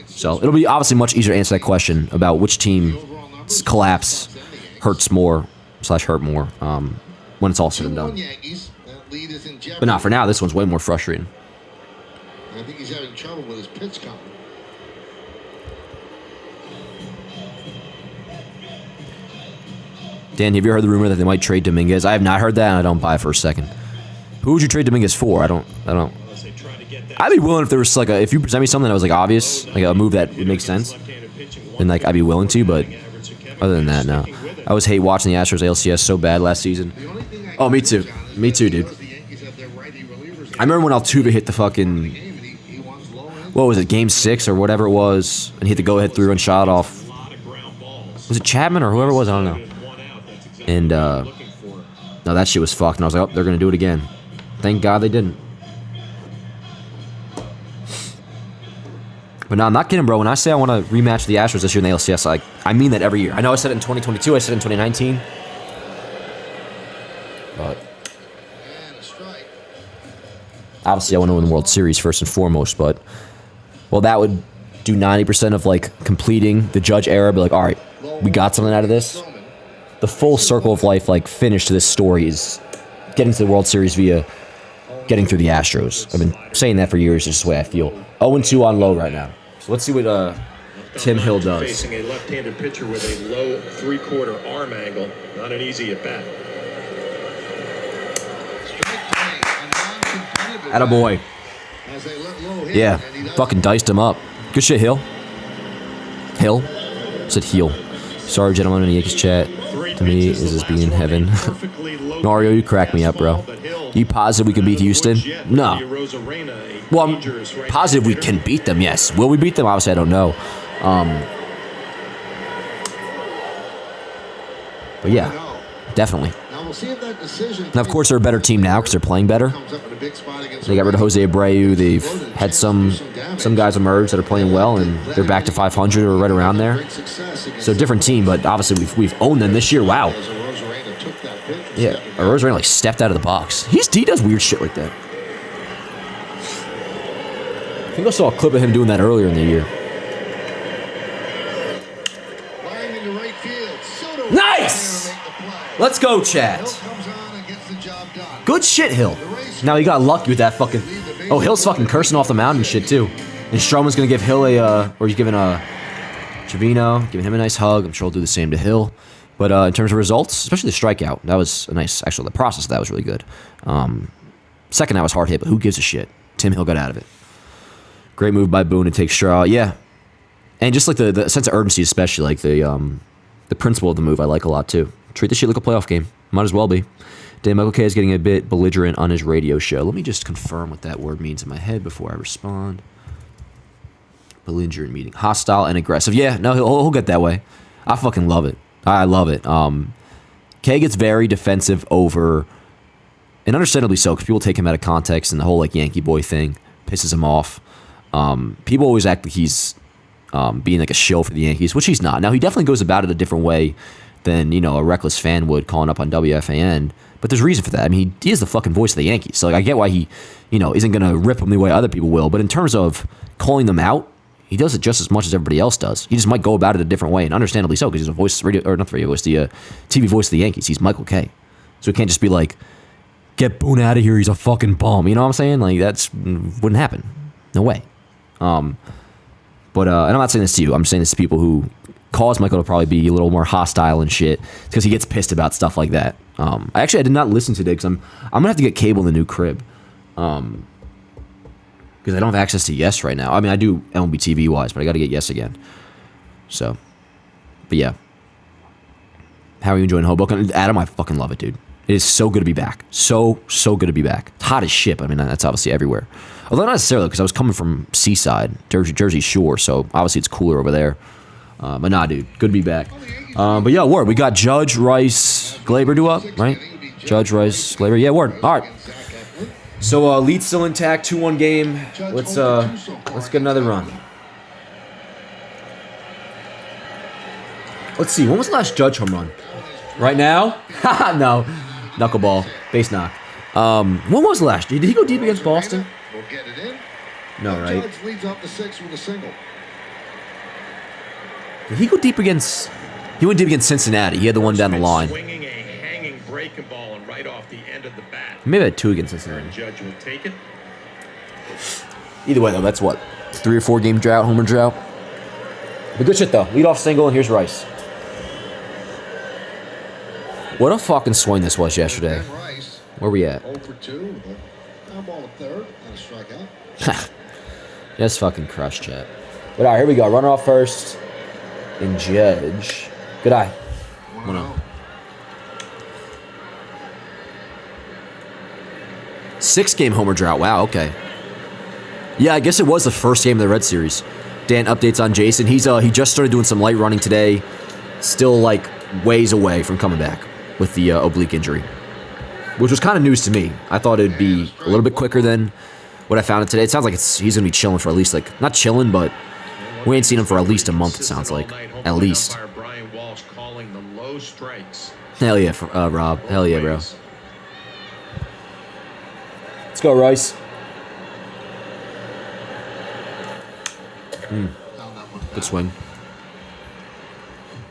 So it'll be obviously much easier to answer that question about which team's collapse hurts more / hurt more when it's all said and 2-1 done. Yankees. That lead is in jeopardy. But not for now. This one's way more frustrating. I think he's having trouble with his pitch count. Dan, have you heard the rumor that they might trade Dominguez? I have not heard that, and I don't buy it for a second. Who would you trade Dominguez for? I don't. Unless they try to get that I'd be willing if there was like if you present me something that was like obvious, like a move that would make sense, left-handed pitching, then like I'd be willing to. But other than that, no. I always hate watching the Astros ALCS so bad last season. The only thing I Oh, me can too. say, John, is Me too, that dude. the Yankees have their righty relievers I remember when Altuve hit the fucking in the game, and he wants low end. what was it, Game 6 or whatever it was, and he hit the go-ahead 3-run shot off. a lot of ground balls. Was it Chapman or whoever it was? I don't know. One out, that's exactly And what they're looking for. no, that shit was fucked, and I was like, oh, they're gonna do it again. Thank God they didn't. But no, I'm not kidding, bro. When I say I want to rematch the Astros this year in the ALCS, like I mean that every year. I know I said it in 2022, I said it in 2019, but And a strike. obviously I want to win the World Series first and foremost. But well, that would do 90% of like completing the Judge era. Be like, all right, we got something out of this. The full circle of life, like finish to this story, is getting to the World Series via getting through the Astros. I've been saying that for years. It's just the way I feel. 0-2 on low right now. So let's see what Tim Hill does. Facing a left-handed pitcher with a low three-quarter arm angle. Not an easy at bat. Strike three. A non-competitive Attaboy. as they let low hit, Yeah, and he does fucking diced him up. Good shit, Hill. Hill? Said heel. Sorry, gentlemen, in the Yankees chat. To me, is this being heaven? Mario, you crack me up, bro. You positive we can beat Houston? No. Well, I'm positive we can beat them, yes. Will we beat them? Obviously, I don't know. But yeah, definitely. Now we'll see if that decision Now, of course, they're a better team now because they're playing better. comes up in a big spot against They got rid of Jose Abreu. They've had some guys emerge that are playing well, and they're back to 500 or right around there. Great success against So different team, but obviously we've owned them this year. Wow. as Rosarena took that pitch. Yeah, Rosarena like stepped out of the box. He does weird shit like that. I think I saw a clip of him doing that earlier in the year. Flying into right field. Soto Nice! there to make the play. Let's go, Hill chat. comes on and gets the job done. Good shit, Hill. Now he got lucky with that fucking. Oh, Hill's fucking cursing off the mound and shit too. And Stroman's gonna give Hill or he's giving Trevino, giving him a nice hug. I'm sure he'll do the same to Hill. But in terms of results, especially the strikeout, that was a nice. Actually, the process of that was really good. Second, that was hard hit, but who gives a shit? Tim Hill got out of it. Great move by Boone to take Straw. Yeah, and just like the sense of urgency, especially like the principle of the move, I like a lot too. Treat the shit like a playoff game. Might as well be. Dan Michael K is getting a bit belligerent on his radio show. Let me just confirm what that word means in my head before I respond. Belligerent meaning hostile and aggressive. Yeah, no, he'll get that way. I fucking love it. I love it. K gets very defensive over, and understandably so, because people take him out of context, and the whole like Yankee boy thing pisses him off. People always act like he's being like a shill for the Yankees, which he's not. Now he definitely goes about it a different way than a reckless fan would calling up on WFAN. But there's a reason for that. I mean, he is the fucking voice of the Yankees. So like, I get why he, isn't gonna rip them the way other people will. But in terms of calling them out, he does it just as much as everybody else does. He just might go about it a different way, and understandably so, because he's a voice, radio or not the radio voice, the TV voice of the Yankees. He's Michael K. So he can't just be like, "Get Boone out of here. He's a fucking bum." You know what I'm saying? Like wouldn't happen. No way. But and I'm not saying this to you. I'm saying this to people who cause Michael to probably be a little more hostile and shit because he gets pissed about stuff like that. I did not listen today because I'm gonna have to get cable in the new crib. Because I don't have access to Yes right now. I mean, I do MLB TV wise, but I got to get Yes again. So, but yeah. How are you enjoying Hoboken? Adam, I fucking love it, dude. It is so good to be back. So good to be back. It's hot as shit. I mean, that's obviously everywhere. Although not necessarily, because I was coming from Seaside, Jersey Shore, so obviously it's cooler over there. But nah, dude, good to be back. But yeah, word. We got Judge, Rice, Glaber due up, right? Judge, Rice, Glaber. Yeah, word. All right. So lead still intact, 2-1 game. Let's Let's get another run. Let's see. When was the last Judge home run? Right now? Haha, no. Knuckleball. Base knock. When was the last? Did he go deep against Boston? Will get it in. No, right? Judge leads off the 6th with a single. Did he go deep against... He went deep against Cincinnati. He had the one down the line. Swinging a hanging breaking ball and right off the end of the bat. Maybe I had 2 against Cincinnati. Judge will take it. Either way, though, that's what? 3 or 4 game drought, homer drought? But good shit, though. Lead off single, and here's Rice. What a fucking swing this was yesterday. Ben Rice, Where we at? 0 for 2 with a ground ball to third and a strikeout. Just fucking crushed, chat. But all right, here we go. Runner off first. And Judge. Good eye. 1-0. 6-game homer drought. Wow, okay. Yeah, I guess it was the first game of the Red Series. Dan, updates on Jason. He just started doing some light running today. Still, like, ways away from coming back with the oblique injury. Which was kind of news to me. I thought it would be a little bit quicker than what I found it today. It sounds like he's going to be chilling for at least, like, not chilling, but we ain't seen him for at least a month, it sounds like. At least. Hell yeah, Rob. Hell yeah, bro. Let's go, Rice. Good swing.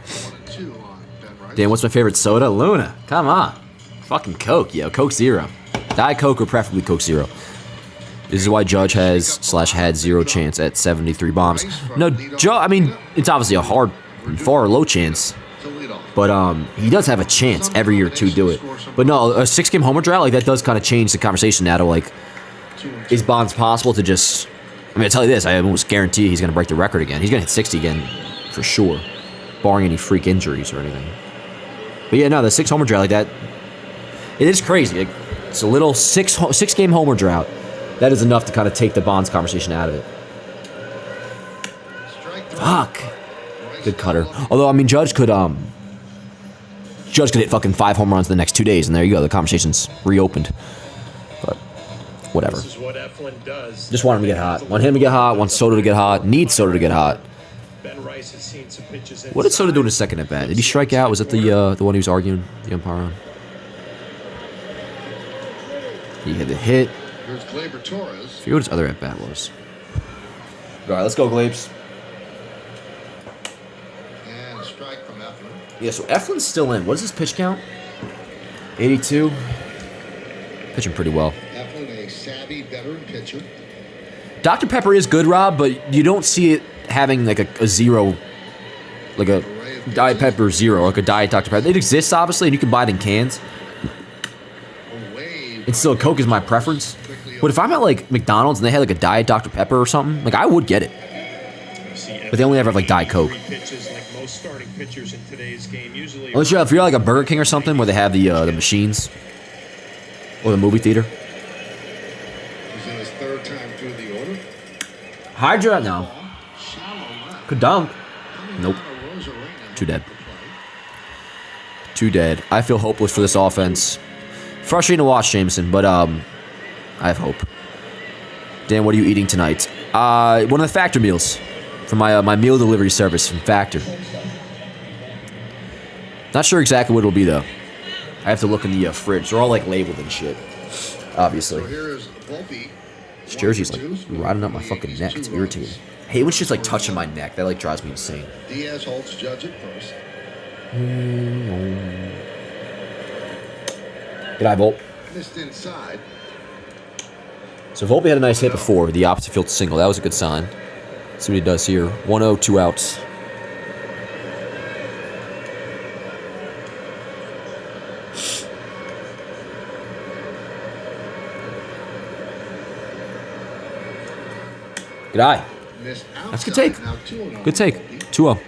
1-2 on Ben Rice. Dan, what's my favorite soda? Luna. Come on. Fucking Coke, yo. Coke Zero. Diet Coke or preferably Coke Zero. This is why Judge has / had 0 chance at 73 bombs. No, I mean, it's obviously a hard, far low chance. But he does have a chance every year to do it. But no, a 6-game homer drought, like, that does kind of change the conversation now to, like, is Bonds possible to just... I mean, I tell you this, I almost guarantee he's going to break the record again. He's going to hit 60 again, for sure. Barring any freak injuries or anything. But yeah, no, the 6 homer drought like that, it is crazy. Like, it's a little 6-game homer drought. That is enough to kind of take the Bonds conversation out of it. Fuck. Good cutter. Although, I mean, Judge could hit fucking 5 home runs in the next 2 days, and there you go. The conversation's reopened. But whatever. This is what Eflin does. Just want him to get hot. Want him to get hot. Want Soto to get hot. Need Soto to get hot. Ben Rice has seen some pitches. What did Soto do in his second at bat? Did he strike out? Was it the one he was arguing the umpire on? He had the hit. Here's Gleyber Torres. I forget what his other at bat was. All right, let's go, Glabes. And a strike from Eflin. Yeah, so Eflin's still in. What is his pitch count? 82. Pitching pretty well. Eflin, a savvy veteran pitcher. Dr. Pepper is good, Rob, but you don't see it having like a zero, like a Diet Pepper zero, like a Diet Dr. Pepper. It exists, obviously, and you can buy it in cans. And still, Coke is my preference. But if I'm at like McDonald's and they had like a Diet Dr. Pepper or something, like I would get it. But they only ever have like Diet Coke. Unless if you're like a Burger King or something where they have the machines. Or the movie theater. He's in his 3rd time through the order. Hydra? No. Could dunk. Nope. Too dead. Too dead. I feel hopeless for this offense. Frustrating to watch, Jameson, but I have hope. Dan, what are you eating tonight? One of the Factor meals from my meal delivery service from Factor. Not sure exactly what it'll be though. I have to look in the fridge. They're all like labeled and shit. Obviously. So here's Volpe. This jersey's like riding up my fucking neck. It's irritating. I hate when shit's like touching my neck. That like drives me insane. Diaz holds Judge at first. Good eye, Volt. Missed inside. So Volpe had a nice hit before with the opposite field single. That was a good sign. Let's see what he does here. 1-0, 2 outs. Good eye. That's a good take. Good take. 2-0.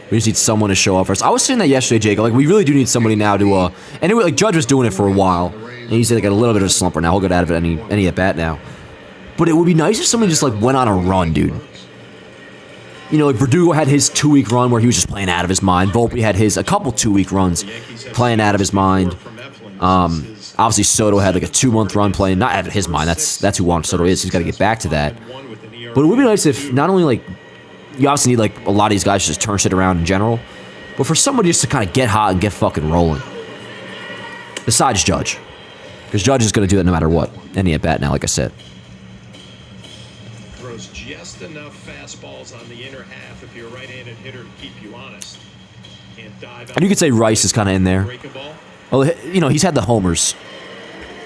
We just need someone to show up for us. I was saying that yesterday, Jake. Like, we really do need somebody now to, anyway, like, Judge was doing it for a while. And he's like a little bit of a slumper now. He'll get out of it any at bat now. But it would be nice if somebody just, like, went on a run, dude. You know, like, Verdugo had his 2-week run where he was just playing out of his mind. Volpe had a couple 2-week runs playing out of his mind. Obviously, Soto had like a 2-month run playing. Not out of his mind. That's who Juan Soto is. He's got to get back to that. But it would be nice if not only like you obviously need like a lot of these guys to just turn shit around in general, but for somebody just to kind of get hot and get fucking rolling. Besides Judge, because Judge is going to do that no matter what. Any at bat now, like I said. Throws just enough fastballs on the inner half if you're a right-handed hitter to keep you honest. Can't dive. And you could say Rice is kind of in there. Well, you know, he's had the homers.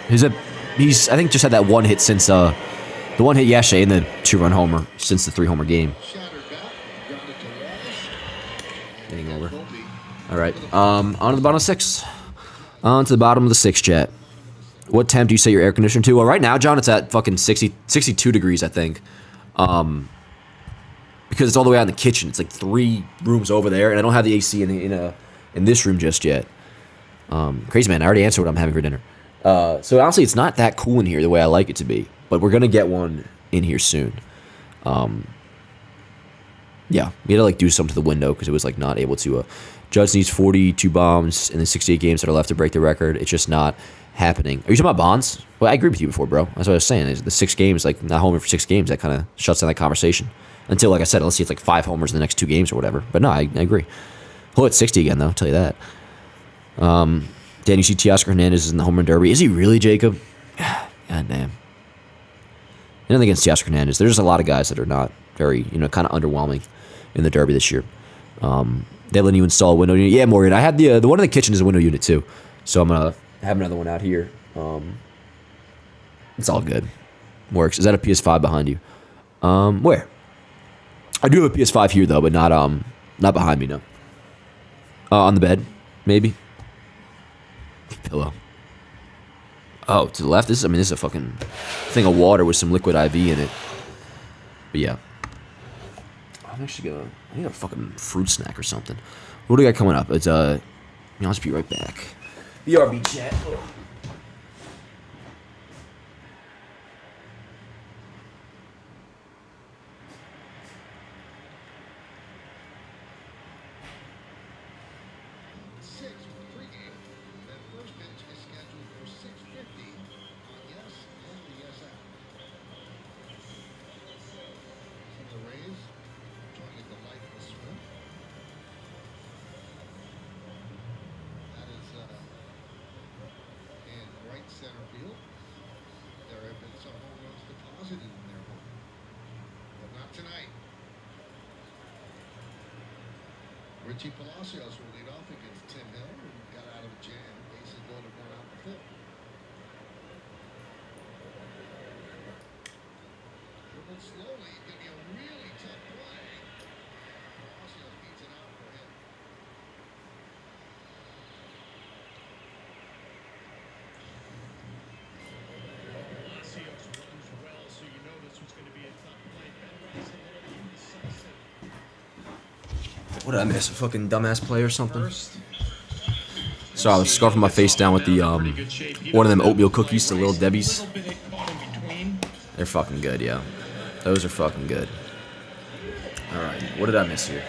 He's I think just had that one hit since the one hit yesterday and the 2-run homer since the 3-homer game. Getting over. All right. On to the bottom of 6. On to the bottom of the 6, chat. What temp do you set your air conditioner to? Well, right now, John, it's at fucking 62 degrees, I think. Because it's all the way out in the kitchen. It's like 3 rooms over there, and I don't have the AC in this room just yet. Crazy, man. I already answered what I'm having for dinner. So honestly, it's not that cool in here the way I like it to be. But we're going to get one in here soon. Yeah, we had to like do something to the window because it was like not able to. Judge needs 42 bombs in the 68 games that are left to break the record. It's just not happening. Are you talking about Bonds? Well, I agree with you before, bro. That's what I was saying. The 6 games, like not homing for 6 games, that kind of shuts down that conversation. Until, like I said, let's see, it's like 5 homers in the next 2 games or whatever. But no, I agree. He'll hit 60 again, though. I'll tell you that. Dan, you see Teoscar Hernandez is in the home run derby. Is he really, Jacob? God damn. Nothing against Teoscar Hernandez. There's just a lot of guys that are not very, kind of underwhelming in the derby this year. They letting you install a window unit. Yeah, Morgan. I had the one in the kitchen is a window unit too, so I'm gonna have another one out here. It's all good. Works. Is that a PS5 behind you? Where? I do have a PS5 here though, but not behind me. No. On the bed, maybe. Pillow. Oh, to the left. This is a fucking thing of water with some liquid IV in it. But yeah. I'm actually gonna. I need a fucking fruit snack or something. What do we got coming up? It's I'll just be right back. BRB chat. Center field. There have been some home runs deposited in their home, but not tonight. Richie Palacios will lead off against Tim Hill, who got out of a jam. Bases loaded, 1 out in the 5th. Dribbled slowly, going to be a really tough play. Palacios beats it out for him. What did I miss? A fucking dumbass play or something? So I was scarfing my face down with the one of them oatmeal cookies, the Little Debbie's. They're fucking good, yeah. Those are fucking good. All right, what did I miss here?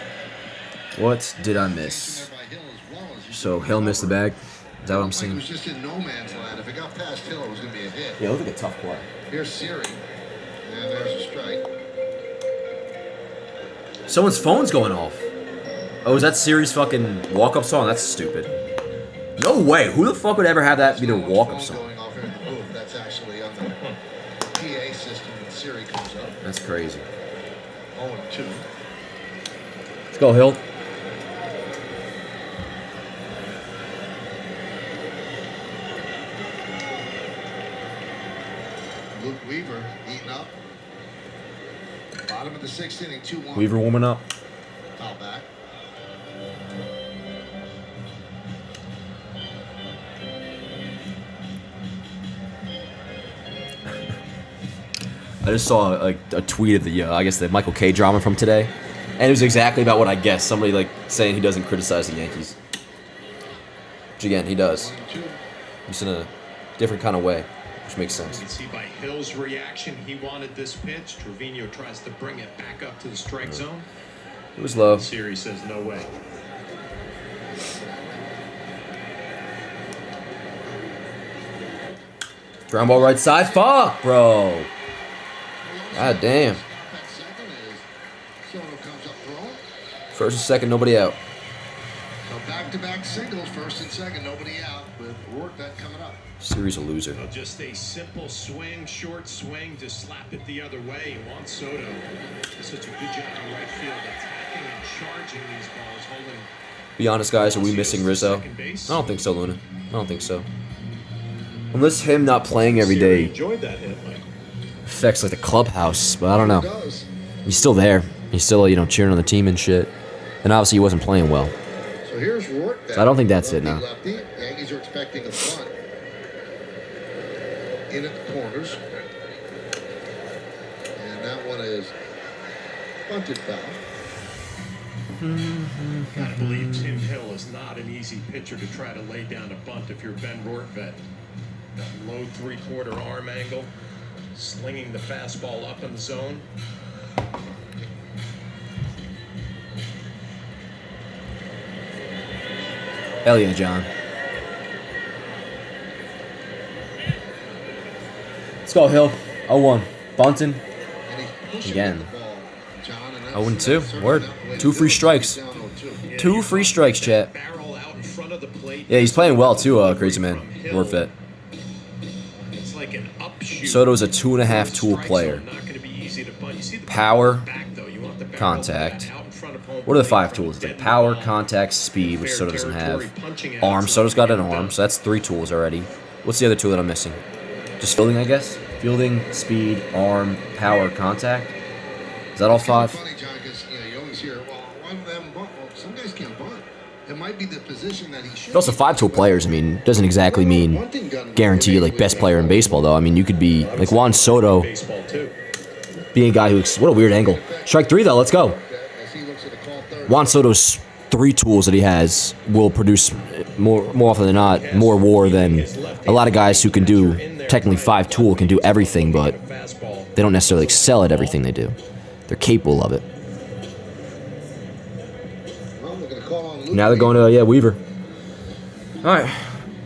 What did I miss? So Hill missed the bag. Is that what I'm seeing? It was just in no man's land. If it got past Hill, it was going to be a hit. Yeah, it looked like a tough play. Here's Siri, and there's a strike. Someone's phone's going off. Oh, is that Siri's fucking walk-up song? That's stupid. No way. Who the fuck would ever have that be their walk-up song? Going off here in the booth. That's actually on the PA system when Siri comes up. That's crazy. 0-2. Let's go, Hill. Luke Weaver eating up. Bottom of the 6th inning, 2-1. Weaver warming up. Foul back. I just saw a tweet of the I guess the Michael K drama from today, and it was exactly about what I guessed. Somebody like saying he doesn't criticize the Yankees, which again he does. 1-2. Just in a different kind of way, which makes You sense. can see by Hill's reaction, he wanted this pitch. Trevino tries to bring it back up to the strike zone. It was low. Siri says no way. Ground ball right side. Fuck, bro. God damn. That second is Soto comes up throwing. First and second, nobody out. So back-to-back singles, first and second, nobody out. With Rourke that coming up. Series a loser. Well, just a simple swing, short swing to slap it the other way. Juan Soto does such a good job in right field, attacking and charging these balls, holding. Be honest, guys, are we missing Rizzo? I don't think so, Luna. I don't think so. Unless him not playing every day Enjoyed that hit, Mike. affects like the clubhouse, but I don't It know. does. He's still there. He's still, cheering on the team and shit. And obviously he wasn't playing well. So here's Rourke. So I don't think that's it now. Lefty. Yankees are expecting a bunt in at the corners. And that one is bunted foul. Gotta believe Tim Hill is not an easy pitcher to try to lay down a bunt if you're Ben Rortvedt. That low three-quarter arm angle, slinging the fastball up in the zone. Hell yeah, John. Let's go, Hill. 0-1. Bunting. And he's pushing Again. the ball, John, and 0-2. that's Word. certainly not the way to 2 free do it. strikes. Down 0-2. 2 free strikes, chat. Barrel out in front of the plate. Yeah, he's playing well too, Crazy Man. Rortvedt. It's like an upshoot. Soto's a 2.5 tool player. Not gonna be easy to bunt. You see the Power, back, though. You want the barrel contact. out in front of home What are the plate 5 from tools? It's like dead power, ball. contact, speed, which Soto doesn't have. Territory punching out, Arm. so Soto's got an get it arm, done. so that's 3 tools already. What's the other tool that I'm missing? Just fielding, I guess? Fielding, speed, arm, power, contact? Is that all 5? It's funny, John, because you always hear, well, why don't they have him bunt? Well, some guys can't bunt. It might be the position that he should. But also 5 tool players, I mean, doesn't exactly mean guarantee you like best player in baseball though. I mean, you could be like Juan Soto Baseball too. being a guy who what a weird angle. Strike 3 though, let's go. As he looks at the call third. Juan Soto's 3 tools that he has will produce more often than not more WAR than a lot of guys who can do technically 5 tool can do everything, but they don't necessarily excel at everything they do. They're capable of it. Well, we're gonna call on Luke. Now they're going to Weaver. All right,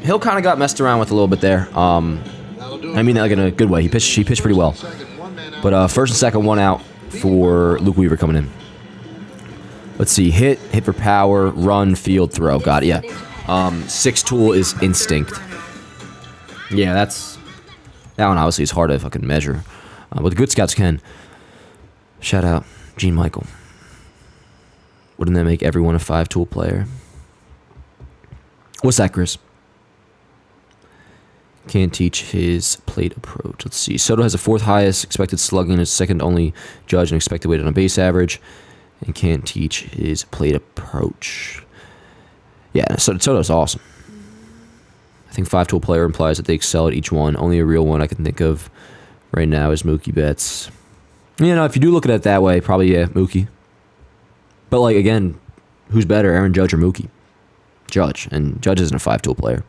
Hill kind of got messed around with a little bit there. That'll do it. I mean, like in a good way. He pitched pretty well. Second, one man out. But first and second, 1 out for Luke Weaver coming in. Let's see, hit for power, run, field, throw. Got it. Yeah. 6 tool is instinct. Yeah, that one obviously is hard to fucking measure, but the good scouts can. Shout out Gene Michael. Wouldn't that make everyone a 5 tool player? What's that, Chris? Can't teach his plate approach. Let's see. Soto has the 4th highest expected slugging, is second only Judge and expected weighted on base average, and can't teach his plate approach. Yeah, Soto's awesome. I think 5 tool player implies that they excel at each one. Only a real one I can think of right now is Mookie Betts. If you do look at it that way, probably Mookie. But like again, who's better, Aaron Judge or Mookie? Judge, and Judge isn't a 5 tool player.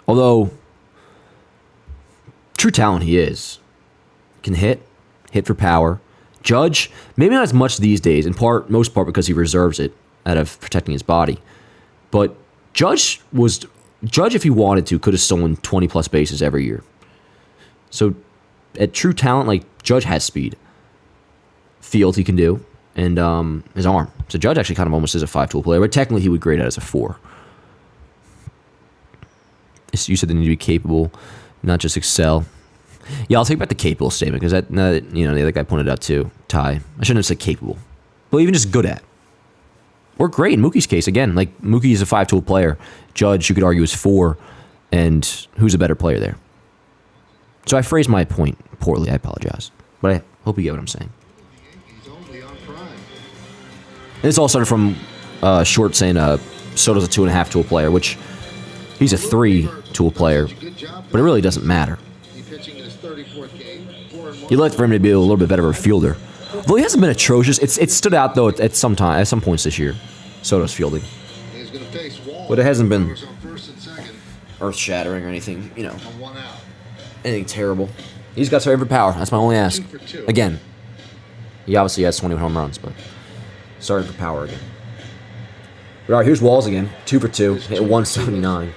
Although true talent he is. Can hit for power. Judge, maybe not as much these days, most part because he reserves it out of protecting his body. But Judge, if he wanted to, could have stolen 20 plus bases every year. So at true talent, like Judge has speed. Field he can do, and his arm. So Judge actually kind of almost is a 5 tool player, but technically he would grade it as a 4. You said they need to be capable, not just excel. Yeah, I'll take back the capable statement because the other guy pointed out too. Ty, I shouldn't have said capable, but even just good at. Or great in Mookie's case. Again, like Mookie is a 5 tool player. Judge, you could argue, is 4, and who's a better player there? So I phrased my point poorly. I apologize, but I hope you get what I'm saying. He's only on Prime. And this all started from Short saying Soto's a 2.5 tool player, which he's a 3 tool player, Good job. but it really doesn't matter. He pitching in his 34th game. 4-1. You'd like for him to be a little bit better of a fielder. Though he hasn't been atrocious. It stood out though at some points this year. Soto's fielding, He's going to face Wall. but it hasn't been Runners on first and second. earth shattering or anything. On 1 out. Anything terrible. He's got starting for power. That's my only ask. 2 for 2. Again, he obviously has 21 home runs, but starting for power again. But all right, here's Walls again. 2 for 2. Hit 179.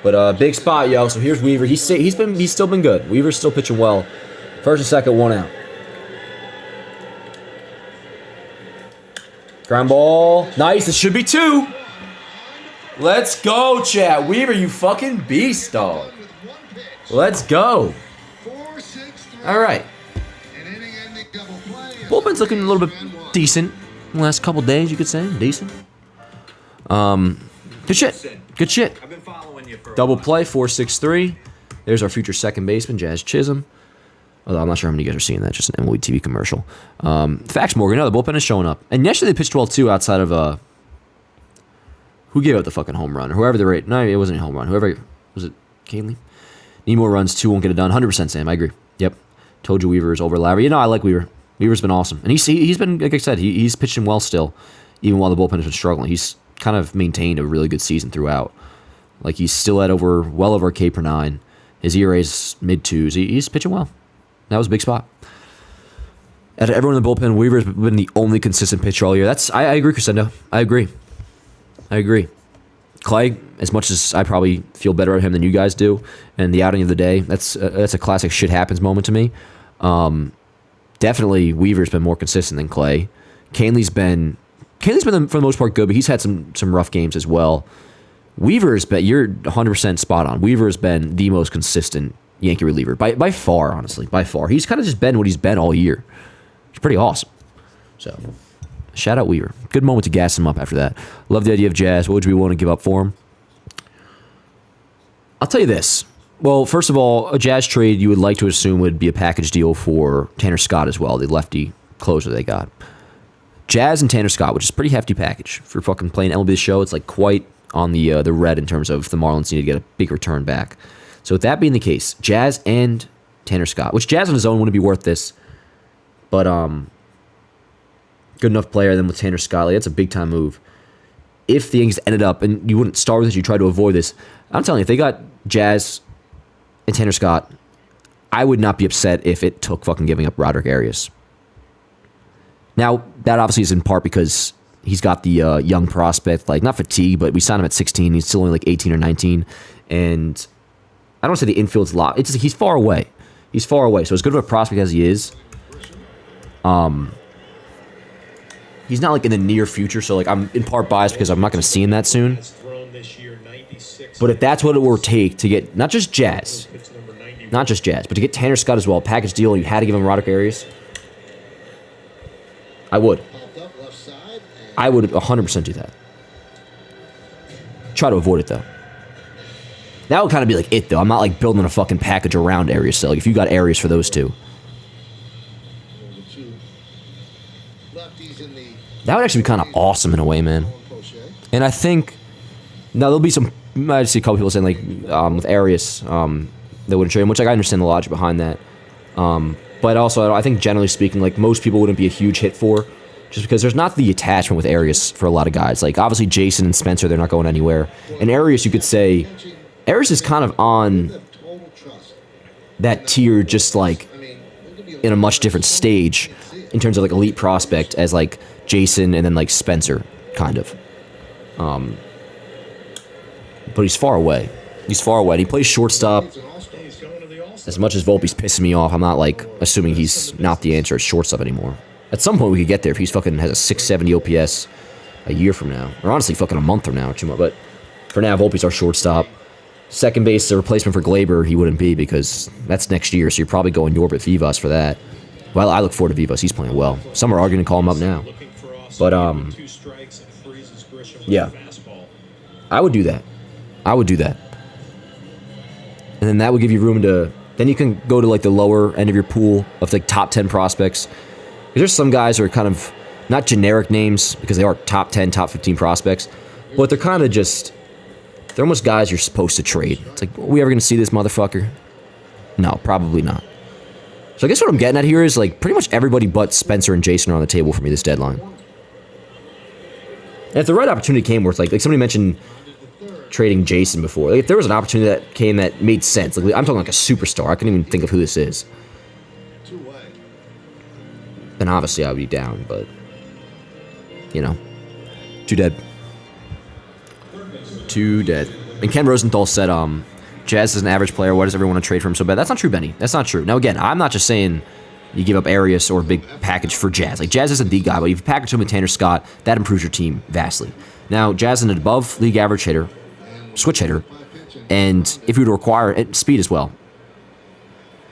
But big spot, yo. So here's Weaver. He's still been good. Weaver's still pitching well. First and second, 1 out. Ground ball. Nice. This should be 2. Let's go, chat. Weaver, you fucking beast, dog. Let's go. All right. Bullpen's looking a little bit decent. The last couple days, you could say. Decent. Good shit. Good shit. I've been following you for Double play, 4-6-3. There's our future second baseman, Jazz Chisholm. Although I'm not sure how many of you guys are seeing that. Just an MLB TV commercial. Fax Morgan, no, the bullpen is showing up. And yesterday they pitched well, too, outside of... who gave out the fucking home run? Or whoever the rate... No, it wasn't a home run. Whoever... Was it Canely? Need more runs, 2 won't get it done. 100% Sam, I agree. Yep. Told you Weaver is over Lowry. You know, I like Weaver. Weaver's been awesome. And he's been, like I said, he's pitching well still, even while the bullpen has been struggling. He's kind of maintained a really good season throughout. Like, he's still at well over a K per 9. His ERA's mid-2s. He's pitching well. That was a big spot. Out of everyone in the bullpen, Weaver's been the only consistent pitcher all year. I agree, Crescendo. I agree. Clay, as much as I probably feel better about him than you guys do, and the outing of the day, that's a classic shit happens moment to me. Definitely Weaver's been more consistent than Clay. Canely's been for the most part good, but he's had some rough games as well. Weaver's been, you're 100% spot on. Weaver's been the most consistent Yankee reliever by far, honestly, by far. He's kind of just been what he's been all year. It's pretty awesome. So, shout out Weaver. Good moment to gas him up after that. Love the idea of Jazz. What would you be willing to give up for him? I'll tell you this. Well, first of all, a Jazz trade you would like to assume would be a package deal for Tanner Scott as well, the lefty closer they got. Jazz and Tanner Scott, which is a pretty hefty package for fucking playing MLB The Show. It's like quite on the red in terms of the Marlins need to get a big return back. So with that being the case, Jazz and Tanner Scott, which Jazz on his own wouldn't be worth this, but good enough player. Then with Tanner Scott, like, that's a big time move. If the Yankees ended up, and you wouldn't start with this, you try to avoid this. I'm telling you, if they got Jazz and Tanner Scott, I would not be upset if it took fucking giving up Roderick Arias. Now, that obviously is in part because he's got the young prospect, like, not fatigue, but we signed him at 16. He's still only like 18 or 19. And I don't say the infield's locked. It's just, he's far away. He's far away. So as good of a prospect as he is, he's not like in the near future. So like I'm in part biased because I'm not going to see him that soon. But if that's what it would take to get not just Jazz, but to get Tanner Scott as well, a package deal, and you had to give him Roderick Arias, I would 100% do that. Try to avoid it though. That would kind of be like it though. I'm not like building a fucking package around Arias. So like if you got Arias for those two, that would actually be kind of awesome in a way, man. And I think now there'll be some. I might see a couple people saying like with Arias, they wouldn't trade him, which like, I understand the logic behind that. But also I think generally speaking, like most people wouldn't be a huge hit for, just because there's not the attachment with Arias for a lot of guys. Like obviously Jason and Spencer, they're not going anywhere. And Arias, you could say, Arias is kind of on that tier, just like in a much different stage in terms of like elite prospect as like Jason and then like Spencer, kind of. But he's far away. He's far away. And he plays shortstop. As much as Volpe's pissing me off, I'm not like assuming he's not the answer at shortstop anymore. At some point we could get there if he's fucking has a 670 OPS a year from now, or honestly fucking a month from now or 2 months. But for now, Volpe's our shortstop. Second base, the replacement for Glaber, he wouldn't be because that's next year. So you're probably going Norbert Vivas for that. Well, I look forward to Vivas. He's playing well. Some are arguing to call him up now. But yeah, I would do that. And then that would give you room to. Then you can go to like the lower end of your pool of like top 10 prospects. Because there's some guys who are kind of not generic names because they are top 10, top 15 prospects, but they're kind of just. They're almost guys you're supposed to trade. It's like, are we ever going to see this motherfucker? No, probably not. So I guess what I'm getting at here is like pretty much everybody but Spencer and Jason are on the table for me this deadline. And if the right opportunity came where it's like somebody mentioned trading Jason before. Like if there was an opportunity that came that made sense, like I'm talking like a superstar. I couldn't even think of who this is. Then obviously I would be down, but you know, too dead. And Ken Rosenthal said, Jazz is an average player. Why does everyone want to trade for him so bad? That's not true, Benny. That's not true. Now, again, I'm not just saying you give up Arias or a big package for Jazz. Like, Jazz isn't the guy, but if you package him with Tanner Scott, that improves your team vastly. Now, Jazz is an above league average hitter, switch hitter, and if you were to require speed as well,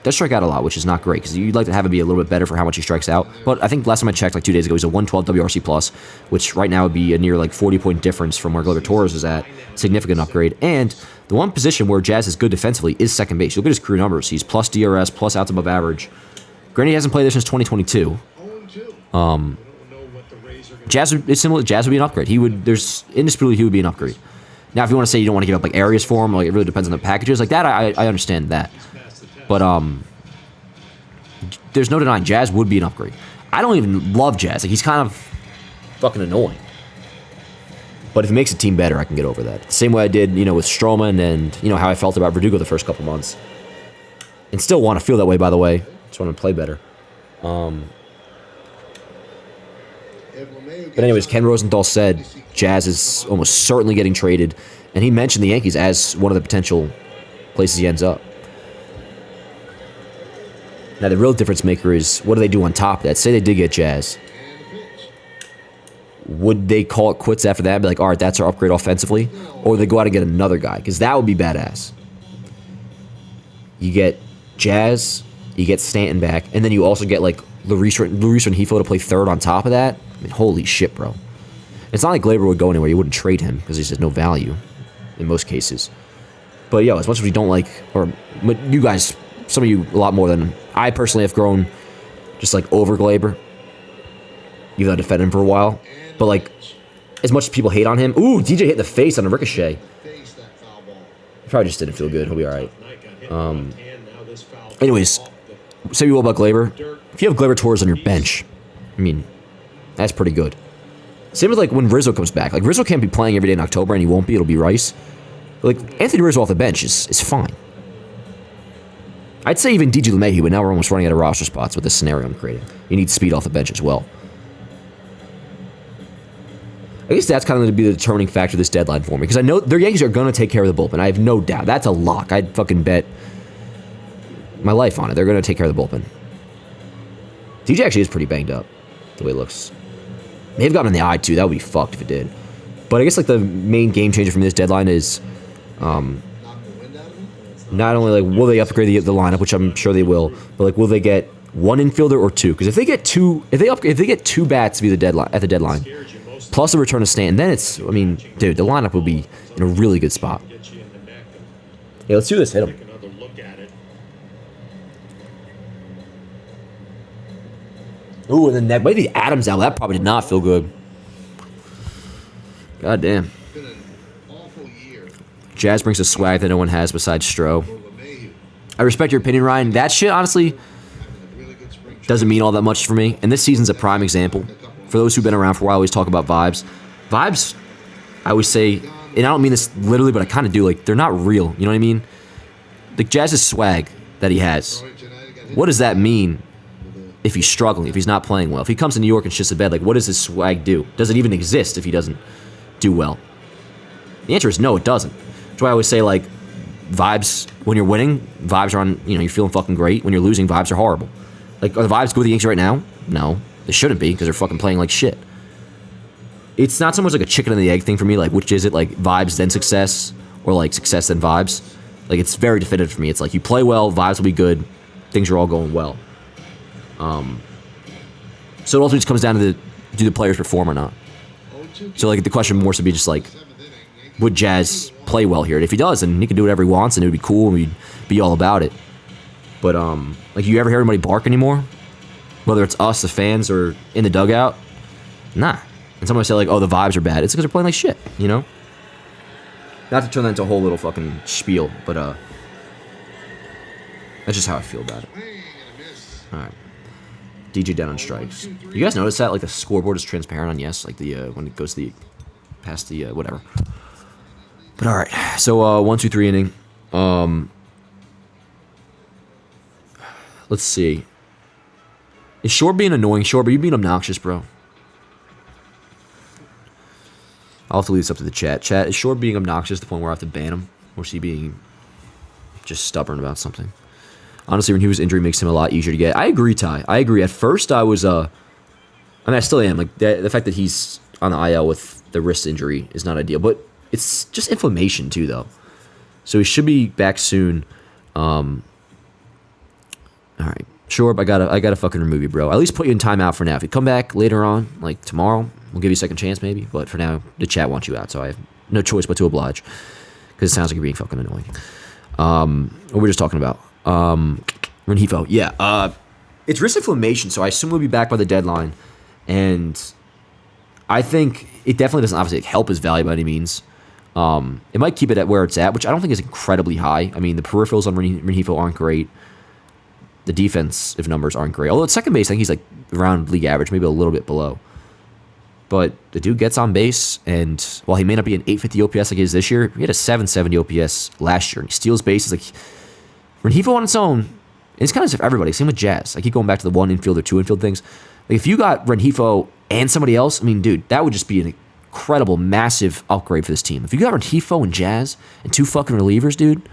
does strike out a lot, which is not great because you'd like to have him be a little bit better for how much he strikes out. But I think last time I checked, like 2 days ago, he's a 112 WRC plus, which right now would be a near like 40-point difference from where Gleyber Torres is at. Significant upgrade. And the one position where Jazz is good defensively is second base. Look at his career numbers. He's plus DRS, plus outs above average. Granted, he hasn't played there since 2022. Jazz it's similar. Jazz would be an upgrade. There's indisputably he would be an upgrade. Now, if you want to say you don't want to give up like areas for him, like it really depends on the packages like that. I understand that, but there's no denying Jazz would be an upgrade. I don't even love Jazz. Like he's kind of fucking annoying. But if it makes the team better, I can get over that. The same way I did, with Stroman and how I felt about Verdugo the first couple months, and still want to feel that way. By the way, just want to play better. But anyways, Ken Rosenthal said Jazz is almost certainly getting traded, and he mentioned the Yankees as one of the potential places he ends up. Now, the real difference maker is what do they do on top of that? Say they did get Jazz. Would they call it quits after that and be like, all right, that's our upgrade offensively? Or would they go out and get another guy? Because that would be badass. You get Jazz, you get Stanton back, and then you also get like Luis Rengifo to play third on top of that. I mean, holy shit, bro. It's not like Gleyber would go anywhere. You wouldn't trade him because he has no value in most cases. But, as much as we don't like, or you guys, some of you a lot more than I personally have grown just like over Gleyber, even though I defended him for a while. But like, as much as people hate on him, ooh, DJ hit the face on a ricochet. He probably just didn't feel good. He'll be all right. Anyways, say you will about Gleyber. If you have Gleyber Torres on your bench, I mean, that's pretty good. Same with like when Rizzo comes back. Like Rizzo can't be playing every day in October, and he won't be. It'll be Rice. But like Anthony Rizzo off the bench is fine. I'd say even DJ LeMahieu, but now we're almost running out of roster spots with this scenario I'm creating. You need speed off the bench as well. I guess that's kind of going to be the determining factor of this deadline for me, because I know their Yankees are going to take care of the bullpen. I have no doubt. That's a lock. I'd fucking bet my life on it. They're going to take care of the bullpen. DJ actually is pretty banged up, the way it looks. They've got him in the eye, too. That would be fucked if it did. But I guess like the main game changer from this deadline is not only like will they upgrade the lineup, which I'm sure they will, but like will they get one infielder or two? Because if they get two, if they get two bats to be at the deadline, plus a return to Stanton, then it's, I mean, dude, the lineup will be in a really good spot. Yeah, let's do this. Hit him. Ooh, and then that maybe Adams out. That probably did not feel good. God damn. Jazz brings a swag that no one has besides Stroh. I respect your opinion, Ryan. That shit, honestly, doesn't mean all that much for me. And this season's a prime example. For those who've been around for a while, I always talk about vibes. Vibes, I always say, and I don't mean this literally, but I kind of do, like, they're not real. You know what I mean? The Jazz's swag that he has, what does that mean if he's struggling, if he's not playing well? If he comes to New York and shits the bed, like, what does his swag do? Does it even exist if he doesn't do well? The answer is no, it doesn't. That's why I always say, like, vibes, when you're winning, vibes are on, you're feeling fucking great. When you're losing, vibes are horrible. Like, are the vibes good with the Yankees right now? No. They shouldn't be, because they're fucking playing like shit. It's not so much like a chicken and the egg thing for me, like, which is it, like, vibes then success, or, like, success then vibes? Like, it's very definitive for me. It's like, you play well, vibes will be good, things are all going well. So it ultimately just comes down to do the players perform or not? So, like, the question more should be just, like, would Jazz play well here? And if he does, then he can do whatever he wants, and it would be cool, and we'd be all about it. But, like, you ever hear anybody bark anymore? Whether it's us, the fans, or in the dugout? Nah. And somebody say, like, oh, the vibes are bad. It's because they're playing like shit, Not to turn that into a whole little fucking spiel, but, that's just how I feel about it. Alright. DJ down on strikes. You guys notice that? Like, the scoreboard is transparent on yes? Like, the, when it goes past the, whatever. But alright. So, 1-2-3 inning. Let's see. Is Shore being annoying? Shore, but you being obnoxious, bro. I'll have to leave this up to the chat. Chat, is Short being obnoxious to the point where I have to ban him? Or is he being just stubborn about something? Honestly, Renhuva's injury makes him a lot easier to get. I agree, Ty. I agree. At first, I was, I mean, I still am. Like, the fact that he's on the IL with the wrist injury is not ideal. But it's just inflammation, too, though. So he should be back soon. All right. Sure, I gotta fucking remove you, bro. At least put you in timeout for now. If you come back later on, like tomorrow, we'll give you a second chance, maybe. But for now, the chat wants you out, so I have no choice but to oblige. Because it sounds like you're being fucking annoying. What we're just talking about. Rengifo. Yeah. It's wrist inflammation, so I assume we'll be back by the deadline. And I think it definitely doesn't obviously help his value by any means. It might keep it at where it's at, which I don't think is incredibly high. I mean, the peripherals on Rengifo aren't great. The defensive numbers aren't great. Although at second base, I think he's like around league average, maybe a little bit below. But the dude gets on base, and while he may not be an 850 OPS like he is this year, he had a 770 OPS last year, and he steals bases. Like, Rengifo on its own, it's kind of as if everybody, same with Jazz. I keep going back to the one infield or two infield things. Like, if you got Rengifo and somebody else, I mean, dude, that would just be an incredible, massive upgrade for this team. If you got Rengifo and Jazz and two fucking relievers, dude, I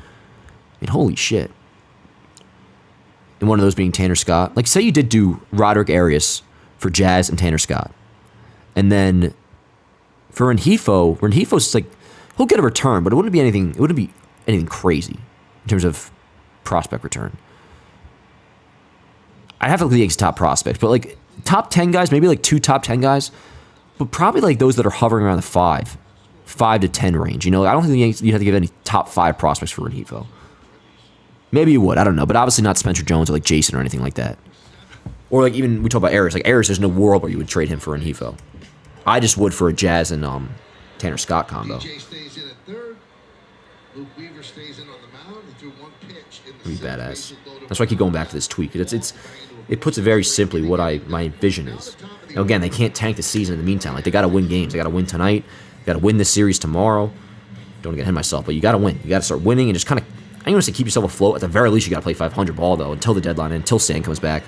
mean, holy shit. And one of those being Tanner Scott. Like, say you did do Roderick Arias for Jazz and Tanner Scott. And then for Rengifo's like, he'll get a return, but it wouldn't be anything crazy in terms of prospect return. I'd have to look at the Yankees' top prospects, but like top 10 guys, maybe like 2 top 10 guys, but probably like those that are hovering around the 5 to 10 range. You know, I don't think the Yankees, you have to give any top 5 prospects for Rengifo. Maybe you would, I don't know, but obviously not Spencer Jones or like Jason or anything like that. Or like even we talk about Arias. Like Arias, there's no world where you would trade him for Rengifo. I just would for a Jazz and Tanner Scott combo. DJ stays in at third. Luke Weaver stays in on the mound. He threw one pitch in the Pretty seventh. badass. That's why I keep going back to this tweak. It puts it very simply what my vision is. Now again, they can't tank the season in the meantime. Like they got to win games. They got to win tonight. They got to win this series tomorrow. Don't want to get ahead of myself, but you got to win. You got to start winning and just kind of. I don't want to say keep yourself afloat. At the very least, you got to play 500 ball though until the deadline, until Sand comes back.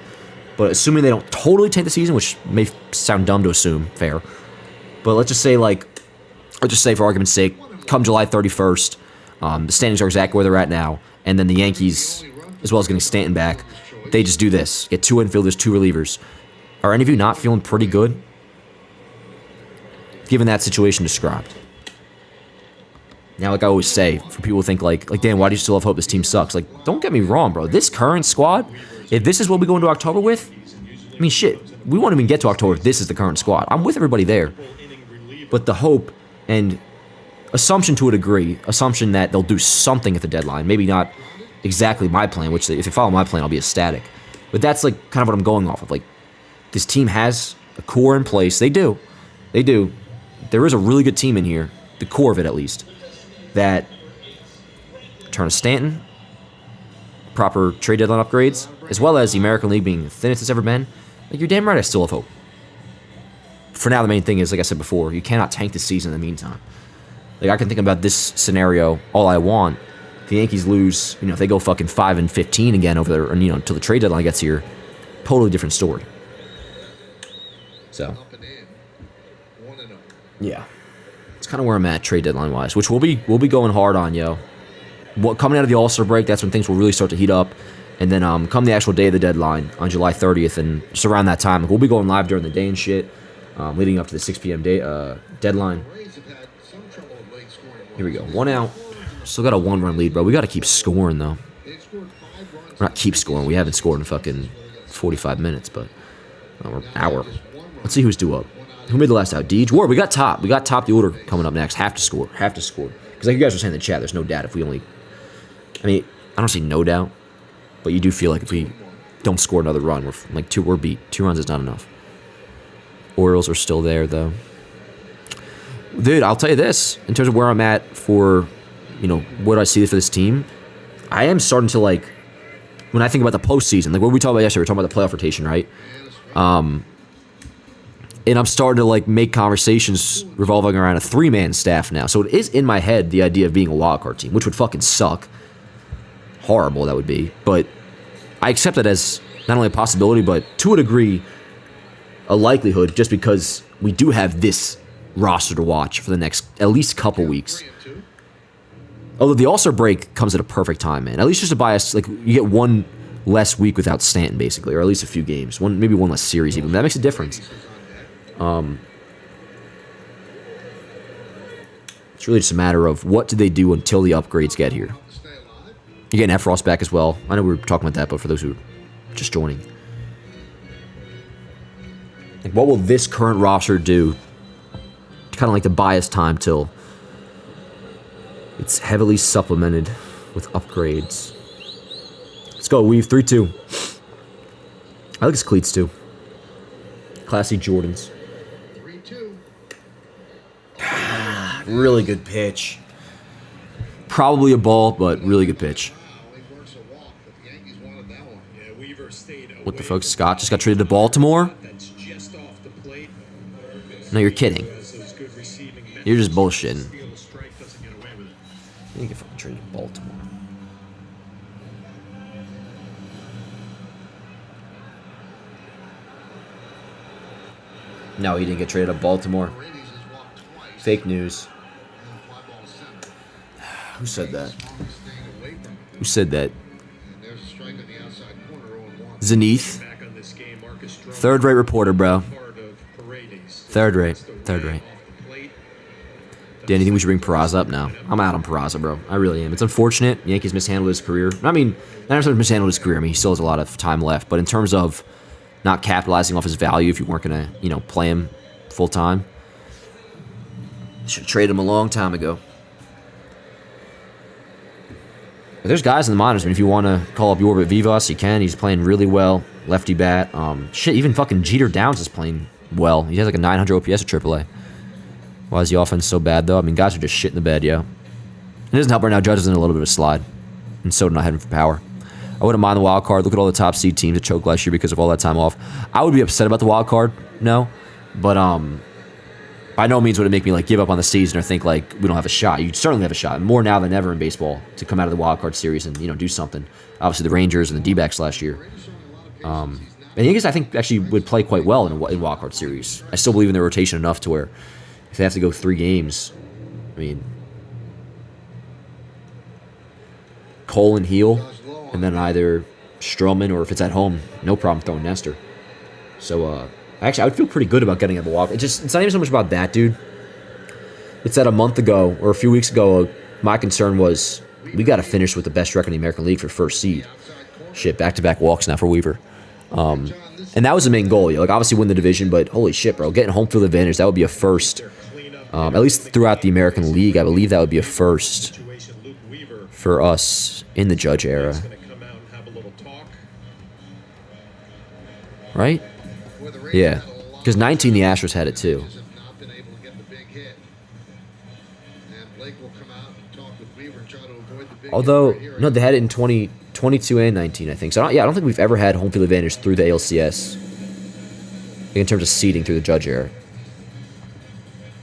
But assuming they don't totally tank the season, which may sound dumb to assume, fair. But let's just say for argument's sake, come July 31st, the standings are exactly where they're at now, and then the Yankees, as well as getting Stanton back, they just do this. Get 2 infielders, 2 relievers. Are any of you not feeling pretty good? Given that situation described. Now, like I always say, for people who think like, Dan, why do you still have hope this team sucks? Like, don't get me wrong, bro. This current squad, if this is what we go into October with, I mean, shit, we won't even get to October if this is the current squad. I'm with everybody there. But the hope and assumption to a degree, assumption that they'll do something at the deadline, maybe not exactly my plan, which if they follow my plan, I'll be ecstatic. But that's like kind of what I'm going off of. Like, this team has a core in place. They do. There is a really good team in here, the core of it at least, that return of Stanton, proper trade deadline upgrades, as well as the American League being the thinnest it's ever been. Like, you're damn right I still have hope. For now, the main thing is, like I said before, you cannot tank the season in the meantime. Like, I can think about this scenario all I want. If the Yankees lose, if they go fucking 5-15 again over there, until the trade deadline gets here, totally different story. So, Up and in. 1-0. yeah. It's kind of where I'm at trade deadline wise, which we'll be going hard on, yo. Coming out of the All-Star break, that's when things will really start to heat up. And then come the actual day of the deadline on July 30th, and just around that time, we'll be going live during the day and shit, leading up to the 6 p.m. Deadline. Rays have had some trouble of late scoring. Here we go. 1 out. Still got a 1-run lead, bro. We got to keep scoring, though. They've scored 5 runs. Or not keep scoring. We haven't scored in fucking 45 minutes, but we're hour. Let's see who's due up. Who made the last out? Deej? Ward, we got top. We got top the order coming up next. Have to score. Because like you guys were saying in the chat, there's no doubt if we only... I mean, I don't see no doubt, but you do feel like if we don't score another run, we're beat. 2 runs is not enough. Orioles are still there, though. Dude, I'll tell you this. In terms of where I'm at for, what I see for this team, I am starting to, when I think about the postseason, like what we talked about yesterday, we were talking about the playoff rotation, right? And I'm starting to, make conversations revolving around a 3-man staff now. So it is in my head, the idea of being a wildcard team, which would fucking suck. Horrible that would be. But I accept it as not only a possibility, but to a degree, a likelihood, just because we do have this roster to watch for the next at least couple weeks. Although the All-Star break comes at a perfect time, man. At least just to buy us, like, you get one less week without Stanton, basically, or at least a few games. Maybe one less series, even. That makes a difference. It's really just a matter of what do they do until the upgrades get here. You're getting Efros back as well. I know we were talking about that, but for those who are just joining. Like, what will this current roster do? Kind of like to buy us time till it's heavily supplemented with upgrades. Let's go, Weave. 3-2. I like his cleats, too. Classy Jordans. 3-2. Really good pitch. Probably a ball, but really good pitch. Only works a walk, but the Yankees wanted that one. Yeah, Weaver stayed What the away fuck? Scott just got traded to Baltimore? That's just off the plate. No, you're kidding. Has those good receiving You're just metrics. bullshitting. Steal a strike, doesn't get away with it. You get fucking traded to Baltimore. No, he didn't get traded to Baltimore. Radies has walked twice. Fake news. And fly ball to center. Who said that? Strong staying away from him. Who said that? And there's a strike in the outside corner, 0-1. Zenith. Back on this game, Marcus Stroman, Third-rate reporter, bro. part of Paredes. Third rate. That's the Third way rate. off the plate. Dan, you think we should bring Peraza up now? I'm out on Peraza, bro. I really am. It's unfortunate. Yankees mishandled his career. I mean, not necessarily mishandled his career. I mean, he still has a lot of time left. But in terms of not capitalizing off his value, if you weren't going to, play him full time, should have traded him a long time ago. But there's guys in the minors. I mean, if you want to call up Yorbit Vivas, you can. He's playing really well. Lefty bat. Even fucking Jeter Downs is playing well. He has like a 900 OPS at AAA. Why is the offense so bad, though? I mean, guys are just shit in the bed, yo. It doesn't help right now. Judge is in a little bit of a slide. And so not heading for power. I wouldn't mind the wild card. Look at all the top seed teams that choked last year because of all that time off. I would be upset about the wild card, no. But by no means would it make me like give up on the season or think like we don't have a shot. You certainly have a shot. More now than ever in baseball to come out of the wild card series and do something. Obviously the Rangers and the D-backs last year. And the Yankees I think actually would play quite well in wild card series. I still believe in their rotation enough to where if they have to go 3 games, I mean, Cole and Heel, and then either Stroman or if it's at home, no problem throwing Nestor. So, actually, I would feel pretty good about getting a walk. It's not even so much about that, dude. It's that a month ago or a few weeks ago, my concern was we got to finish with the best record in the American League for first seed. Shit, back-to-back walks now for Weaver. And that was the main goal. Like, obviously win the division, but holy shit, bro. Getting home field advantage, that would be a first. At least throughout the American League, I believe that would be a first for us in the Judge era. Right? Yeah. Because 19, the Astros had it too. Although, no, they had it in 2022 and 19, I think. So, I don't think we've ever had home field advantage through the ALCS in terms of seeding through the Judge era.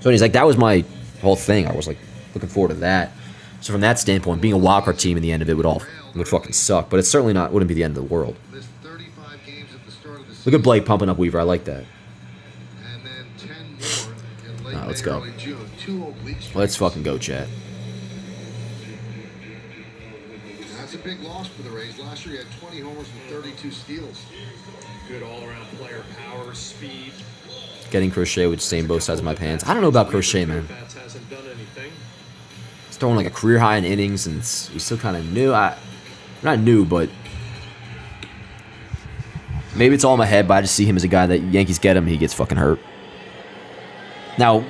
So he's like, that was my whole thing. I was like looking forward to that. So from that standpoint, being a wildcard team in the end of it would fucking suck. But it's certainly wouldn't be the end of the world. Look at Blake pumping up Weaver. I like that. Alright, let's go. Let's fucking go, chat. That's a big loss for the Rays. Last year he had 20 homers and 32 steals. Good all-around player, power, speed. Getting Crochet would stain both sides of my pants. I don't know about Crochet, man. Hasn't done anything. He's throwing like a career high in innings, and he's still kind of new. Not new, but maybe it's all in my head, but I just see him as a guy that Yankees get him, he gets fucking hurt. Now,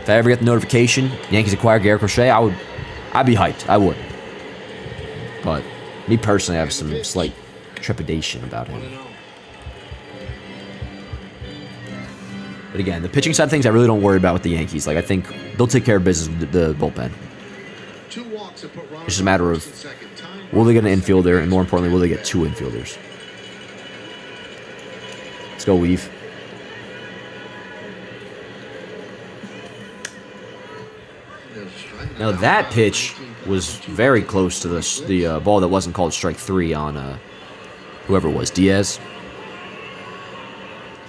if I ever get the notification, Yankees acquire Garrett Crochet, I'd be hyped. I would. But me personally, I have some slight trepidation about him. But again, the pitching side of things, I really don't worry about with the Yankees. Like, I think they'll take care of business with the bullpen. It's just a matter of will they get an infielder, and more importantly, will they get 2 infielders? Let's go, Weave. Now that pitch was very close to the ball that wasn't called strike 3 on whoever it was, Diaz.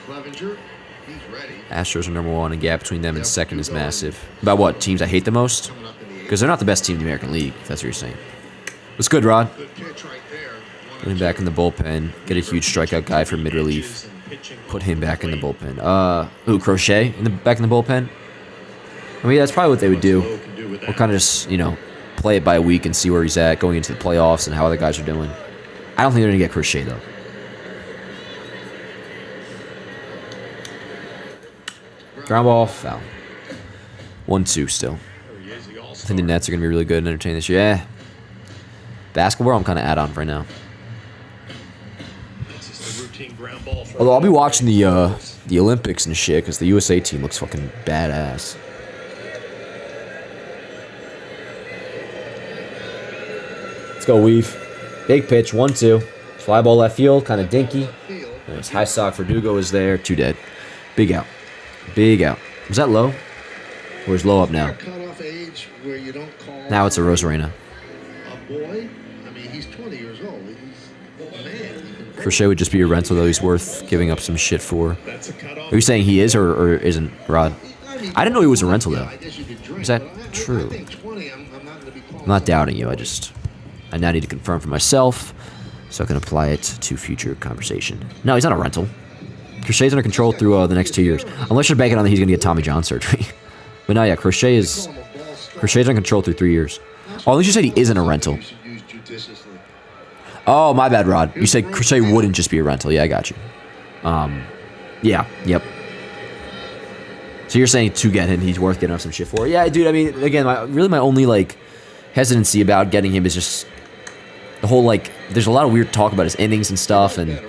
Clevenger. He's ready. Astros are number 1, and gap between them and second is massive. About what? Teams I hate the most? Coming up in the Because they're not the best team in the American League, if that's what you're saying. What's good, Rod? good pitch right there. Put him back in the bullpen. Get a huge strikeout guy for mid-relief. Put him back in the bullpen. Crochet back in the bullpen? I mean, that's probably what they would do. We'll kind of just, play it by week and see where he's at going into the playoffs and how other guys are doing. I don't think they're going to get Crochet, though. Ground ball, foul. 1-2 still. I think the Nets are going to be really good and entertaining this year. Yeah. Basketball, I'm kind of on right now. Although I'll be watching the Olympics and shit because the USA team looks fucking badass. Let's go, Weave. Big pitch, 1-2. Fly ball left field, kind of dinky. Nice. High sock for Dugo is there. 2 dead. Big out. Big out. Was that low? Or is low up now? Cutoff age where you don't call Now it's a Rosarena. a boy. I mean, he's 20 years old. He's a man. Crochet would just be a rental, though. He's worth giving up some shit for. Are you saying he is or isn't, Rod? I didn't know he was a rental, though. Is that true? I'm not doubting you. I now need to confirm for myself so I can apply it to future conversation. No, he's not a rental. Crochet's under control through the next 2 years. Unless you're banking on that he's going to get Tommy John surgery. But no, yeah, Crochet's under control through 3 years. Oh, at least you said he isn't a rental. Oh, my bad, Rod. You said Crochet wouldn't just be a rental. Yeah, I got you. Yeah, yep. So you're saying to get him, he's worth getting up some shit for? Yeah, dude, I mean, again, my only, hesitancy about getting him is just the whole, there's a lot of weird talk about his innings and stuff, and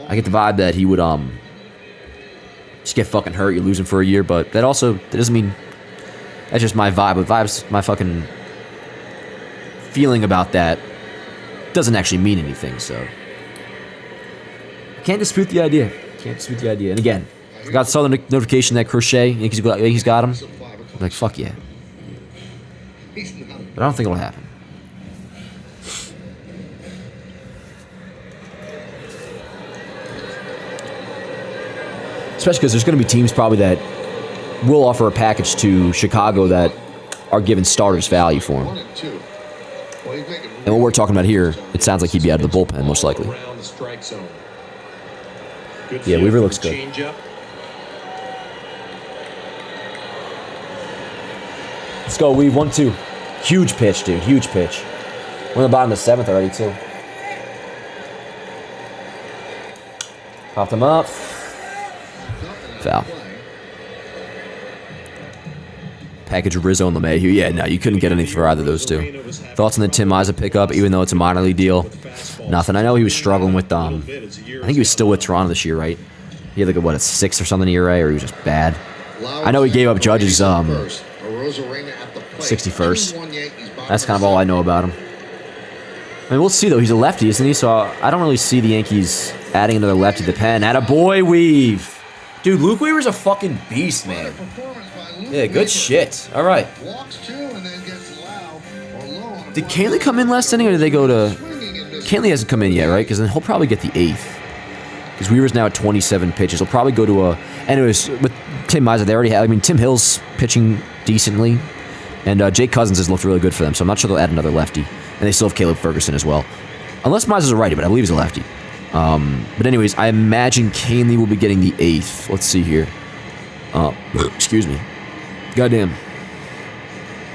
I get the vibe that he would, just get fucking hurt, you lose him for a year, but that doesn't mean, that's just my vibe. But my fucking feeling about that doesn't actually mean anything, so. Can't dispute the idea. And again, I got saw the notification that Crochet, Yankees got him. I'm like, fuck yeah. But I don't think it'll happen. Especially because there's going to be teams probably that will offer a package to Chicago that are giving starters value for him. And what we're talking about here, it sounds like he'd be out of the bullpen, most likely. Yeah, Weaver looks good. Let's go, Weave. 1-2. Huge pitch, dude. Huge pitch. We're in the bottom of the 7th already, too. Popped him up. Foul. Package Rizzo and LeMahieu. Yeah, no, you couldn't get anything for either of those two. Thoughts on the Tim Mazza pickup, even though it's a minor league deal? Nothing. I know he was struggling with, I think he was still with Toronto this year, right? He had a 6 or something ERA, or he was just bad. I know he gave up Judge's 61st. That's kind of all I know about him. I mean, we'll see, though. He's a lefty, isn't he? So I don't really see the Yankees adding another lefty to the pen. Attaboy, Weave. Dude, Luke Weaver's a fucking beast, man. Yeah, good shit. All right. Did Canley come in last inning, or did they go to... Canley hasn't come in yet, right? Because then he'll probably get the 8th. Because Weaver's now at 27 pitches. He'll probably go to a... Anyways, with Tim Mazza, they already have... I mean, Tim Hill's pitching decently. And Jake Cousins has looked really good for them, so I'm not sure they'll add another lefty. And they still have Caleb Ferguson as well. Unless Mazza's a righty, but I believe he's a lefty. But anyways, I imagine Canley will be getting the 8th. Let's see here. Excuse me. Goddamn.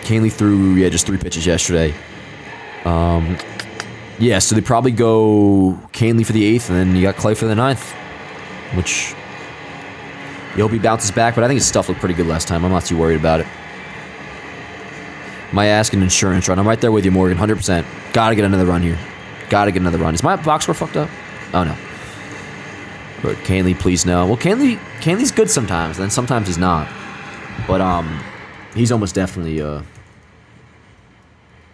Canley threw, just 3 pitches yesterday. Yeah, so they probably go Canley for the 8th, and then you got Clay for the 9th. Which, you hope he bounces back, but I think his stuff looked pretty good last time. I'm not too worried about it. My ask and insurance run. I'm right there with you, Morgan, 100%. Gotta get another run here. Gotta get another run. Is my box score fucked up? Oh, no. But Canley, please no. Well, Canley's good sometimes, and then sometimes he's not. But, he's almost definitely,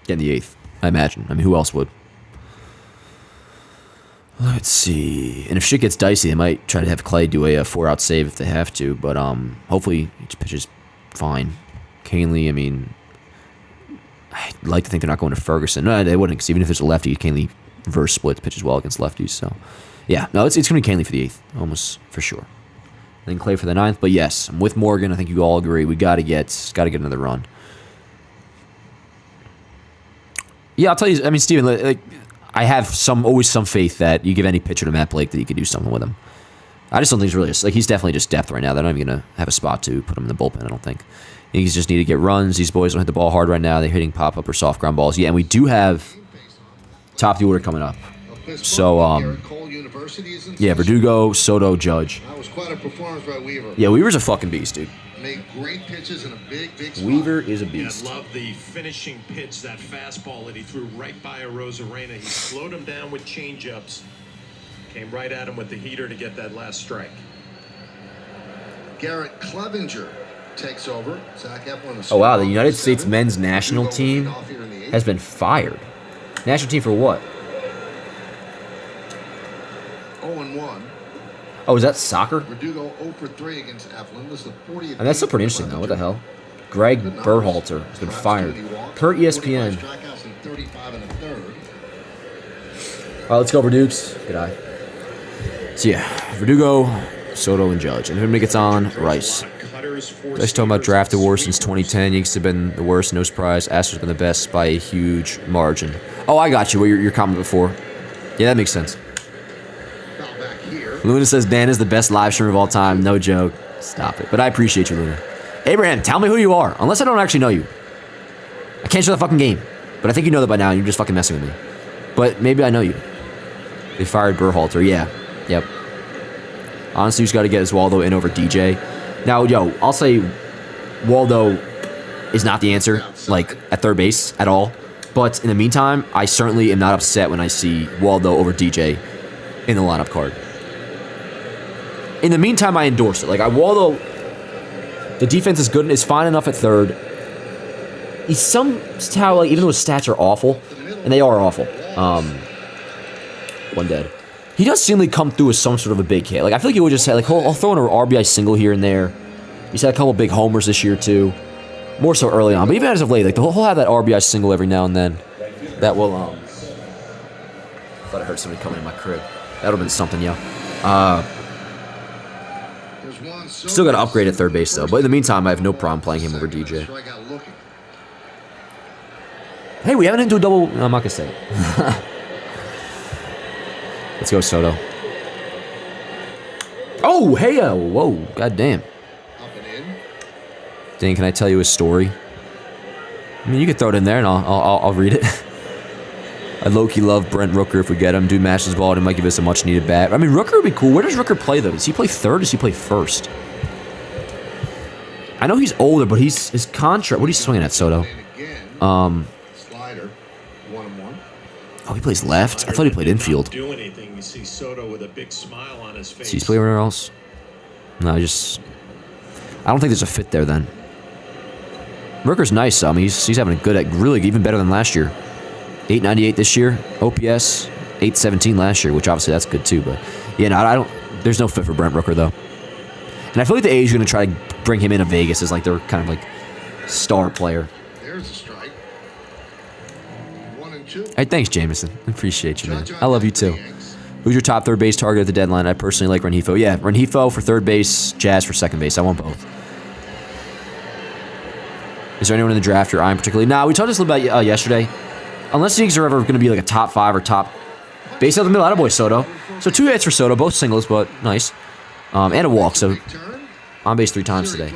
getting the 8th, I imagine. I mean, who else would? Let's see. And if shit gets dicey, they might try to have Clay do a 4-out save if they have to. But, hopefully each pitch is fine. Canley, I mean... I'd like to think they're not going to Ferguson. No, they wouldn't, because even if there's a lefty, Canley reverse splits pitches well against lefties. So, yeah. No, it's going to be Canley for the 8th, almost for sure. then Clay for the 9th. But yes, I'm with Morgan. I think you all agree. We got to get another run. Yeah, I'll tell you. I mean, Steven, like, I have always some faith that you give any pitcher to Matt Blake that he could do something with him. I just don't think he's really like he's definitely just depth right now. They're not even gonna have a spot to put him in the bullpen. I don't think. Yankees just need to get runs. These boys don't hit the ball hard right now. They're hitting pop up or soft ground balls. Yeah, and we do have top of the order coming up. So yeah, Verdugo, Soto, Judge. That was quite a performance by Weaver. Yeah, Weaver's a fucking beast, dude. Made great pitches in a big spot. Weaver is a Yeah, beast. I love the finishing pitch, that fastball that he threw right by Arozarena. He slowed him down with changeups. Came right at him with the heater to get that last strike. Garrett Clevenger takes over. Zach Eflin. Oh wow, the United States men's national team has been fired. National team for what? 0-1. Oh, is that soccer? Verdugo 0 for 3 against Eflin. This is the 40th. And that's still pretty interesting, though. What the hell? Greg Berhalter has been fired. Per ESPN. Strikeouts in 35 and a third. All right, let's go, Verdukes. Good eye. So, yeah, Verdugo, Soto, and Judge. And if anybody gets on, Rice. Guys talking about draft awards since 2010. Yankees have been the worst, no surprise. Astros have been the best by a huge margin. Oh, I got you. What your comment before. Yeah, that makes sense. Foul back here. Luna says Dan is the best live streamer of all time. No joke. Stop it. But I appreciate you, Luna. Abraham, tell me who you are. Unless I don't actually know you. I can't show the fucking game. But I think you know that by now. And you're just fucking messing with me. But maybe I know you. They fired Berhalter. Yeah. Yep. Honestly, who's got to get his Waldo in over DJ? Now, yo, I'll say Waldo is not the answer, like, at third base at all. But in the meantime, I certainly am not upset when I see Waldo over DJ in the lineup card. In the meantime, I endorse it. Like, Waldo, the defense is good and is fine enough at third. He's somehow, like, even though his stats are awful, and they are awful, one dead. He does seem to come through as some sort of a big hit. Like, I feel like he would just say, like, I'll throw in an RBI single here and there. He's had a couple big homers this year, too. More so early on. But even as of late, like, he'll have that RBI single every now and then. That will, I thought I heard somebody coming in my crib. That would have been something, yo. Still got to upgrade at third base, though. But in the meantime, I have no problem playing him over DJ. Hey, we haven't into a double... No, I'm not going to say it. Let's go, Soto. Oh, hey, whoa, goddamn. Dan, can I tell you a story? I mean, you can throw it in there, and I'll read it. I low-key love Brent Rooker if we get him. Dude matches ball, and it might give us a much-needed bat. I mean, Rooker would be cool. Where does Rooker play, though? Does he play third or does he play first? I know he's older, but his contract... What are you swinging at, Soto? Slider, 1-1. Oh, he plays left? I thought he played infield. Do anything. You see Soto with a big smile on his face. Does he play anywhere else? No, I don't think there's a fit there, then. Rooker's nice. I mean, he's having a good, really even better than last year. 898 this year. OPS 817 last year, which obviously that's good too. But yeah, no, I don't. There's no fit for Brent Rooker though. And I feel like the A's are going to try to bring him into Vegas as like their kind of like star player. There's a strike. 1-2. Hey, thanks, Jameson. I appreciate you, man. I love you too. Who's your top third base target at the deadline? I personally like Rengifo. Yeah, Rengifo for third base, Jazz for second base. I want both. Is there anyone in the draft you're eyeing particularly? Nah, we talked this a little about yesterday. Unless the Yankees are ever going to be like a top 5 or top base out of the middle, attaboy Soto. So 2 hits for Soto, both singles, but nice. And a walk, so on base 3 times today.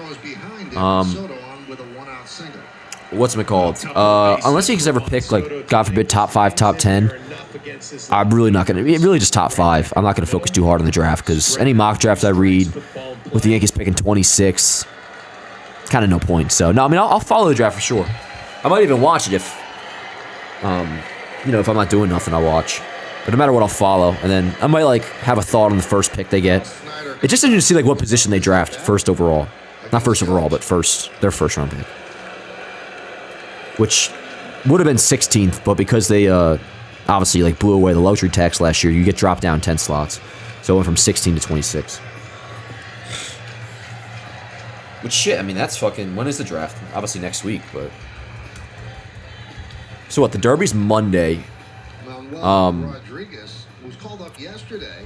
What's it called? Unless the Yankees ever pick, like, God forbid, top 5, top 10, I'm really not going to, really just top 5. I'm not going to focus too hard on the draft because any mock draft I read with the Yankees picking 26, kind of no point. So, no, I mean, I'll follow the draft for sure. I might even watch it if, if I'm not doing nothing, I'll watch. But no matter what, I'll follow. And then I might, like, have a thought on the first pick they get. It's just interesting to see, like, what position they draft first overall. Not first overall, but their first round pick. Which would have been 16th, but because they, obviously, like, blew away the luxury tax last year, you get dropped down 10 slots. So it went from 16 to 26. Which, shit, I mean, that's fucking... When is the draft? Obviously next week, but... So what, the Derby's Manuel Rodriguez was called up yesterday.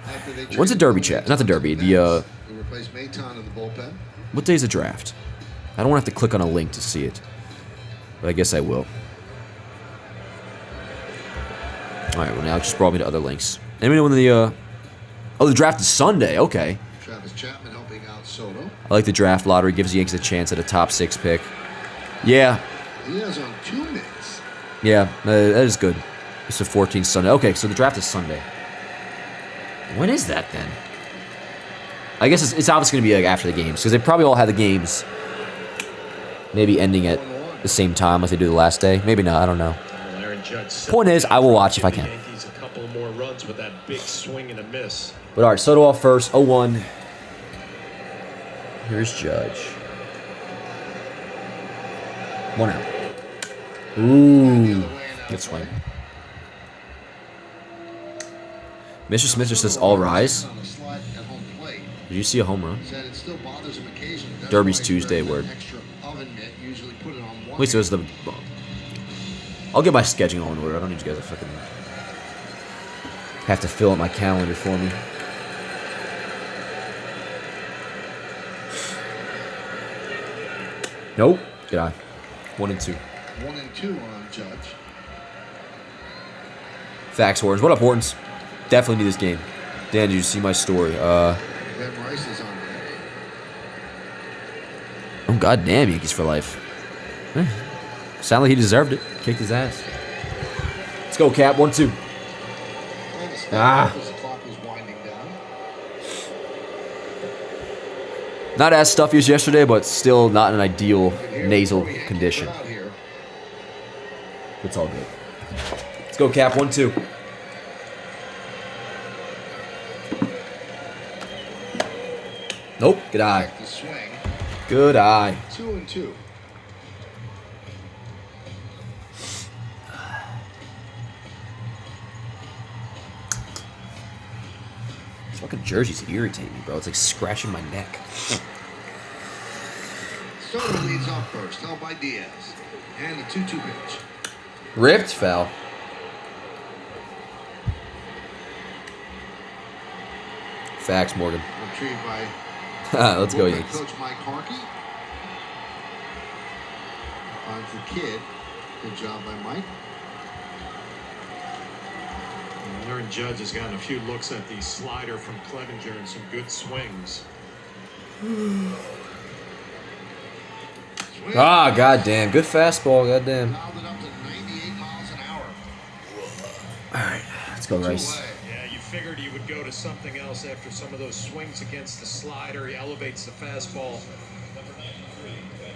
After they When's the traded Derby Bill chat? Not the Mayton Derby, to the, Mets, who replaced Mayton in the bullpen. What day is the draft? I don't want to have to click on a link to see it. But I guess I will. Alright, well now it just brought me to other links. Anybody know when the, Oh, the draft is Sunday. Okay. Travis Chapman helping out Soto. I like the draft lottery. Gives the Yankees a chance at a top 6 pick. Yeah. He has on 2 minutes. Yeah, that is good. It's the 14th Sunday. Okay, so the draft is Sunday. When is that then? I guess it's obviously going to be like after the games because they probably all had the games maybe ending at the same time like they do the last day. Maybe not. I don't know. Well, Aaron Judge Point is, I will watch if I give the can. Yankees a couple more runs with that big swing and a miss. But all right, Soto off first. 0-1. Here's Judge. 1 out. Ooh, good swing. Mr. Smith just says all rise. On a slide at home plate. Did you see a home run? Said it still bothers him occasionally. That's Derby's why he Tuesday, throws word. an extra oven mitt, usually put it on one Wait, so end. it's the. I'll get my scheduling all in order. I don't need you guys to fucking have to fill out my calendar for me. Nope. Good eye. 1 and 2. 1 and 2 on Judge. Facts, Hortons. What up, Hortons? Definitely need this game. Dan, did you see my story? Ben Rice is on there. Oh, goddamn, Yankees for life. Sound like he deserved it. Kicked his ass. Let's go, Cap. 1-2. And it's Ah. as the clock is winding down. Not as stuffy as yesterday, but still not an ideal You can hear nasal before we condition. get out here. It's all good. Let's go, Cap. 1-2. Nope. Good eye. Back to swing. Good eye. 2 and 2. These fucking jerseys irritate me, bro. It's like scratching my neck. Soto leads off first, held by Diaz. And the 2-2 pitch. Ripped foul. Facts, Morgan. Retrieved by Let's go, bullpen Yankees. coach Mike Harkey. Finds the kid. Good job by Mike. And Aaron Judge has gotten a few looks at the slider from Clevenger and some good swings. Swing. Ah, goddamn. Good fastball, goddamn. Dialed it up to 98 miles an hour. Alright, let's go, Two Rice. away. Yeah, you figured he would go to something else after some of those swings against the slider. He elevates the fastball.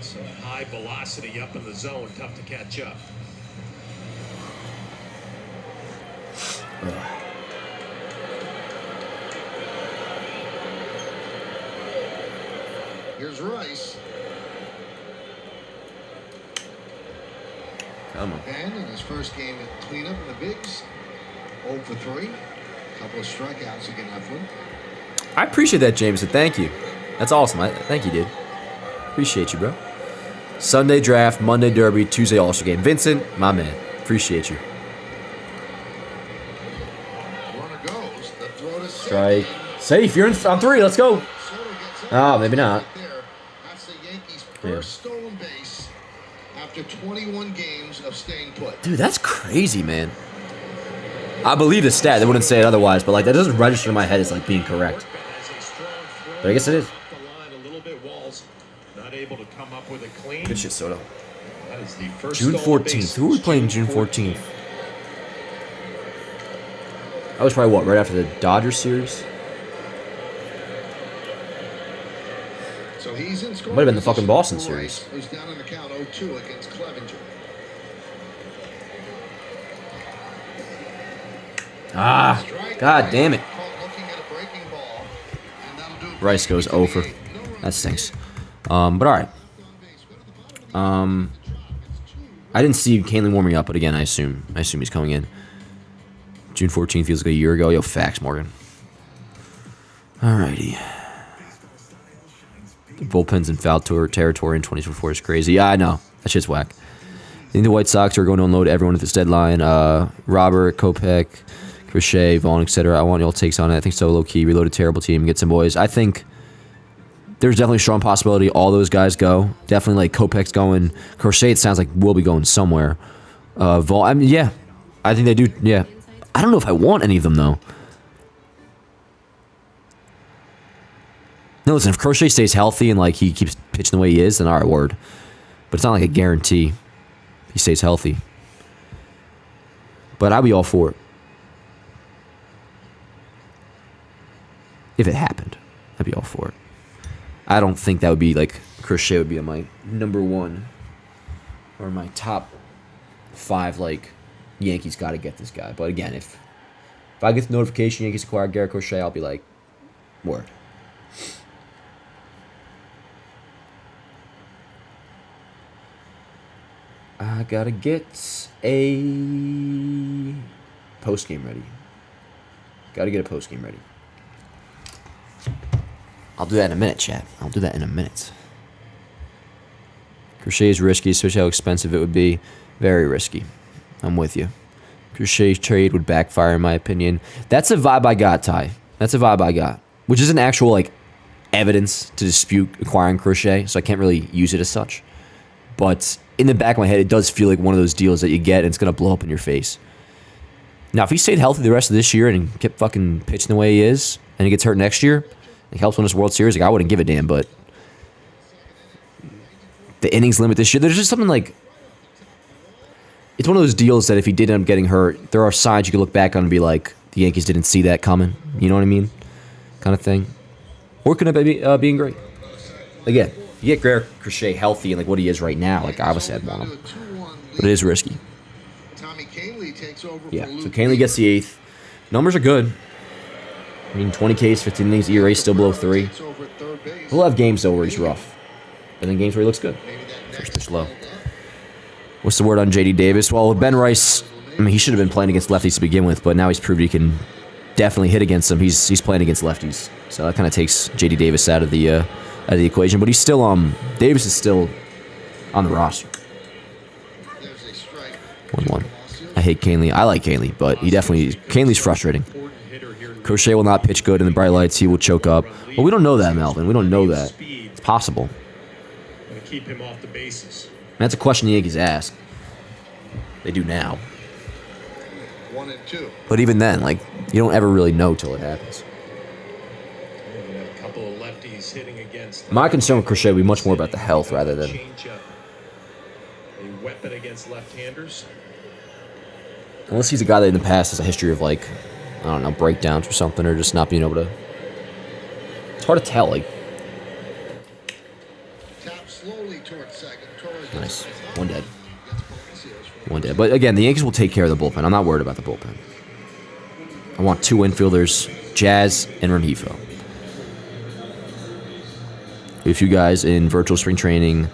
Some high velocity up in the zone, tough to catch up. Here's Rice. Come on. And in his first game at cleanup in the bigs, 0 for 3. Couple of strikeouts again, Eflin. I appreciate that, Jameson. Thank you. That's awesome. Thank you, dude. Appreciate you, bro. Sunday draft, Monday derby, Tuesday All-Star game. Vincent, my man. Appreciate you. Runner goes. The throw to Strike. second. Safe. You're on 3. Let's go. Soto gets Ah, up. maybe not. Right there. That's the Yankees' Yeah. first stolen base after 21 games of staying put. Dude, that's crazy, man. I believe the stat. They wouldn't say it otherwise, but like that doesn't register in my head as like being correct. But I guess it is. Off the line a little bit. Walls not able to come up with a clean. Good shit, Soto. That is the first June stolen 14th. base Who are we since playing June 14th? That was probably what, right after the Dodgers series? So he's in scoring Might have been the fucking position Boston for series. Rice, who's down in the count 0-2 against Clevenger. Ah, Strike. god damn it. Caught looking at a breaking ball, and that'll do it for Rice goes Yankees in the over. eighth. No runs That stinks. saved. But all right. Go to the bottom of the I didn't see Canely warming up, but again, I assume he's coming in. June 14th feels like a year ago. Yo, facts, Morgan. Alrighty. The bullpen's in foul tour territory in 2024 is crazy. Yeah, I know. That shit's whack. I think the White Sox are going to unload everyone at this deadline. Robert, Kopech, Crochet, Vaughn, etc. I want y'all takes on it. I think so. Low key, reloaded, terrible team. Get some boys. I think there's definitely a strong possibility all those guys go. Definitely like Kopech's going. Crochet, it sounds like will be going somewhere. Vaughn, I mean, yeah, I think they do. Yeah, I don't know if I want any of them though. No, listen, if Crochet stays healthy and like he keeps pitching the way he is, then all right, word. But it's not like a guarantee. He stays healthy. But I'd be all for it. If it happened, I'd be all for it. I don't think that would be like Crochet would be on my number 1 or my top 5. Like Yankees got to get this guy. But again, if I get the notification Yankees acquired Garrett Crochet, I'll be like, word. I gotta get a post game ready. Gotta get a post game ready. I'll do that in a minute, chat. I'll do that in a minute. Crochet is risky, especially how expensive it would be. Very risky. I'm with you. Crochet's trade would backfire, in my opinion. That's a vibe I got, Ty. That's a vibe I got. Which isn't actual, like, evidence to dispute acquiring Crochet, so I can't really use it as such. But in the back of my head, it does feel like one of those deals that you get and it's going to blow up in your face. Now, if he stayed healthy the rest of this year and kept fucking pitching the way he is, and he gets hurt next year, and helps win this World Series, like, I wouldn't give a damn, but the innings limit this year, there's just something like, it's one of those deals that if he did end up getting hurt, there are signs you could look back on and be like, the Yankees didn't see that coming. You know what I mean? Kind of thing. Or could it be being great? Again, you get Garrett Crochet healthy and like what he is right now, like obviously I'd want him. But it is risky. Tommy Kahnle takes over Yeah, for so Luke Kahnle gets the 8th. Numbers are good. I mean, 20 Ks, 15 innings, ERA still below 3. takes over at third base. He'll have games, though, where he's rough. And then games where he looks good. Maybe that First next pitch low. ball up. What's the word on J.D. Davis? Well, with Ben Rice, I mean, he should have been playing against lefties to begin with, but now he's proved he can definitely hit against them. He's playing against lefties. So that kind of takes J.D. Davis out of the equation. But he's still, Davis is still on the roster. There's a strike. 1-1. I hate Kahnle. I like Kahnle, but Kahnle's frustrating. Crochet will not pitch good in the bright lights. He will choke up. Well, we don't know that, Melvin. We don't know that. It's possible. Gonna keep him off the bases. That's a question the Yankees ask. They do now. 1-2. But even then, like, you don't ever really know till it happens. And a couple of lefties hitting against. My concern with Crochet would be much more about the health rather than... Changeup. A weapon against left-handers. Unless he's a guy that in the past has a history of, like, I don't know, breakdowns or something, or just not being able to... It's hard to tell, like... Tap slowly towards second. Torres Nice. gets One dead. Palacios for One dead. But again, the Yankees will take care of the bullpen. I'm not worried about the bullpen. I want 2 infielders, Jazz and Rengifo. A few guys in virtual spring training,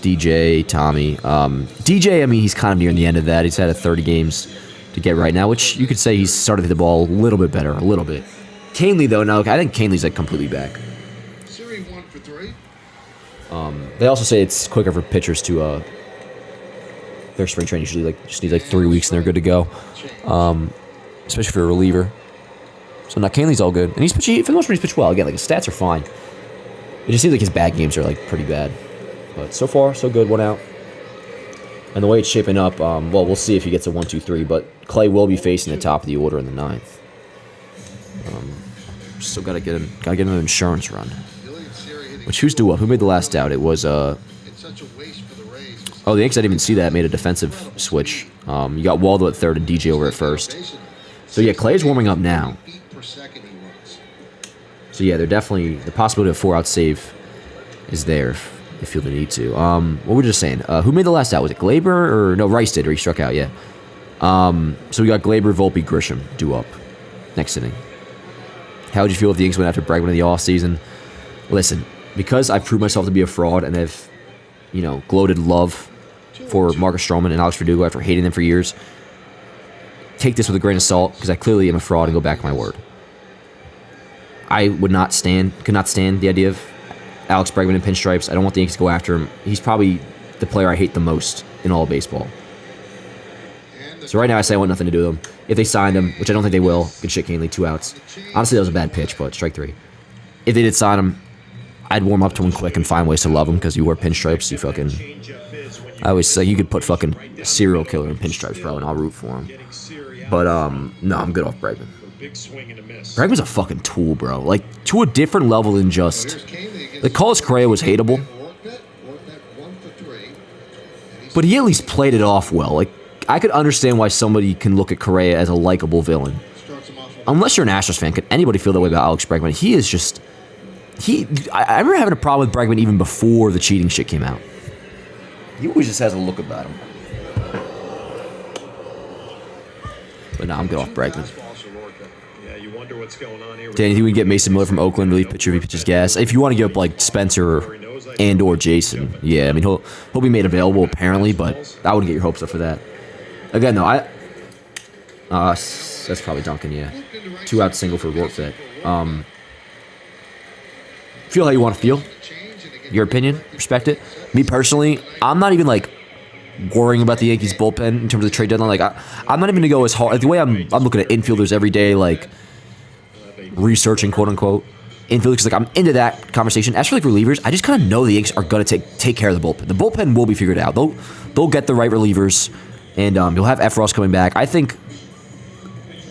DJ, Tommy. DJ, I mean, he's kind of nearing the end of that. He's had 30 games to get right now, which you could say he's started to hit the ball a little bit better, a little bit. Kahnle, though, no, I think Kahnle's like completely back. Siri 1 for 3. They also say it's quicker for pitchers to their spring training usually just need 3 weeks and they're good to go, especially for a reliever. So now Kahnle's all good, and he's pitching for the most part. He's pitched well. Again, like his stats are fine. It just seems like his bad games are like pretty bad, but so far so good. 1 out. And the way it's shaping up, well, we'll see if he gets a 1-2-3, but Clay will be facing the top of the order in the 9th. Still gotta get an insurance run. Billy and Siri hitting. Which who's due up? Who made the last out? It was It's such a waste for the Rays. oh, the Yankees, I didn't even see that. Made a defensive switch. You got Waldo at third and DJ over at first. So yeah, Clay's warming up now. Feet per second he runs. So yeah, they're definitely the possibility of 4-out save is there if they feel the need to. What were we just saying? Who made the last out? Was it Glaber or no? Rice did, or he struck out. Yeah. So we got Glaber, Volpe, Grisham due up next inning. How would you feel if the Yankees went after Bregman in the offseason? Listen, because I've proved myself to be a fraud and have, gloated love for Marcus Stroman and Alex Verdugo after hating them for years, take this with a grain of salt because I clearly am a fraud and go back on my word. I could not stand the idea of Alex Bregman in pinstripes. I don't want the Yankees to go after him. He's probably the player I hate the most in all of baseball. So right now I say I want nothing to do with them. If they signed him, which I don't think they will, good shit, Canely, 2 outs. Honestly, that was a bad pitch, but strike 3. If they did sign him, I'd warm up to him quick and find ways to love him because you wear pinstripes. You fucking. I always say you could put fucking serial killer in pinstripes, bro, and I'll root for him. But no, I'm good off Bregman. Bregman's a fucking tool, bro. Like to a different level than just. Like Carlos Correa was hateable, but he at least played it off well. Like I could understand why somebody can look at Correa as a likable villain. Unless you're an Astros fan, could anybody feel that way about Alex Bregman? He is just. I remember having a problem with Bregman even before the cheating shit came out. He always just has a look about him. But no, I'm good off Bregman. Yeah, you wonder what's going on here. Danny, you would get Mason Miller from Oakland, relief pitcher if he pitches gas. If you want to give up like Spencer and or Jason, yeah, I mean he'll be made available apparently, but I wouldn't get your hopes up for that. Again, though, that's probably Duncan, yeah. 2 out single for Rortfit. Feel how you want to feel. Your opinion, respect it. Me personally, I'm not even like worrying about the Yankees bullpen in terms of the trade deadline. Like I'm not even gonna go as hard. Like, the way I'm looking at infielders every day, like researching quote unquote infielders. Because like I'm into that conversation. As for like relievers, I just kind of know the Yankees are gonna take care of the bullpen. The bullpen will be figured out. They'll get the right relievers, and you'll have Efros coming back. I think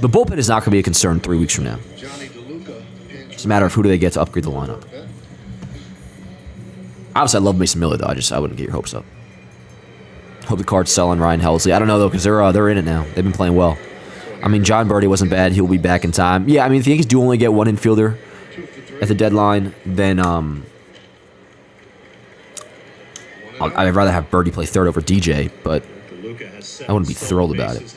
the bullpen is not gonna be a concern 3 weeks from now. It's a matter of who do they get to upgrade the lineup. Obviously, I love Mason Miller, though. I wouldn't get your hopes up. Hope the Cards sell on Ryan Helsley. I don't know, though, because they're in it now. They've been playing well. I mean, John Birdie wasn't bad. He'll be back in time. Yeah, I mean, if the Yankees do only get one infielder at the deadline, then I'd rather have Birdie play third over DJ, but I wouldn't be thrilled about it.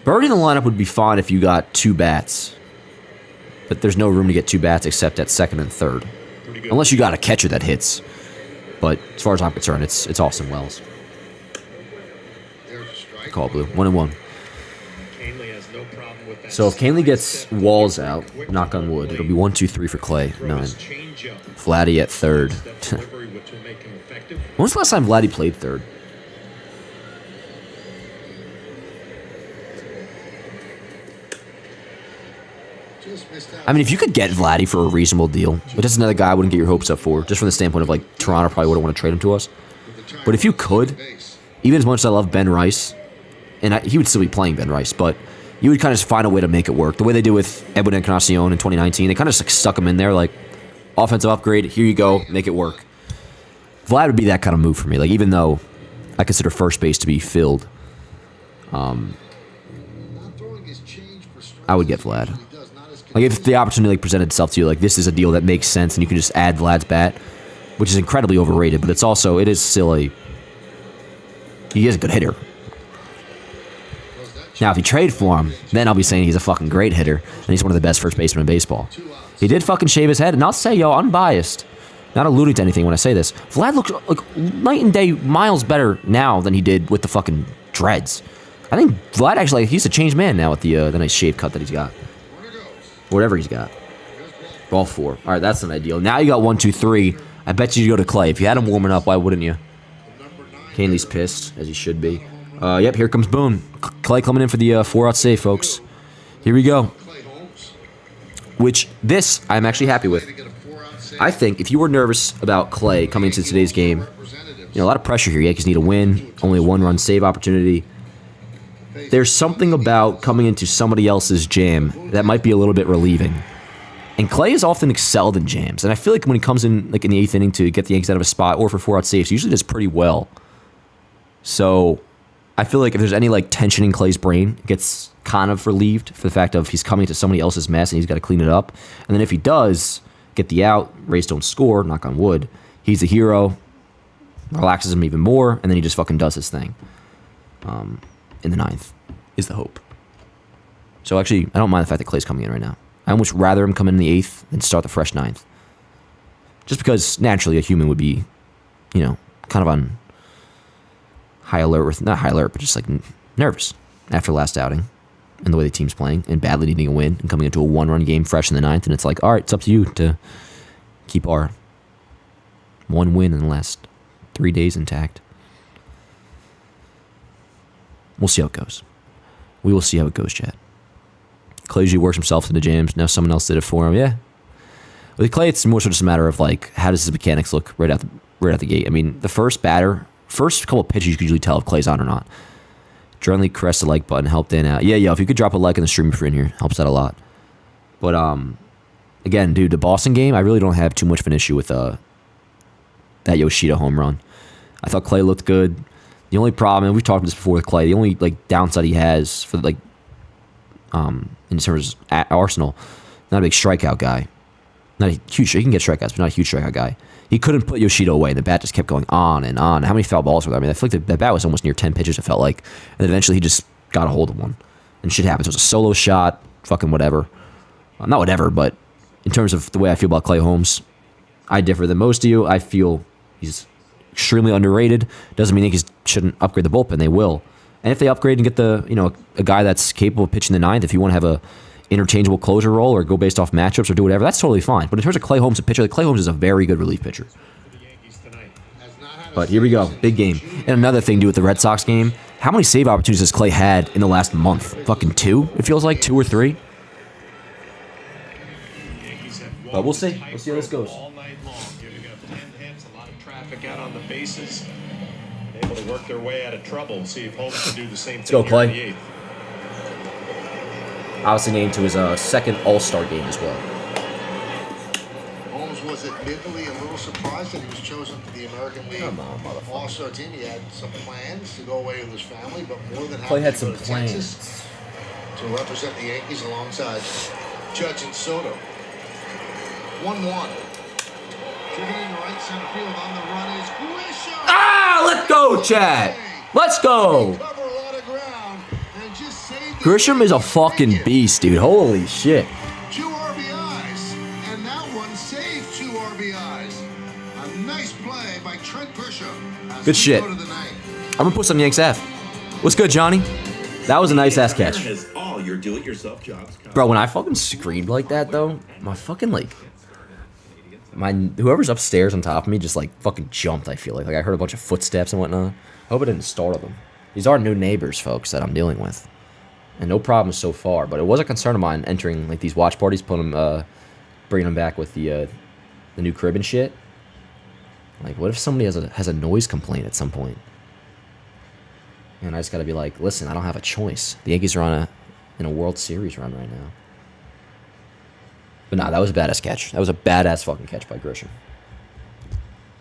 Birdie in the lineup would be fine if you got 2 bats, but there's no room to get 2 bats except at second and third. Unless you got a catcher that hits. But as far as I'm concerned, it's Austin Wells. Call blue. 1-1. So if Canely gets Walls out, knock on wood, it'll be 1-2-3 for Clay. 9. Vladdy at third. When was the last time Vladdy played third? I mean, if you could get Vladdy for a reasonable deal, but that's another guy I wouldn't get your hopes up for, just from the standpoint of, like, Toronto probably wouldn't want to trade him to us. But if you could, even as much as I love Ben Rice, and he would still be playing Ben Rice, but you would kind of just find a way to make it work. The way they did with Edwin Encarnacion in 2019, they kind of just like stuck him in there, like, offensive upgrade, here you go, make it work. Vlad would be that kind of move for me, like, even though I consider first base to be filled, I would get Vlad. Like, if the opportunity presented itself to you, like, this is a deal that makes sense and you can just add Vlad's bat, which is incredibly overrated, but it is still he is a good hitter. Now, if you trade for him, then I'll be saying he's a fucking great hitter, and he's one of the best first basemen in baseball. He did fucking shave his head, and I'll say, unbiased, not alluding to anything when I say this, Vlad looks like night and day miles better now than he did with the fucking dreads. I think Vlad actually, he's a changed man now with the nice shave cut that he's got. Whatever he's got. Ball 4. All right, that's an ideal. Now you got 1, 2, 3. I bet you go to Clay. If you had him warming up, why wouldn't you? Canely's pissed, as he should be. Yep, here comes Boone. Clay coming in for the 4-out save, folks. Here we go. Which, this, I'm actually happy with. I think if you were nervous about Clay coming into today's game, a lot of pressure here. Yankees need a win. Only a 1-run save opportunity. There's something about coming into somebody else's jam that might be a little bit relieving. And Clay has often excelled in jams. And I feel like when he comes in like in the 8th inning to get the Yankees out of a spot or for 4-out saves, he usually does pretty well. So I feel like if there's any like tension in Clay's brain, it gets kind of relieved for the fact of he's coming to somebody else's mess and he's got to clean it up. And then if he does get the out, Rays don't score, knock on wood, he's a hero, relaxes him even more, and then he just fucking does his thing. In the 9th is the hope. So actually, I don't mind the fact that Clay's coming in right now. I almost rather him come in the 8th than start the fresh 9th. Just because naturally a human would be, kind of on high alert, not high alert, but just like nervous after last outing and the way the team's playing and badly needing a win and coming into a 1-run game fresh in the 9th. And it's like, all right, it's up to you to keep our 1 win in the last 3 days intact. We'll see how it goes. We will see how it goes, Chad. Clay usually works himself to the jams. Now someone else did it for him. Yeah. With Clay, it's more so just a matter of like, how does his mechanics look right out the gate? I mean, the first couple of pitches, you can usually tell if Clay's on or not. Generally, caress the like button, helped in out. Yeah, if you could drop a like in the stream if you're in here, helps out a lot. But again, dude, the Boston game, I really don't have too much of an issue with that Yoshida home run. I thought Clay looked good. The only problem, and we've talked about this before with Clay, the only like downside he has for like in terms of Arsenal, not a big strikeout guy. Not a huge. He can get strikeouts, but not a huge strikeout guy. He couldn't put Yoshida away. The bat just kept going on and on. How many foul balls were there? I mean, I feel like the bat was almost near 10 pitches, it felt like. And then eventually he just got a hold of one. And shit happens. It was a solo shot, fucking whatever. Not whatever, but in terms of the way I feel about Clay Holmes, I differ than most of you. I feel he's extremely underrated. Doesn't mean Yankees shouldn't upgrade the bullpen. They will. And if they upgrade and get a guy that's capable of pitching the ninth, if you want to have a interchangeable closer role or go based off matchups or do whatever, that's totally fine. But in terms of Clay Holmes, a pitcher, like Clay Holmes is a very good relief pitcher. But here we go, big game. And another thing to do with the Red Sox game, how many save opportunities has Clay had in the last month? Fucking 2, it feels like, 2 or 3. But we'll see. We'll see how this goes. All night long, giving up 10 hits, a lot of traffic out on the bases. Able to work their way out of trouble. See if Holmes can do the same thing. Let's go, Clay. Here in the 8th. Obviously named to his second All-Star game as well. Holmes was admittedly a little surprised that he was chosen for the American League All-Star team. He had some plans to go away with his family, but more than Clay happy had to some go to plans Texas to represent the Yankees alongside Judge and Soto. 1-1. Driven in right center field on the run is Grisham. Ah, let's go, Chad. Let's go. Cover a lot of ground and just saved the Grisham is a fucking beast, dude. Holy shit. 2 RBIs, and that one saved 2 RBIs. A nice play by Trent Grisham. as Good we shit. go to the ninth. I'm gonna put some Yanks F. What's good, Johnny? That was a nice ass catch. Has all your do-it-yourself jobs. Bro, when I fucking screamed like that, though, my fucking, like, whoever's upstairs on top of me just, like, fucking jumped, I feel like. Like, I heard a bunch of footsteps and whatnot. I hope it didn't startle them. These are new neighbors, folks, that I'm dealing with. And no problems so far, but it was a concern of mine entering, like, these watch parties, bringing them back with the new crib and shit. Like, what if somebody has a noise complaint at some point? And I just gotta be like, listen, I don't have a choice. The Yankees are in a World Series run right now. But nah, that was a badass catch. That was a badass fucking catch by Grisham.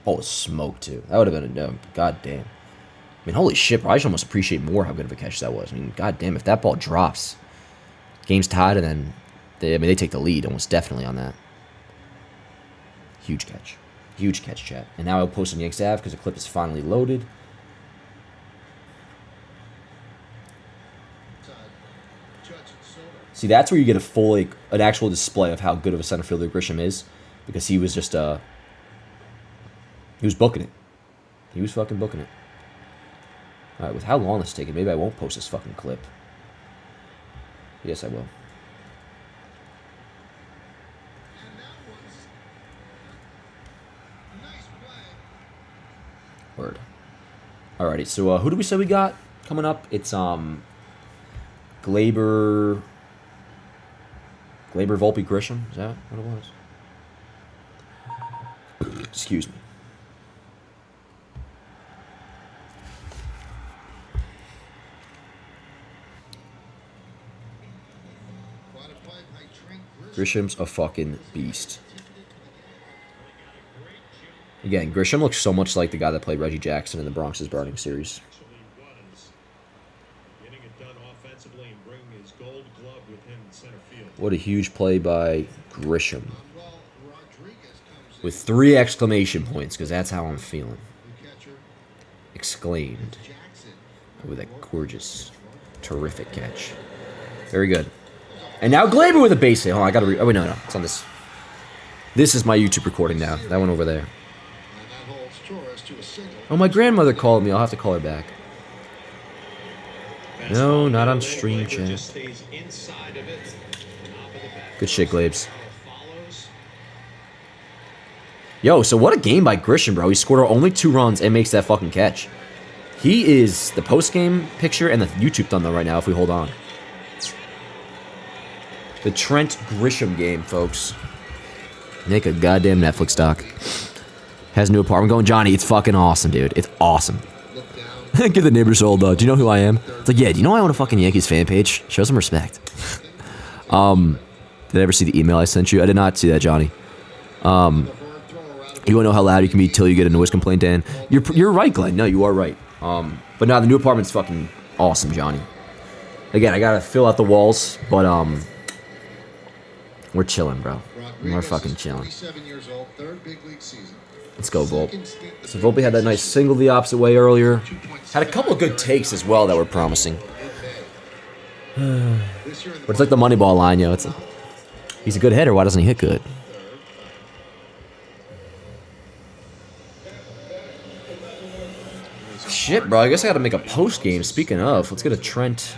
Oh, smoke too. That would have been a goddamn. I mean, holy shit, bro. I should almost appreciate more how good of a catch that was. I mean, goddamn, if that ball drops, game's tied, and then they take the lead almost definitely on that. Huge catch. Huge catch, chat. And now I'll post some Yanks Ave because the clip is finally loaded. See, that's where you get a full, like, an actual display of how good of a center fielder Grisham is, because he was just, he was booking it. He was fucking booking it. All right, with how long this is taking, maybe I won't post this fucking clip. Yes, I will. Word. Alrighty, so who do we say we got coming up? It's Glaber, Volpe, Grisham. Is that what it was? Excuse me. Grisham's a fucking beast. Again, Grisham looks so much like the guy that played Reggie Jackson in the Bronx's Burning series. What a huge play by Grisham. With 3 exclamation points, because that's how I'm feeling. Exclaimed. With a gorgeous, terrific catch. Very good. And now Glaber with a base hit. Oh, I gotta oh, wait, no. It's on this. This is my YouTube recording now. That one over there. Oh, my grandmother called me. I'll have to call her back. No, not on stream chat. Good shit, Glabes. Yo, so what a game by Grisham, bro. He scored only 2 runs and makes that fucking catch. He is the post-game picture and the YouTube thumbnail right now if we hold on. The Trent Grisham game, folks. Make a goddamn Netflix doc. Has a new apartment going. Johnny, it's fucking awesome, dude. It's awesome. Give the neighbors old, do you know who I am? It's like, yeah, do you know I own a fucking Yankees fan page? Show some respect. Did I ever see the email I sent you? I did not see that, Johnny. You want to know how loud you can be till you get a noise complaint, Dan? You're right, Glenn. No, you are right. But now the new apartment's fucking awesome, Johnny. Again, I gotta fill out the walls, but we're chilling, bro. We're fucking chilling. 27 years old, third big league season. Let's go, Volpe. So Volpe had that nice single the opposite way earlier. Had a couple of good takes as well that were promising. But it's like the Moneyball line, yo. It's like, he's a good hitter. Why doesn't he hit good? Shit, bro. I guess I got to make a post game. Speaking of, let's get a Trent,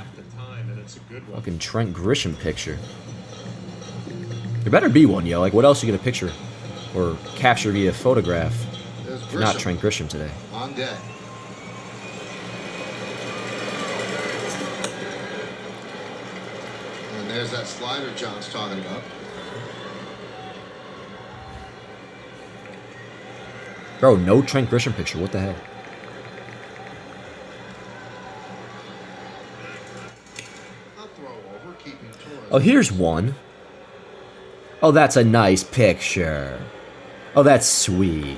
fucking Trent Grisham picture. There better be one, yo. Like, what else are you gonna picture or capture via photograph? If not Trent Grisham today. On deck. And there's that slider John's talking about. Bro, no Trent Grisham picture. What the heck? I'll throw over, keeping Torres. Oh, here's one. Oh, that's a nice picture. Oh, that's sweet.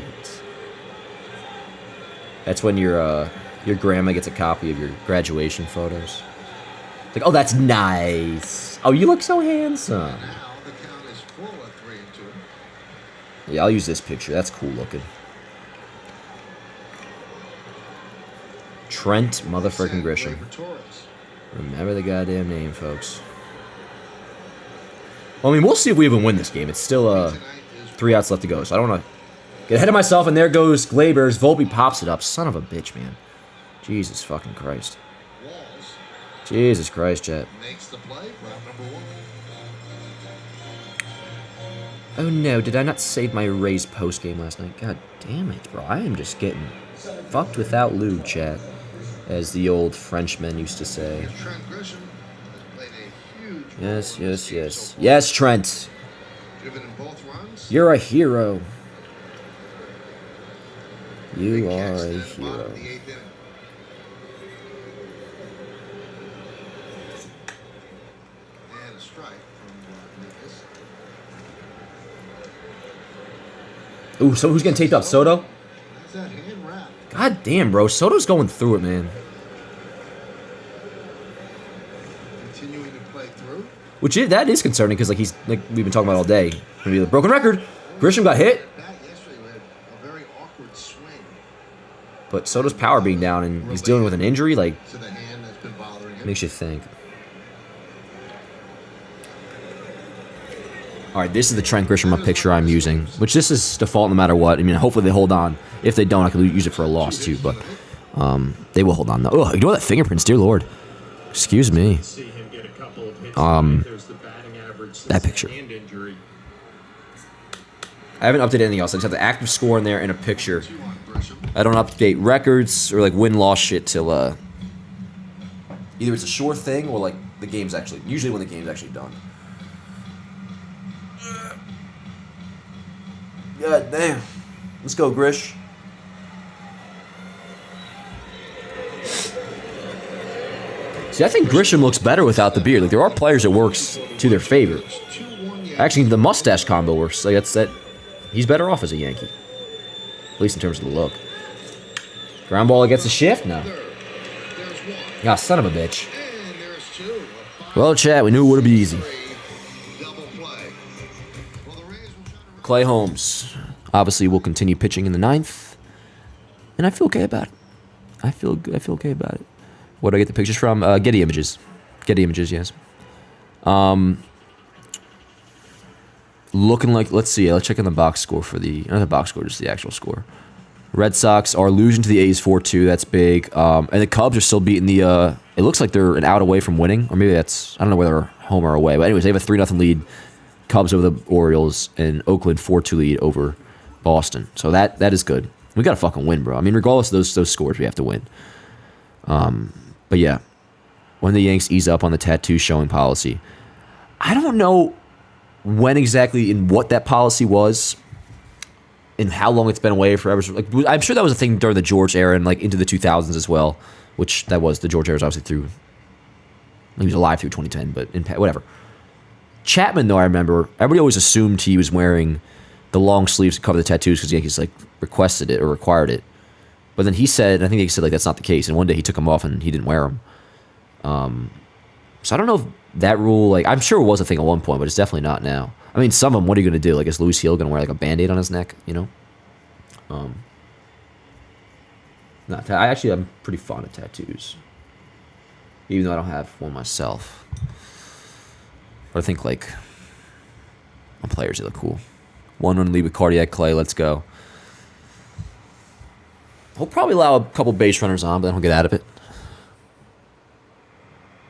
That's when your grandma gets a copy of your graduation photos. Like, oh, that's nice. Oh, you look so handsome. Now the count is full at 3-2. Yeah, I'll use this picture. That's cool looking. Trent motherfucking Grisham. For Torres. Remember the goddamn name, folks. Well, I mean, we'll see if we even win this game. It's still 3 outs left to go, so I don't want to get ahead of myself. And there goes Glaber's. Volpe pops it up. Son of a bitch, man. Jesus fucking Christ. Walls Jesus Christ, Jet. makes the play. Round number 1. Oh no, did I not save my Rays post game last night? God damn it, bro. I am just getting fucked without lube, chat. As the old Frenchmen used to say. Trent Grisham has played a huge role Yes, in yes, this game yes. so far. Yes, Trent. Driven in both runs. You're a hero. Big You catch are a then, bottom hero. of the 8th inning. And a strike from Lucas. Ooh, so who's getting taped up? Soto? That's that hand wrap. God damn, bro. Soto's going through it, man. Continuing to play through. That is concerning because, like, he's like we've been talking about all day. Gonna be the broken record. Grisham got hit, Back yesterday we had a very awkward swing but Soto's power being down and he's dealing with an injury. Like, to the hand that's been bothering him. makes you think. All right, this is the Trent Grisham picture I'm using, which this is default no matter what. I mean, hopefully they hold on. If they don't, I can use it for a loss too, but they will hold on. Though. Oh, ignore that fingerprints, dear Lord. Excuse me. See him get a couple of hits. There's the batting average. That picture. Hand injury. I haven't updated anything else. I just have the active score in there and a picture. 2 on Grisham. I don't update records or like win-loss shit till either it's a sure thing or like the game's actually usually when the game's actually done. God damn. Let's go, Grish. See, I think Grisham looks better without the beard. Like there are players it works to their favor. 2-1 Yankees. Actually, the mustache combo works. Like that's that. He's better off as a Yankee, at least in terms of the look. Ground ball against a shift? No. There's 1. Ah, son of a bitch. And there's 2. A Well, chat, we knew it would be easy. 5-3 double play. Well, the Rays will try to Clay Holmes, obviously, will continue pitching in the 9th, and I feel okay about it. I feel okay about it. Where do I get the pictures from? Getty Images. Getty Images, yes. Looking like, let's see, let's check on the box score for not the box score, just the actual score. Red Sox are losing to the A's 4-2. That's big. And the Cubs are still beating the. It looks like they're an out away from winning, or maybe that's I don't know whether home or away. But anyways, they have a 3-0 lead. Cubs over the Orioles and Oakland 4-2 lead over Boston. So that is good. We got to fucking win, bro. I mean, regardless of those scores, we have to win. But yeah, when the Yanks ease up on the tattoo showing policy, I don't know when exactly and what that policy was and how long it's been away forever. Like, I'm sure that was a thing during the George era and like into the 2000s as well, which that was the George era was obviously through. He was alive through 2010, but whatever. Chapman, though, I remember everybody always assumed he was wearing the long sleeves to cover the tattoos because the Yankees like requested it or required it. But then he said, I think he said like that's not the case. And one day he took them off and he didn't wear them. So I don't know if that rule, like, I'm sure it was a thing at one point, but it's definitely not now. I mean, some of them, what are you going to do? Like, is Luis Hill going to wear like a Band-Aid on his neck? You know? I'm pretty fond of tattoos, even though I don't have one myself. But I think like on players, they look cool. One run lead with cardiac clay. Let's go. He'll probably allow a couple base runners on, but then he'll get out of it.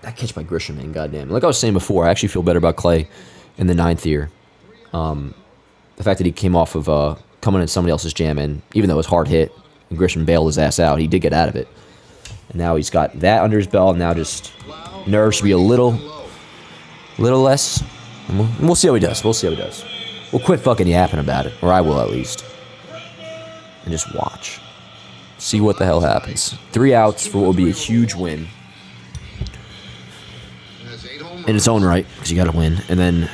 That catch by Grisham, man, goddamn. Like I was saying before, I actually feel better about Clay in the 9th here. The fact that he came off of coming in somebody else's jam, and even though it was hard hit, and Grisham bailed his ass out, he did get out of it. And now he's got that under his belt, and now just nerves should be a little less. And we'll see how he does. We'll quit fucking yapping about it, or I will at least. And just watch. See what the hell happens. 3 outs for what will be a huge win. In its own right, because you got to win. And then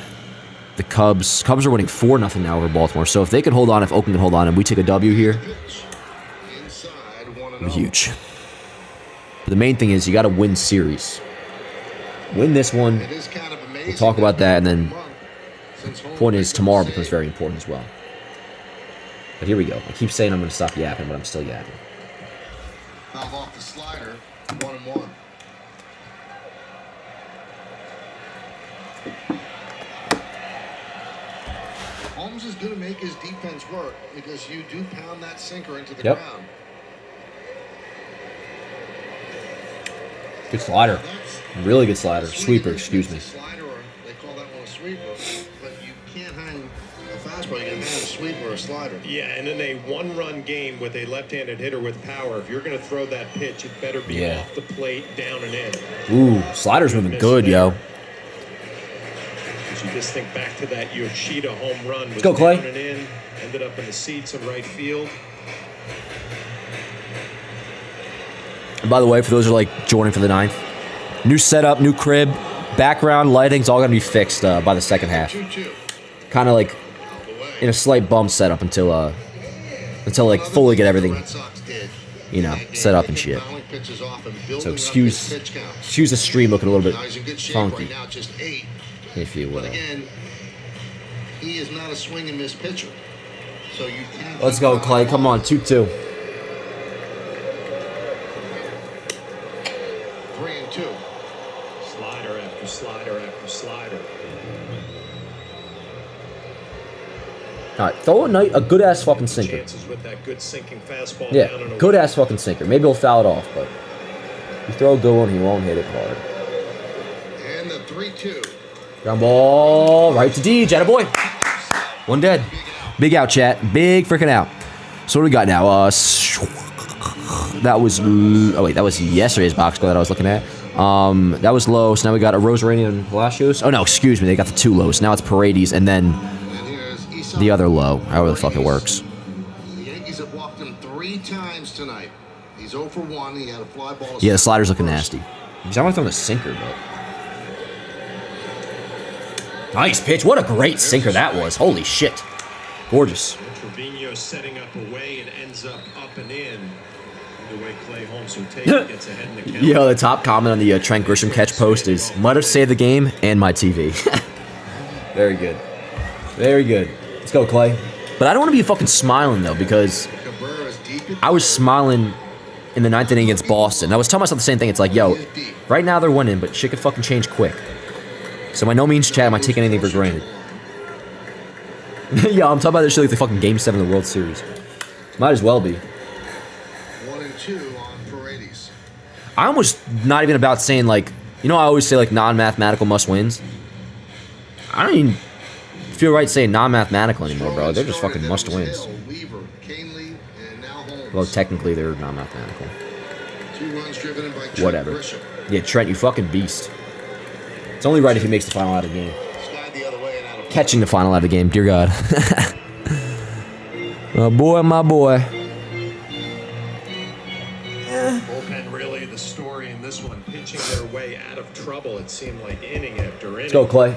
the Cubs are winning 4-0 now over Baltimore. So if they can hold on, if Oakland can hold on, and we take a W here, it'll be huge. But the main thing is you got to win series. Win this one. We'll talk about that, and then the point is tomorrow becomes very important as well. But here we go. I keep saying I'm going to stop yapping, but I'm still yapping. Foul off the slider, 1-1. Holmes is going to make his defense work because you do pound that sinker into the ground. Good slider. Really good slider. Sweeper, excuse me. Slider, or they call that one a sweeper, but you can't hang a fastball. You can hang a sweeper or a slider. Yeah, and in a one-run game with a left-handed hitter with power, if you're going to throw that pitch, it better be off the plate, down and in. Ooh, slider's moving good, yo. You just think back to that Yoshida home run. Let's go, Clay. Down and in, ended up in the seats in right field. And by the way, for those who are like joining for the 9th, new setup, new crib, background, lighting's all going to be fixed by the second half. Kind of like in a slight bump setup until like fully get everything, you know, set up and shit. So excuse the stream looking a little bit funky, if you will. Again, he is not a swing and miss pitcher. So you can. Let's go, Clay. Come on, 2-2. 3-2. Slider after slider after slider. All right, throw a good ass fucking sinker. Chances with that good sinking fastball. Yeah, down and good away. ass fucking sinker. Maybe he'll foul it off, but you throw a good one, he won't hit it hard. And the 3-2. Ground ball right to Deej, attaboy. One dead. Big out, chat. Big freaking out. So what do we got now? That was yesterday's box score that I was looking at. That was low. So now we got a Rosarani and Palacios. Oh no, excuse me. They got the 2 lows. Now it's Paredes and then the other low. However the fuck it works. The Yankees have walked him 3 times tonight. He's 0 for 1. He had a fly ball. Yeah, the slider's looking nasty. He's almost throwing a sinker, but. Nice pitch. What a great sinker that was. Holy shit. Gorgeous. Trevino setting up away and ends up and in. The way Clay Holmes will take it, gets ahead in the count. Yo, the top comment on the Trent Grisham catch post is, might have saved the game and my TV. Very good. Very good. Let's go, Clay. But I don't want to be fucking smiling, though, because I was smiling in the 9th inning against Boston. I was telling myself the same thing. It's like, yo, right now they're winning, but shit could fucking change quick. So by no means, Chad, am I taking anything for granted. Yeah, I'm talking about this shit like the fucking Game 7 of the World Series. Might as well be. 1-2 on Paredes. I almost not even about saying, like, you know, I always say, like, non-mathematical must-wins. I don't even feel right saying non-mathematical anymore, bro. They're just fucking must-wins. Well, technically, they're non-mathematical. 2 runs driven in by Trent Whatever. Grisham. Yeah, Trent, you fucking beast. It's only right if he makes the final out of the game. Slide the other way and out of Catching the final out of the game, dear God. My boy, my boy. Bullpen really the story in this one, pitching their way out of trouble. It seemed like inning after inning. Let's go, Clay.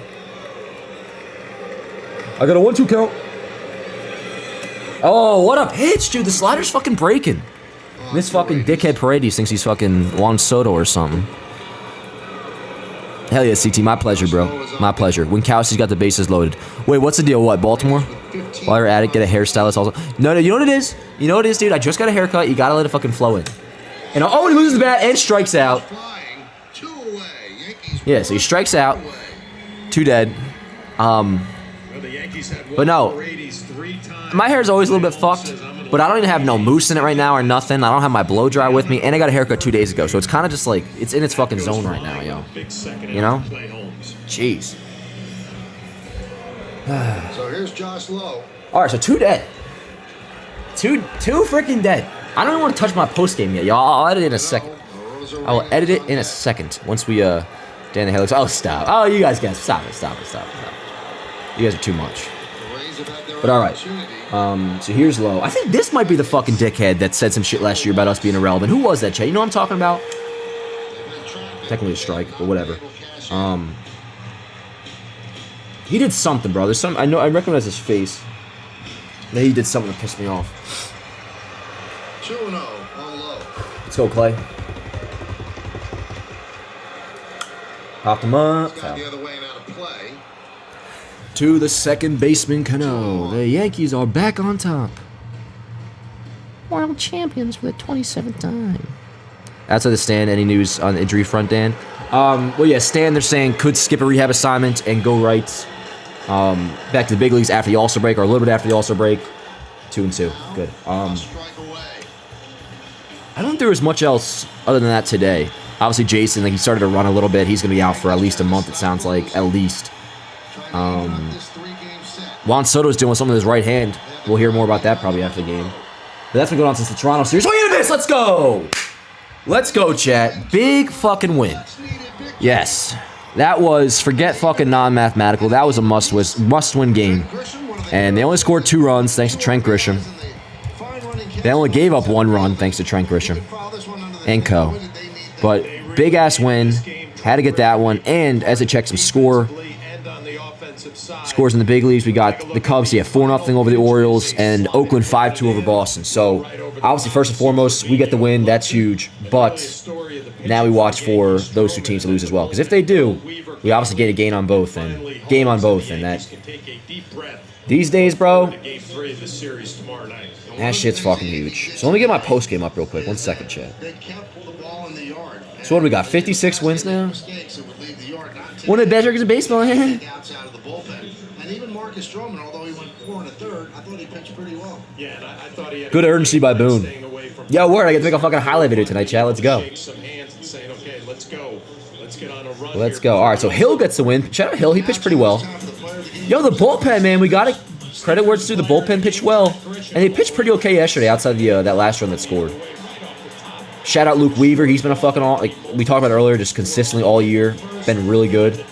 I got a 1-2 count. Oh, what a pitch, dude. The slider's fucking breaking. This fucking dickhead Paredes thinks he's fucking Juan Soto or something. Hell yeah, CT. My pleasure, bro. My pleasure. Winkowski's got the bases loaded. Wait, what's the deal? What, Baltimore? While you're at it, get a hairstylist also. No, you know what it is? You know what it is, dude? I just got a haircut. You gotta let it fucking flow in. And he loses the bat and strikes out. flying. 2 away. Yankees Yeah, so he strikes out. 2 dead. Well, the Yankees had But no. Paredes 3 times. My hair's always a little bit fucked, but I don't even have no mousse in it right now or nothing. I don't have my blow dry with me, and I got a haircut 2 days ago, so it's kind of just like, it's in its fucking zone right now, yo. Big second You know? Clay Holmes. Jeez. So here's Josh Lowe. All right, so 2 dead. Two freaking dead. I don't even want to touch my post game yet, y'all. I'll edit it in a second. I will edit it in a second once we Dan the Helix. Oh, stop. Oh, you guys stop it. You guys are too much. But all right. So here's Lowe. I think this might be the fucking dickhead that said some shit last year about us being irrelevant. Who was that, Chet? You know what I'm talking about? Technically a strike, but whatever. He did something, bro. There's some. I recognize his face. That he did something to piss me off. 2-0 on Lowe. Let's go, Clay. Popped him up. Slide the other way and out of play. To the second baseman, Cano. The Yankees are back on top. World champions for the 27th time. Outside the stand, any news on the injury front, Dan? Well, yeah, Stan, they're saying, could skip a rehab assignment and go right back to the big leagues after the All-Star break, or a little bit after the All-Star break. 2-2. Good. Strike away. I don't think there was much else other than that today. Obviously, Jason, like, he started to run a little bit. He's going to be out for at least a month, it sounds like, at least. This 3-game set. Juan Soto's doing something with his right hand. We'll hear more about that probably after the game. But that's been going on since the Toronto series. Look at this! Let's go! Let's go, chat. Big fucking win. Yes. That was, forget fucking non-mathematical. That was a must-win game. And they only scored 2 runs thanks to Trent Grisham. They only gave up 1 run thanks to Trent Grisham and co. But big-ass win. Had to get that one. And as I checked some scores in the big leagues, we got the Cubs, 4-0 over the Orioles, and Oakland 5-2 over Boston. So, obviously, first and foremost, we get the win. That's huge. But now we watch for those 2 teams to lose as well. Because if they do, we obviously get a game on both. And that... These days, bro, that shit's fucking huge. So let me get my post game up real quick. 1 second, chat. So what do we got? 56 wins now? One of the best records in baseball. And even Marcus Stroman, although he went 4 1/3, I thought he pitched pretty well. Yeah, and I thought he had Good urgency by Boone. Yo, word, I get to make a fucking highlight video tonight, chat. Let's go. Let's go. All right, so Hill gets the win. Shout out Hill. He pitched pretty well. Yo, the bullpen, man. We got to credit where it's due. The bullpen pitched well. And they pitched pretty okay yesterday outside the that last run that scored. Shout out Luke Weaver. He's been a fucking all, like we talked about earlier, just consistently all year. Been really good.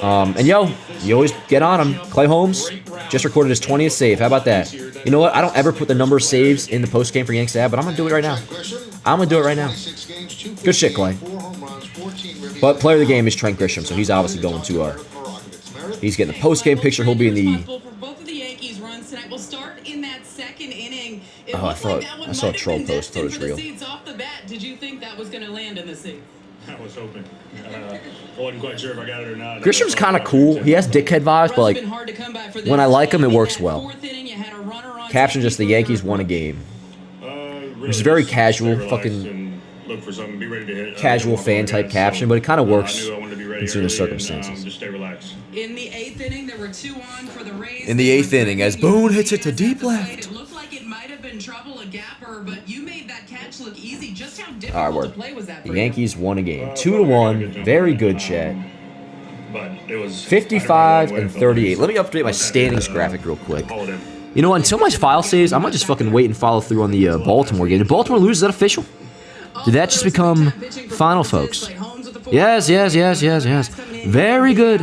And yo, you always get on him. Clay Holmes just recorded his 20th save. How about that? You know what? I don't ever put the number of saves in the post game for Yanks Ab, but I'm gonna do it right now. I'm gonna do it right now. Good shit, Clay. But player of the game is Trent Grisham, so he's obviously going to he's getting the post game picture. He'll be in the. Oh, I saw a troll post. I thought it was real. Did you think that was going to land in the seat? I was hoping. I wasn't quite sure if I got it or not. Grisham's kind of cool. He has dickhead vibes, but like when I like him, it works well. Caption just the Yankees won a game. Which is very casual, fucking look for something, be ready to hit. casual fan type caption, but it kind of works I knew I wanted to be ready considering the early and, circumstances. just stay relaxed. In the 8th inning, there were 2 on for the Rays. In the 8th inning, as Boone hits it to deep left. It looked like it might have been trouble, a gapper, but you made that catch look easy. Just how All right, difficult word. to play was that for The you? Yankees won a game, 2-1. Very good, chat. But it was 55 and 38. Let me update my standings graphic real quick. You know, until my file saves, I might just fucking wait and follow through on the Baltimore game. Did Baltimore lose? Is that official? Did that just become final, folks? Yes, yes, yes, yes, yes. Very good.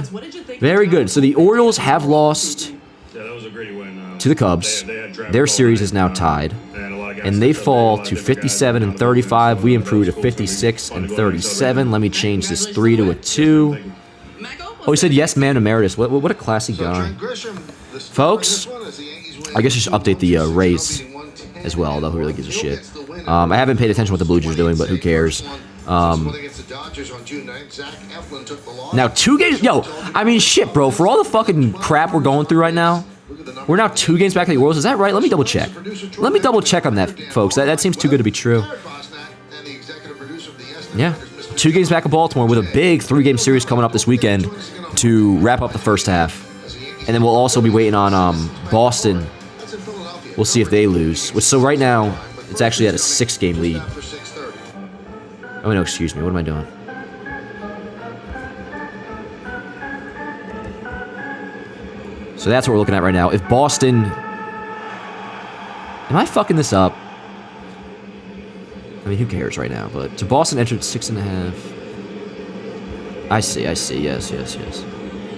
Very good. So the Orioles have lost Yeah, that was a great win. to the Cubs. They had draft Their all series night, is now tied. and a lot of guys And they stepped up. fall A lot of to different guys 57 and went down the 35. line, We so improve to that was cool for me. 56 and Fun to go out and 37. celebrate. Let me change this 3 to a 2. Oh, he said yes, man, emeritus. What a classy So guy. Trent Grisham, the star Folks, in this one as the Yankees win I guess you should update the 1-2-6, Rays beating 110. as well, though who really gives a Hill shit. gets the win. I haven't paid attention to what the Blue Jays are doing, but who cares? Now 2 games, yo, I mean shit, bro. For all the fucking crap we're going through right now, we're now 2 games back at the Orioles. Is that right? Let me double check. Let me double check on that, folks. That seems too good to be true. Yeah, 2 games back at Baltimore with a big 3-game series coming up this weekend to wrap up the first half, and then we'll also be waiting on Boston. We'll see if they lose. So right now, it's actually at a 6-game lead. Oh no, excuse me. What am I doing? So that's what we're looking at right now. If Boston... Am I fucking this up? I mean, who cares right now? But so Boston entered 6.5. I see. Yes.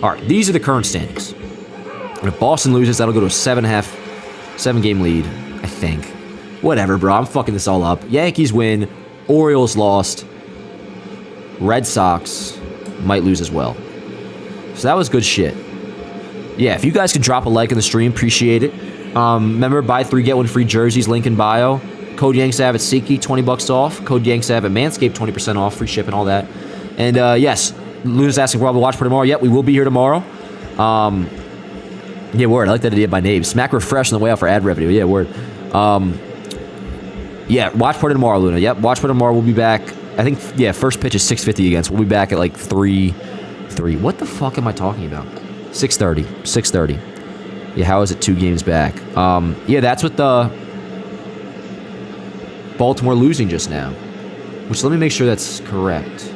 All right, these are the current standings. And if Boston loses, that'll go to a 7-game lead, I think. Whatever, bro. I'm fucking this all up. Yankees win. Orioles lost. Red Sox might lose as well. So that was good shit. Yeah, if you guys could drop a like in the stream, appreciate it. Remember, buy 3, get 1 free jerseys, link in bio. Code YANKSAV at SeatGeek, $20 off. Code YANKSAV at Manscaped, 20% off, free shipping, all that. And yes, Luna's asking for all the watch for tomorrow. Yep, we will be here tomorrow. Yeah, word. I like that idea by name. Smack refresh on the way out for ad revenue. Yeah, word. Yeah, watch party tomorrow, Luna. Yep, watch party tomorrow. We'll be back. I think, yeah, first pitch is 6:50 again, so we'll be back at like 3. What the fuck am I talking about? 6:30. Yeah, how is it 2 games back? Yeah, that's with the Baltimore losing just now. Which, let me make sure that's correct.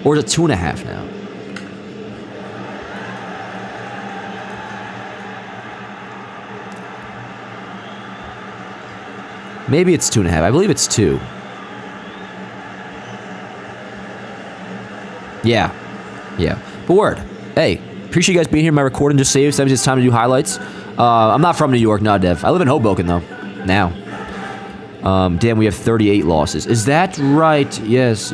Or is it 2.5 now? Maybe it's 2.5. I believe it's 2. Yeah. But word. Hey, appreciate you guys being here. My recording just saved. So that means it's time to do highlights. I'm not from New York, no, Dev. I live in Hoboken, though. Now. Damn, we have 38 losses. Is that right? Yes.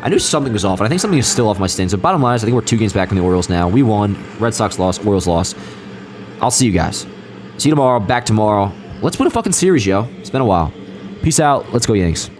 I knew something was off, and I think something is still off my standings. So bottom line is, I think we're 2 games back from the Orioles now. We won. Red Sox lost. Orioles lost. I'll see you guys. See you tomorrow. Back tomorrow. Let's win a fucking series, yo. It's been a while. Peace out. Let's go, Yanks.